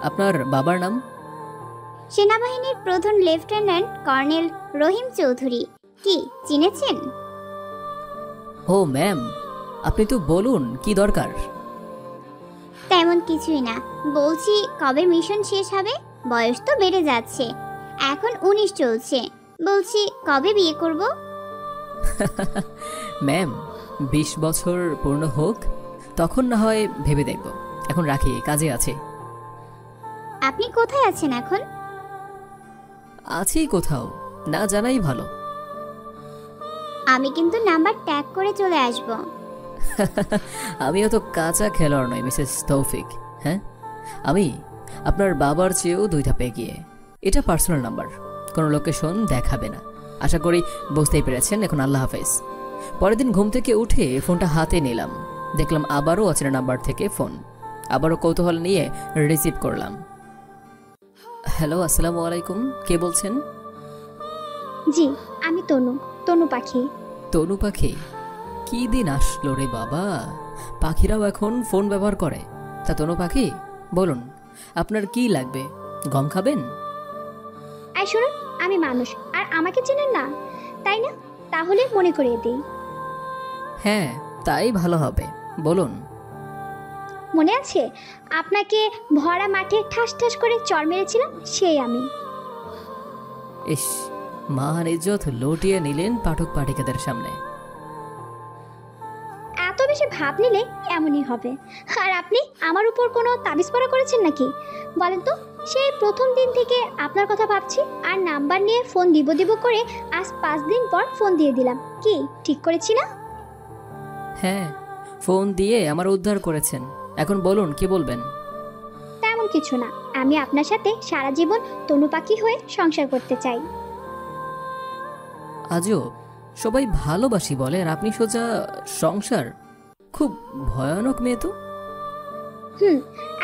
আপনার বাবার নাম? সেনাবাহিনীর প্রধান লেফটেন্যান্ট কর্নেল রহিম চৌধুরী। কি চিনেছেন? ও ম্যাম, আপনি তো বলুন কি দরকার। তেমন কিছুই না, বলছি কবে মিশন শেষ হবে? বয়স তো বেড়ে যাচ্ছে, এখন 19 চলছে। বলছি কবে বিয়ে করব? ম্যাম, 20 বছর পূর্ণ হোক, তখন না হয় ভেবে দেখব। এখন রাখি, কাজে আছে। আপনি কোথায় আছেন এখন? আছি কোথাও, না জানাই ভালো। আমি কিন্তু নাম্বার ট্যাগ করে চলে আসব। আমিও তো কাঁচা খেলোয়াড় নই মিসেস তৌফিক। হ্যাঁ, আমি আপনার বাবার চেয়েও 2 ধাপ এগিয়ে। এটা পার্সোনাল নাম্বার, কোনো লোকেশন দেখাবে না। আশা করি বুঝতেই পেরেছেন। এখন আল্লাহ হাফেজ। পরের দিন ঘুম থেকে উঠে ফোনটা হাতে নিলাম, দেখলাম আবারও অচেনা নাম্বার থেকে ফোন। আবারও কৌতূহল নিয়ে রিসিভ করলাম। হ্যালো, আসসালামু আলাইকুম, কে বলছেন? জি, আমি তনু, তনু পাখি। তনু পাখি? কি দিন আসলো রে বাবা, পাখিরাও এখন ফোন ব্যবহার করে। তা তনু পাখি, বলুন আপনার কি লাগবে? গম খাবেন? আই শুনুন, আমি মানুষ আর আমাকে চেনেন না, তাই না? তাহলে মনে করিয়ে দিই। হ্যাঁ, তাই ভালো হবে, বলুন। মনে আছে আপনাকে ভরা মাঠে ঠাস ঠাস করে চর মেরেছিলাম? সেই আমি। ইস, মান ইজ্জত লুটিয়ে নিলেন পাঠক পাঠিকাদের সামনে। এত বেশি ভাব নিলে এমনই হবে। আর আপনি আমার উপর কোনো তাবিজ পড়া করেছেন নাকি বলেন তো? সেই প্রথম দিন থেকে আপনার কথা ভাবছি, আর নাম্বার নিয়ে ফোন দিব করে আজ 5 দিন পর ফোন দিয়ে দিলাম। কি ঠিক করেছি না? হ্যাঁ, ফোন দিয়ে আমার উদ্ধার করেছেন। এখন বলুন কি বলবেন। তেমন কিছু না, আমি আপনার সাথে সারা জীবন তনু পাখি হয়ে সংসার করতে চাই। আজও সবাই ভালোবাসি বলে, আর আপনি সোজা সংসার? খুব ভয়ানক মেয়ে তো।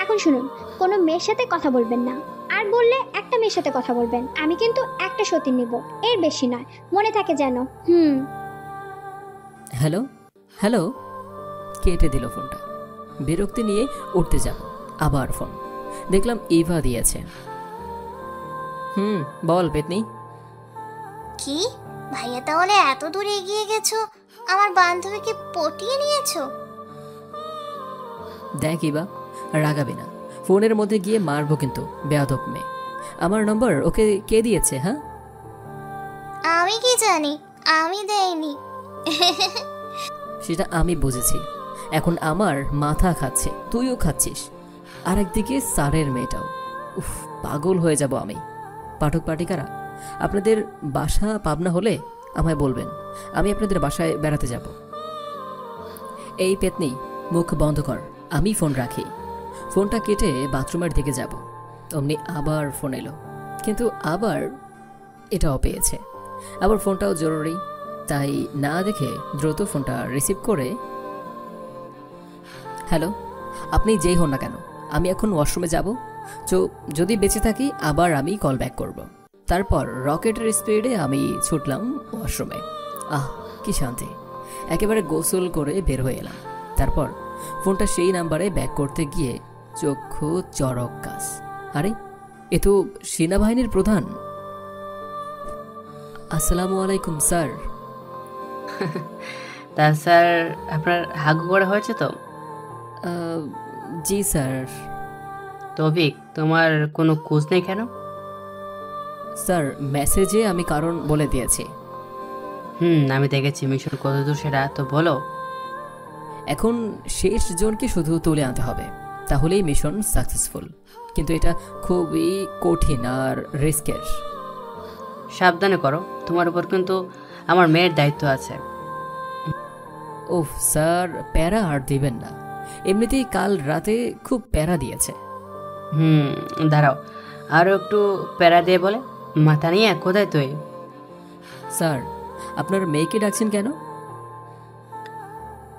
এখন শুনুন, কোনো মেয়ের সাথে কথা বলবেন না, আর বললে একটা মেয়ের সাথে কথা বলবেন। আমি কিন্তু একটা সতী নিব, এর বেশি নয়, মনে থাকে যেন। হ্যালো হ্যালো, কেটে দিল ফোনটা। বিরক্তি নিয়ে উঠতে যাব, আবার ফোন দেখলাম ইভা দিয়েছে। বল পেতনি, কি ভাইয়া, তাহলে এত দূর এগিয়ে গেছো, আমার বান্ধবীকে পটিয়ে নিয়েছো? দেখ ইবা, রাগাবি না, ফোনের মধ্যে গিয়ে মারবো কিন্তু, বেয়াদব মেয়ে। আমার নম্বর ওকে কে দিয়েছে? হ্যাঁ, আমি কি জানি, আমি দেইনি। সেটা আমি বুঝেছি। এখন আমার মাথা খাচ্ছে, তুইও খাচ্ছিস, আর একদিকে স্যারের মেয়েটাও। উফ, পাগল হয়ে যাব আমি। পাঠক পাঠিকারা, আপনাদের বাসা পাবনা হলে আমায় বলবেন, আমি আপনাদের বাসায় বেড়াতে যাব। এই পেতনি, মুখ বন্ধ কর, আমি ফোন রাখি। ফোনটা কেটে বাথরুমের দিকে যাব, অমনি আবার ফোন এলো, কিন্তু আবার এটাও পেয়েছে। আবার ফোনটাও জরুরি, তাই না দেখে দ্রুত ফোনটা রিসিভ করে, হ্যালো, আপনি যেই হন না কেন, আমি এখন ওয়াশরুমে যাব, যদি বেঁচে থাকি আবার আমি কল ব্যাক করব। তারপর রকেটের স্পিডে আমি ছুটলাম ওয়াশরুমে। আহ, কি শান্তি! একেবারে গোসল করে বের হয়ে এলাম। তারপর ফোনটা সেই নাম্বারে ব্যাক করতে গিয়ে চক্ষু চড়ক গাছ। আরে, এ তো সেনাবাহিনীর প্রধান। আসসালামু আলাইকুম স্যার। তা স্যার, আপনার হাগু করা হয়েছে তো? জি স্যার। তৌফিক, তোমার কোনো খোঁজ নেই কেন? স্যার, মেসেজে আমি কারণ বলে দিয়েছি। আমি দেখেছি। মিশন কতদূর সেটা তো বলো। এখন শেষ জনকে শুধু তুলে আনতে হবে, তাহলেই মিশন সাকসেসফুল, কিন্তু এটা খুবই কঠিন আর রিস্কের। সাবধানে করো, তোমার উপর কিন্তু আমার মেয়ের দায়িত্ব আছে। ওহ স্যার, প্যারা আর দিবেন না, এমনিতেই কাল রাতে খুব প্যারা দিয়েছে। দাঁড়াও, আরও একটু প্যারা দিয়ে বলে। মাথা নিয়ে কোথায় তুই? স্যার, আপনার মেয়েকে ডাকছেন কেন?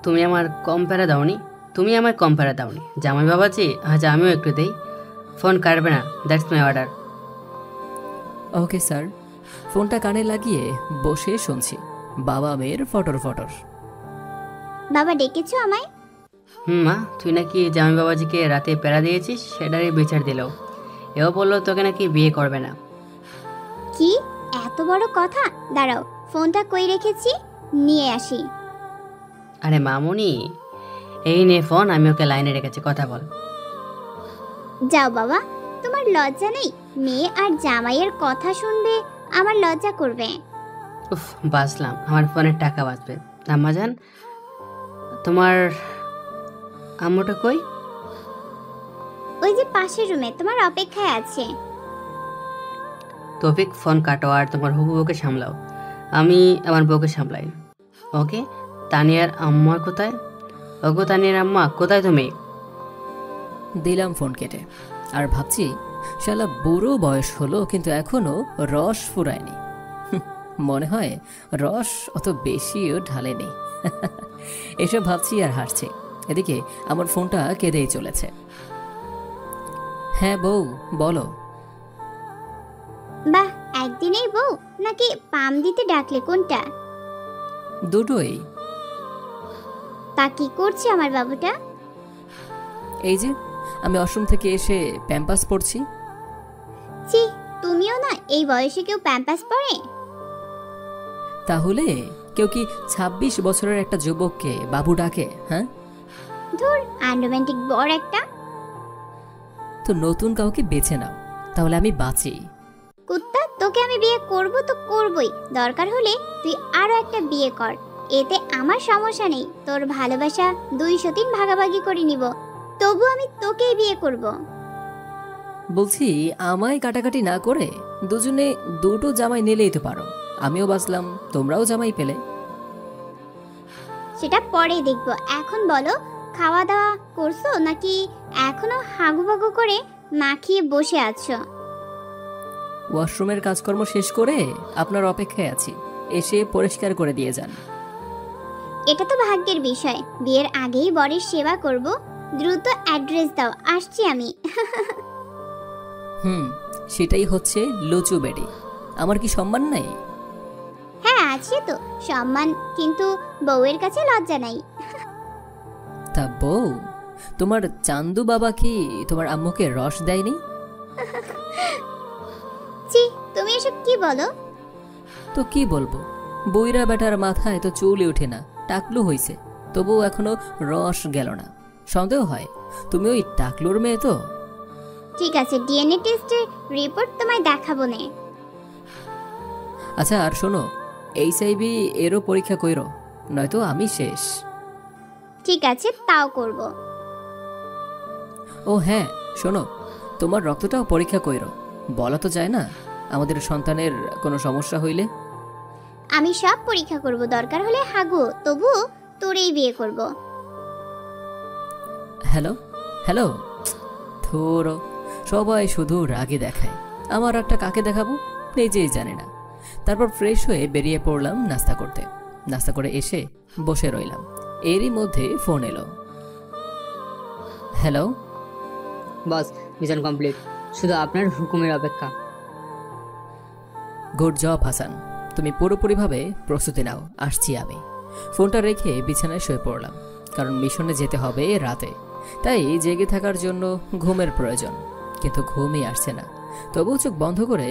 তুমি আমার কম প্যারা দাওনি, তুমি আমায় কম প্যারা দাওনি জামাই বাবাজি, আজ আমিও একটু দেই। ফোন কাটবে না, that's my order. Okay sir. ফোনটা কানে লাগিয়ে বসে শুনছি বাবা মেয়ের ফটর ফটর। বাবা ডেকেছো আমায়? মা, তুই নাকি জামাই বাবাজিকে রাতে প্যারা দিয়েছিস, সেটারই বিচার দিল। এও বললো তোকে নাকি বিয়ে করবে না। কি এত বড় কথা! দাঁড়াও, ফোনটা কই রেখেছি, নিয়ে আসি। আরে মামুনি, এই নে ফোন, আমি ওকে লাইনে রেখেছি, কথা বল। যাও বাবা, তোমার লজ্জা নেই? মেয়ে আর জামাইয়ের কথা শুনবে, আমার লজ্জা করবে। উফ, বাঁচলাম, আমার ফোনের টাকা বাঁচবে। আম্মাজান, তোমার আম্মুটা কই? ওই যে পাশের রুমে তোমার অপেক্ষায় আছে। তৌফিক, ফোন কাটো আর তোমার হুবু বউকে সামলাও, আমি আমার বউকে সামলাই। ওকে, তানিয়ার আম্মা কোথায়? ওগো তানিয়ার আম্মা কোথায় তুমি? দিলাম ফোন কেটে, আর ভাবছি শালা বুড়ো বয়স হলো কিন্তু এখনো রস ফুরায়নি। মনে হয় রস অত বেশিও ঢালেনি। এসব ভাবছি আর হাসছি, এদিকে আমার ফোনটা কেঁদেই চলেছে। হ্যাঁ বউ, বলো। বাহ, একদিনেই বউ নাকি পাম দিতে ডাকলে? কোনটা? দুটোই। তা কি করছে আমার বাবুটা? এই যে আমি ওয়াশরুম থেকে এসে প্যাম্পাস পরছি। ছি, তুমিও না, এই বয়সে কেউ প্যাম্পাস পরে? তাহলে কেউ কি 26 বছরের একটা যুবককে বাবু ডাকে? হ্যাঁ, ধুর, আনরোম্যান্টিক বর একটা। তো নতুন কাউকে বেছে নাও, তাহলে আমি বাঁচি। কুত্তা, তোকে আমি বিয়ে করব তো করবই, দরকার হলে তুই আরো একটা বিয়ে কর, এতে আমার সমস্যা নেই। তোর ভালোবাসা 203 ভাগাভাগি করে নিব, তবু আমি তোকেই বিয়ে করব। বলছি, আমায় কাটাকাটি না করে দুজনে দুটো জামাই নিলেই তো পারো, আমিও বাঁচলাম, তোমরাও জামাই পেলে। সেটা পরে দেখব, এখন বলো, খাওয়া দাওয়া করছো নাকি এখনো হাগুবাগু করে মাখিয়ে বসে আছো? ওয়াশরুমের কাজকর্ম শেষ করে আপনার অপেক্ষায় আছি, এসে পরিষ্কার করে দিয়ে যান। এটা তো ভাগ্যের বিষয়, বিয়ের আগেই বরের সেবা করব। দ্রুত অ্যাড্রেস দাও, আসছি আমি। সেটাই হচ্ছে লুচু বেডি। আমার কি সম্মান নাই? হ্যাঁ আছে তো সম্মান, কিন্তু বউয়ের কাছে লজ্জা নাই। তা বউ, তোমার চান্দু বাবা কি তোমার আম্মুকে রস দেয়নি? জি, তুমি এসব কি বলো? তো কি বলবো, বইরা বেটার মাথায় তো চুলই ওঠে না, টাকলু হইছে, তবুও এখনো রস গেল না। সন্দেহ হয় তুমি ওই টাকলুর মেয়ে তো। ঠিক আছে, ডিএনএ টেস্টের রিপোর্ট তোমায় দেখাবো নে। আচ্ছা আর শোনো, এইচআইভি এরও পরীক্ষা কইরো, নয়তো আমি শেষ। ঠিক আছে, তাও করব। ও হ্যাঁ শোনো, তোমার রক্তটাও পরীক্ষা কইরো, বলা তো যায় না আমাদের সন্তানের কোনো সমস্যা হইলে। আমি সব পরীক্ষা করব, দরকার হলে হাগু, তবু তোরেই বিয়ে করব। হ্যালো হ্যালো, ধরো সবাই শুধু রাগে দেখায়, আমার একটা কাকে দেখাবো নিজেই জানে না। তারপর ফ্রেশ হয়ে বেরিয়ে পড়লাম নাস্তা করতে। নাস্তা করে এসে বসে রইলাম, এরই মধ্যে ফোন এলো। হ্যালো বস, মিশন কমপ্লিট, শুধু আপনার হুকুমের অপেক্ষা। গুড জব হাসান, তুমি পুরোপুরিভাবে প্রস্তুতি নাও, আসছি আমি। ফোনটা রেখে বিছানায় শুয়ে পড়লাম, কারণ মিশনে যেতে হবে রাতে, তাই জেগে থাকার জন্য ঘুমের প্রয়োজন। কিন্তু ঘুমই আসছে না, তবুও চোখ বন্ধ করে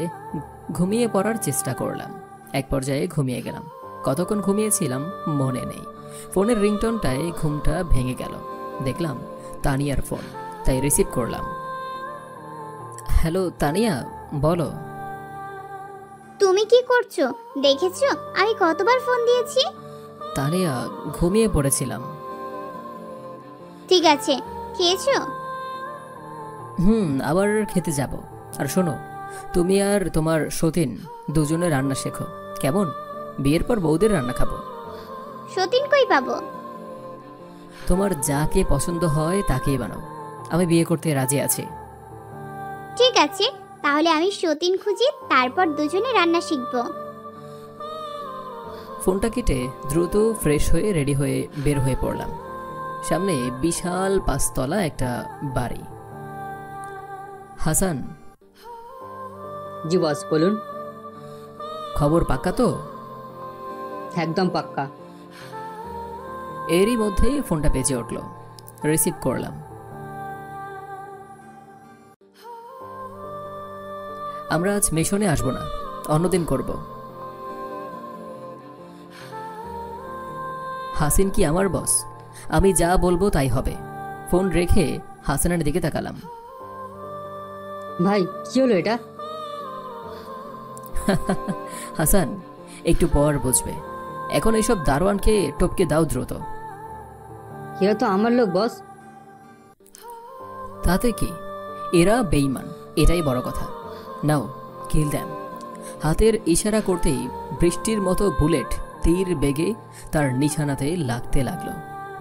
ঘুমিয়ে পড়ার চেষ্টা করলাম। এক পর্যায়ে ঘুমিয়ে গেলাম। কতক্ষণ ঘুমিয়েছিলাম মনে নেই। ফোনের রিংটোনটায় ঘুমটা ভেঙে গেল। দেখলাম তানিয়ার ফোন, তাই রিসিভ করলাম। হ্যালো তানিয়া, বলো। তুমি কি করছো? দেখেছো আমি কতবার ফোন দিয়েছি? তানিয়া, ঘুমিয়ে পড়েছিলাম। ঠিক আছে, খেয়েছো? আবার খেতে যাব। আর শোনো, তুমি আর তোমার সতীন দুজনে রান্না শেখো, কেমন? বিয়ের পর বউদের রান্না খাবো। সতীন কই পাবো? তোমার যাকে পছন্দ হয় তাকেই বানাও, আমি বিয়ে করতে রাজি আছি। ঠিক আছে, তাহলে আমি সতীন খুঁজি, তারপর দুজনে রান্না শিখবো। ফোনটা কেটে দ্রুত ফ্রেশ হয়ে রেডি হয়ে বের হয়ে পড়লাম। সামনে বিশাল 5 তলা একটা বাড়ি। হাসান। জি বস, বলুন। খবর পাক্কা তো? একদম পাক্কা। এরই মধ্যেই ফোনটা বেজে উঠল, রিসিভ করলাম। আমরা আজ মিশনে আসবো না, অন্যদিন করব। হাসিন কি আমার বস? আমি যা বলবো তাই হবে। ফোন রেখে হাসানের দিকে তাকালাম। ভাই কি হলো এটা? হাসান, একটু পর বুঝবে, এখন এইসব দারোয়ানকে টপকে দাও দ্রুত। এরা তো আমার লোক বস। তাতে কি, এরা বেঈমান, এটাই বড় কথা। নাও, কিল দেম। হাতের ইশারা করতেই বৃষ্টির মতো বুলেট তীর বেগে তার নিশানাতে লাগতে লাগলো।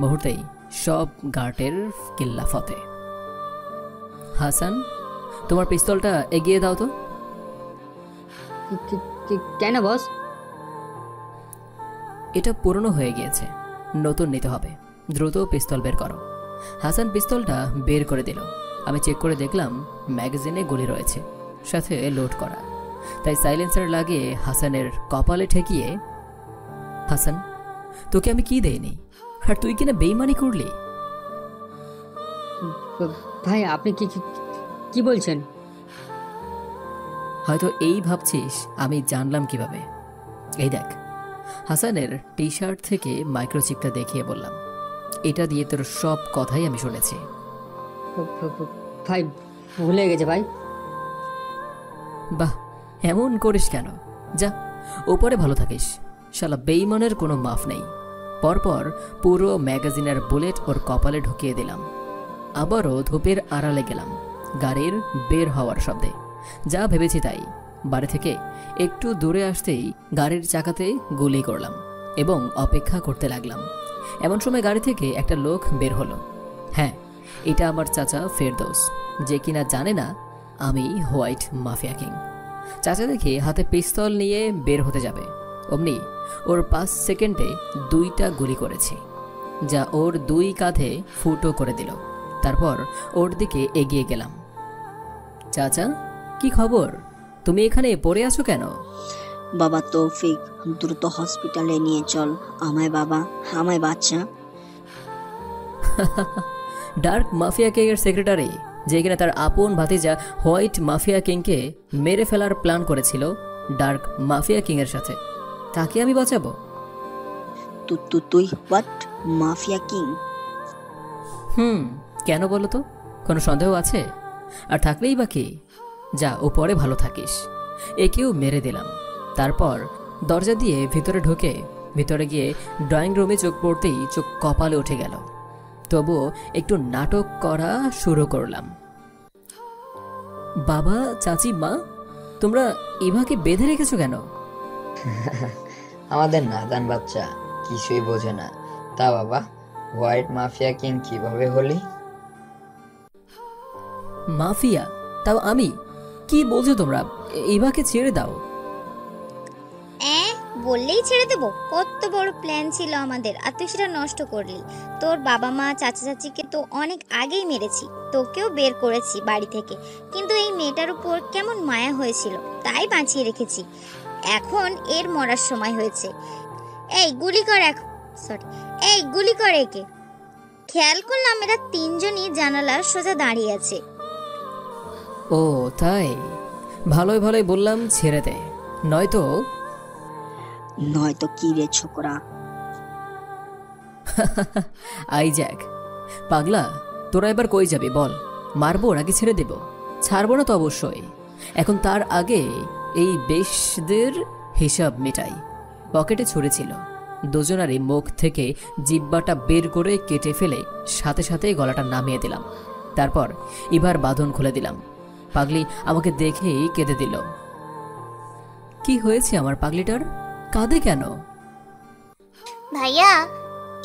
মুহূর্তেই সব গার্টের কিল্লা ফতে। হাসান, তোমার পিস্তলটা এগিয়ে দাও তো। কেন বস? এটা পুরনো হয়ে গিয়েছে, নতুন নিতে হবে। দ্রুত পিস্তল বের করো। হাসান পিস্তলটা বের করে দিল। আমি চেক করে দেখলাম ম্যাগাজিনে গুলি রয়েছে, সাথে লোড করা। তাই সাইলেন্সার লাগিয়ে হাসানের কপালে ঠেকিয়ে, হাসান তোকে আমি কি দেইনি, আর তুই কিনা বেইমানি করলি? ভাই আপনি কি কি বলছেন? হয়তো এই ভাবছিস আমি জানলাম কিভাবে। এই দেখ। হাসানের টি শার্ট থেকে মাইক্রোচিপটা দেখিয়ে বললাম, এটা দিয়ে তোর সব কথাই আমি শুনেছি। ভাই ভুলে গেছে ভাই। বাহ, এমন করিস কেন? যা, ওপরে ভালো থাকিস। শালা বেইমানের কোনো মাফ নেই। পরপর পুরো ম্যাগাজিনের বুলেট ওর কপালে ঢুকিয়ে দিলাম। আবারও ধূপের আড়ালে গেলাম, গাড়ির বের হওয়ার শব্দে। যা ভেবেছি তাই। বাড়ি থেকে একটু দূরে আসতেই গাড়ির চাকাতে গুলি করলাম এবং অপেক্ষা করতে লাগলাম। এমন সময় গাড়ি থেকে একটা লোক বের হলো। হ্যাঁ, এটা আমার চাচা ফেরদৌস, যে কিনা জানে না আমি হোয়াইট মাফিয়া কিং। চাচা দেখে হাতে পিস্তল নিয়ে বের হতে যাবে, অমনি ওর 5 সেকেন্ডে 2টা গুলি করেছি, যা ওর 2 কাঁধে ফুটো করে দিল। তারপর ওর দিকে এগিয়ে গেলাম। চাচা, কি খবর? তুমি এখানে পড়ে আছো কেন? বাবা তৌফিক, দ্রুত হসপিটালে নিয়ে চল আমায় বাবা, আমায় বাচ্চা। ডার্ক মাফিয়া কিং এর সেক্রেটারি, যে কিনা তার আপন ভাতিজা হোয়াইট মাফিয়া কিংকে মেরে ফেলার প্ল্যান করেছিল ডার্ক মাফিয়া কিং এর সাথে। তাকে আমি বাঁচাবো? তুই হোয়াট, মাফিয়া কিং? কেন বলো তো? কোনো সন্দেহ আছে? আর থাকলেই বা কি? যা, উপরে ভালো থাকিস। একেও মেরে দিলাম। তারপর দরজা দিয়ে ভিতরে ঢুকে ভিতরে গিয়ে ড্রয়িং রুমে চোখ পড়তেই চোখ কপালে উঠে গেল। তবুও একটু নাটক করা শুরু করলাম। বাবা, চাচি, মা, তোমরা ইভাকে বেঁধে রেখেছো কেন? আমাদের নাদান বাচ্চা কিছুই বোঝে না। তা বাবা, হোয়াইট মাফিয়া কিং কিভাবে হলি? মাফিয়া? তাও আমি? কি বলছো তোমরা? ইভাকে ছেড়ে দাও। বললেই ছেড়ে দেবো? কত বড় প্ল্যান ছিল আমাদের, আর তুই সেটা নষ্ট করলি। তোর বাবা মা চাচা চাচিকে তো অনেক আগেই মেরেছি, তোকেও বের করেছি বাড়ি থেকে, কিন্তু এই মেয়েটার উপর কেমন মায়া হয়েছিল তাই বাঁচিয়ে রেখেছি। এখন এর মরার সময় হয়েছে। এই গুলি কর এই গুলি কর একে। খেয়াল করলাম এরা তিনজনই জানালার সোজা দাঁড়িয়ে আছে। ও তাই? ভালোই ভালোই বললাম ছেড়ে দে, নয়তো কি রে ছোকরা? আইজ্যাক, পাগলা, তোরা এবার কই যাবি বল? মারবো নাকি ছেড়ে দেব? ছাড়বো না তো অবশ্যই। এখন তার আগে এই বেশদের হিসাব মেটাই। পকেটে ছুরি ছিল, দুজনারই মুখ থেকে জিব্বাটা বের করে কেটে ফেলে সাথে সাথে গলাটা নামিয়ে দিলাম। তারপর ইভার বাঁধন খুলে দিলাম। পাগলি আমাকে দেখেই কেঁদে দিল। কি হয়েছে আমার পাগলিটার? কাঁদে কেন? ভাইয়া,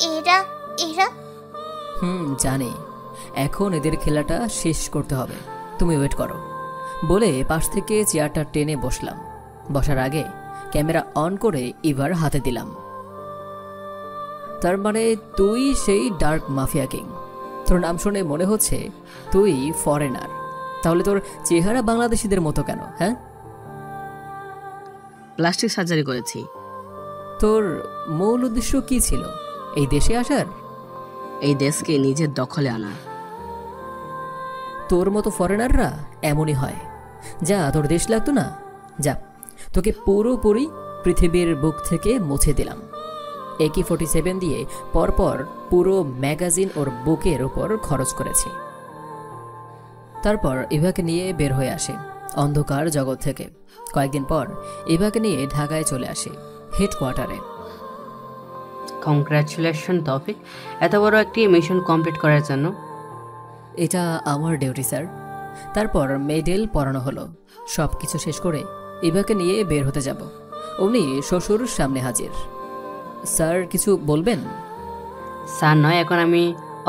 এরা জানি। এখন এদের খেলাটা শেষ করতে হবে, তুমি ওয়েট করো বলে পাশ থেকে চেয়ারটা টেনে বসলাম। বসার আগে ক্যামেরা অন করে ইভার হাতে দিলাম। তার মানে তুই সেই ডার্ক মাফিয়া কিং? তোর নাম শুনে মনে হচ্ছে তুই ফরেনার। তাহলে তোর চেহারা বাংলাদেশিদের মতো কেন? হ্যাঁ, প্লাস্টিক সার্জারি করেছি। তোর মূল উদ্দেশ্য কি ছিল এই দেশে আসার? এই দেশকে নিজের দখলে আনা। তোর মতো ফরেনাররা এমনই হয়। যা, তোর দেশ লাগতো না, যা, তোকে পুরোপুরি পৃথিবীর বুক থেকে মুছে দিলাম। AK-47 দিয়ে পরপর পুরো ম্যাগাজিন ওর বুকের ওপর খরচ করেছি। তারপর ইভাকে নিয়ে বের হয়ে আসে অন্ধকার জগৎ থেকে। কয়েকদিন পর ইভাকে নিয়ে ঢাকায় চলে আসে হেডকোয়ার্টারে। কংগ্রাচুলেশন তৌফিক, এত বড় একটি মিশন কমপ্লিট করার জন্য। এটা আমার ডিউটি স্যার। তারপর মেডেল পরানো হলো। সব কিছু শেষ করে ইভাকে নিয়ে বের হতে যাব, উনি শ্বশুর সামনে হাজির। স্যার কিছু বলবেন? স্যার নয়, এখন আমি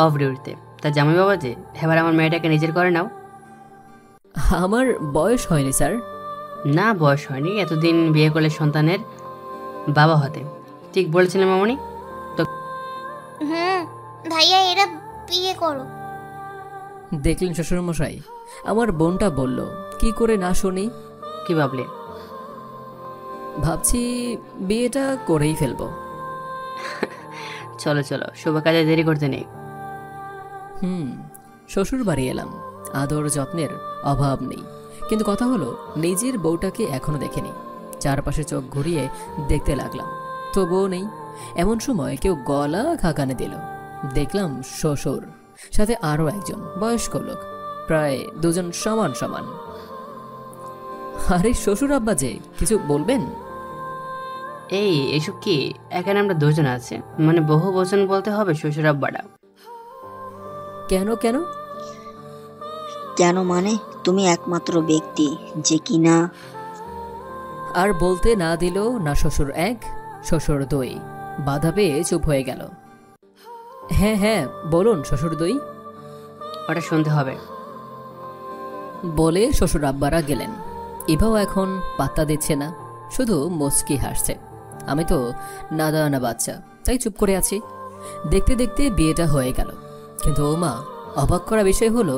অফ ডিউটিতে। তা জামাই বাবা যে, এবার আমার মেয়েটাকে নিজের করে নাও। আমার বয়স হয়নি স্যার। না, বয়স হয়নি, এতদিন বিয়ে করলে সন্তানের বাবা হতে। ঠিক বলেছিলাম মামনি তো? ভাইয়া, এরা বিয়ে করো। দেখলেন শ্বশুর মশাই, আমার বোনটা বলল, কি করে না শুনি। কি ভাবলে? ভাবছি বিয়েটা করেই ফেলবো। চলো চলো, শুভ কাজে দেরি করতে নেই। শ্বশুর বাড়ি এলাম, আদর যত্নের অভাব নেই, কিন্তু কথা হলো নিজের বউটাকে এখনো দেখেনি। চারপাশে চোখ ঘুরিয়ে দেখতে লাগলাম, তবুও নেই। এমন সময় কেউ গলা খাকানে দিল। দেখলাম শ্বশুর, সাথে আরো একজন বয়স্ক লোক, প্রায় দুজন সমান সমান। আরে শ্বশুর আব্বা যে, কিছু বলবেন? এইসব কি? এখানে আমরা দুজন আছে, মানে বহু বচন বলতে হবে শ্বশুর আব্বাটা। কেন কেন কেন মানে তুমি একমাত্র ব্যক্তি যে কিনা। আর বলতে না দিল না শ্বশুর এক, শ্বশুর দুই। বাধা পেয়ে চুপ হয়ে গেল। হ্যাঁ হ্যাঁ বলুন শ্বশুর দুই। ওটা শুনতে হবে বলে শ্বশুর আব্বারা গেলেন। ইভাও এখন পাত্তা দিচ্ছে না, শুধু মুচকি হাসছে। আমি তো নাদানা বাচ্চা, তাই চুপ করে আছি। দেখতে দেখতে বিয়েটা হয়ে গেল, কিন্তু ও মা, অবাক করা বিষয় হলো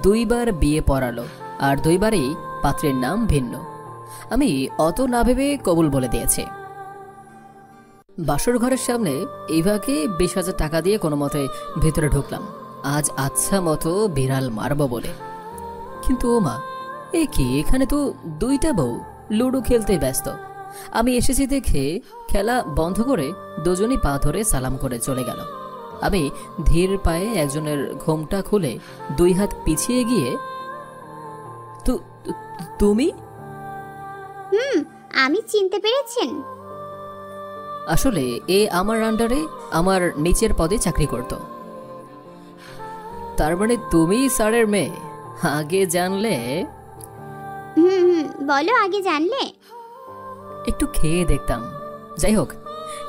দুইবার বিয়ে পড়ালো, আর দুইবারই পাত্রের নাম ভিন্ন। আমি অত না ভেবে কবুল বলে দিয়েছি। বাসর ঘরের সামনে ইভাকে 20,000 টাকা দিয়ে কোনো মতে ভেতরে ঢুকলাম, আজ আচ্ছা মতো বিড়াল মারব বলে। কিন্তু ও মা, এ কি, এখানে তো দুইটা বউ লুডো খেলতে ব্যস্ত। আমি এসেছি দেখে খেলা বন্ধ করে দুজনই পা ধরে সালাম করে চলে গেল। আমি ধীর পায়ে একজনের ঘোমটা খুলে 2 হাত পিছিয়ে গিয়ে, তুমি? আমি চিনতে পেরেছেন? আসলে এ আমার আন্ডারে আমার নিচের পদে চাকরি করত। তার মানে তুমি স্যারের মেয়ে? আগে জানলে? বলো, আগে জানলে? একটু খেয়ে দেখতাম। যাই হোক,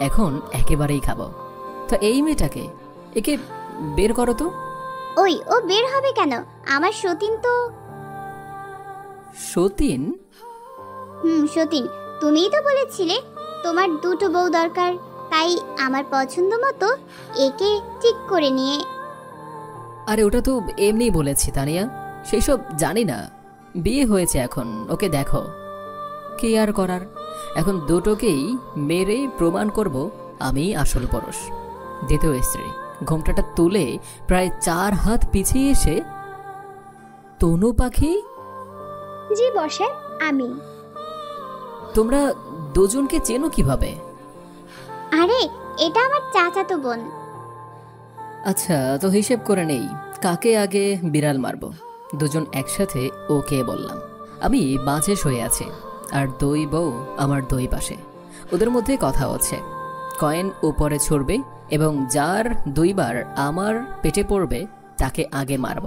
এখন একেবারেই খাবো। তো এই মেয়েটাকে, একে বের করো তো। ওই, ও বের হবে কেন? আমার সতীন তো। সতীন? সতীন, তুমিই তো বলেছিলে তোমার 2টো বউ দরকার, তাই আমার পছন্দ মতো একে ঠিক করে নিয়ে। আরে ওটা তো এমনি বলেছি তানিয়া, সেই সব জানি না। বিয়ে হয়েছে এখন, ওকে দেখো। কি আর করার, এখন দুটোকেই মেরে প্রমাণ করব আমি আসল পুরুষ। দ্বিতীয় স্ত্রী ঘোমটাটা তুলে প্রায় 4 হাত পিছিয়ে এসে, তনু পাখি? জি বসে, আমি। তোমরা দুজনকে চেনো কিভাবে? আরে এটা আমার চাচাতো বোন। আচ্ছা, তো হিসেব করে নেই কাকে আগে বিড়াল মারব। দুজন একসাথে ওকে বললাম। আমি মাঝে শুয়ে আছি আর 2 বউ আমার 2 পাশে। ওদের মধ্যে কথা হচ্ছে। কয়েন উপরে ছুড়বে এবং যার 2 বার আমার পেটে পড়বে তাকে আগে মারব,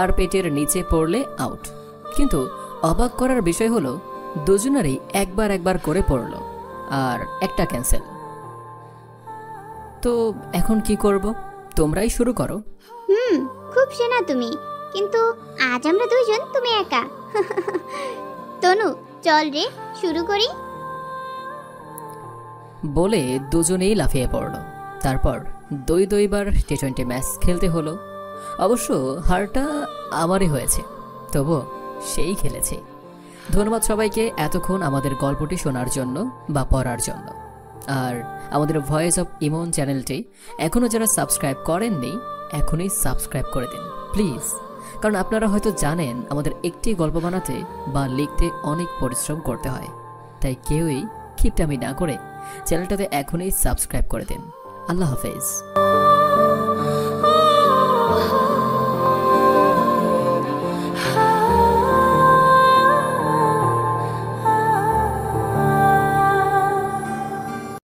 আর পেটের নিচে পড়লে আউট। কিন্তু অবাক করার বিষয় হলো দুজনেরই একবার করে পড়ল, আর একটা ক্যান্সেল। তো এখন কি করব? তোমরাই শুরু করো। খুব সেনা তুমি, কিন্তু আজ আমরা 2 জন, তুমি একা। তনু চল রে, শুরু করি। বলে দুজনেই লাফিয়ে পড়ল। তারপর 2 বার টি20 ম্যাচ খেলতে হলো। অবশ্য হারটা আমারই হয়েছে, তবুও সেই খেলেছে। ধন্যবাদ সবাইকে এতক্ষণ আমাদের গল্পটি শোনার জন্য বা পড়ার জন্য। আর আমাদের ভয়েস অফ ইমন চ্যানেলটি এখনও যারা সাবস্ক্রাইব করেননি, এখনই সাবস্ক্রাইব করে দিন প্লিজ। কারণ আপনারা হয়তো জানেন আমাদের একটি গল্প বানাতে বা লিখতে অনেক পরিশ্রম করতে হয়, তাই কেউই কিপটামি না করে চ্যানেলটাতে এখনই সাবস্ক্রাইব করে দিন। আল্লাহ হাফেজ।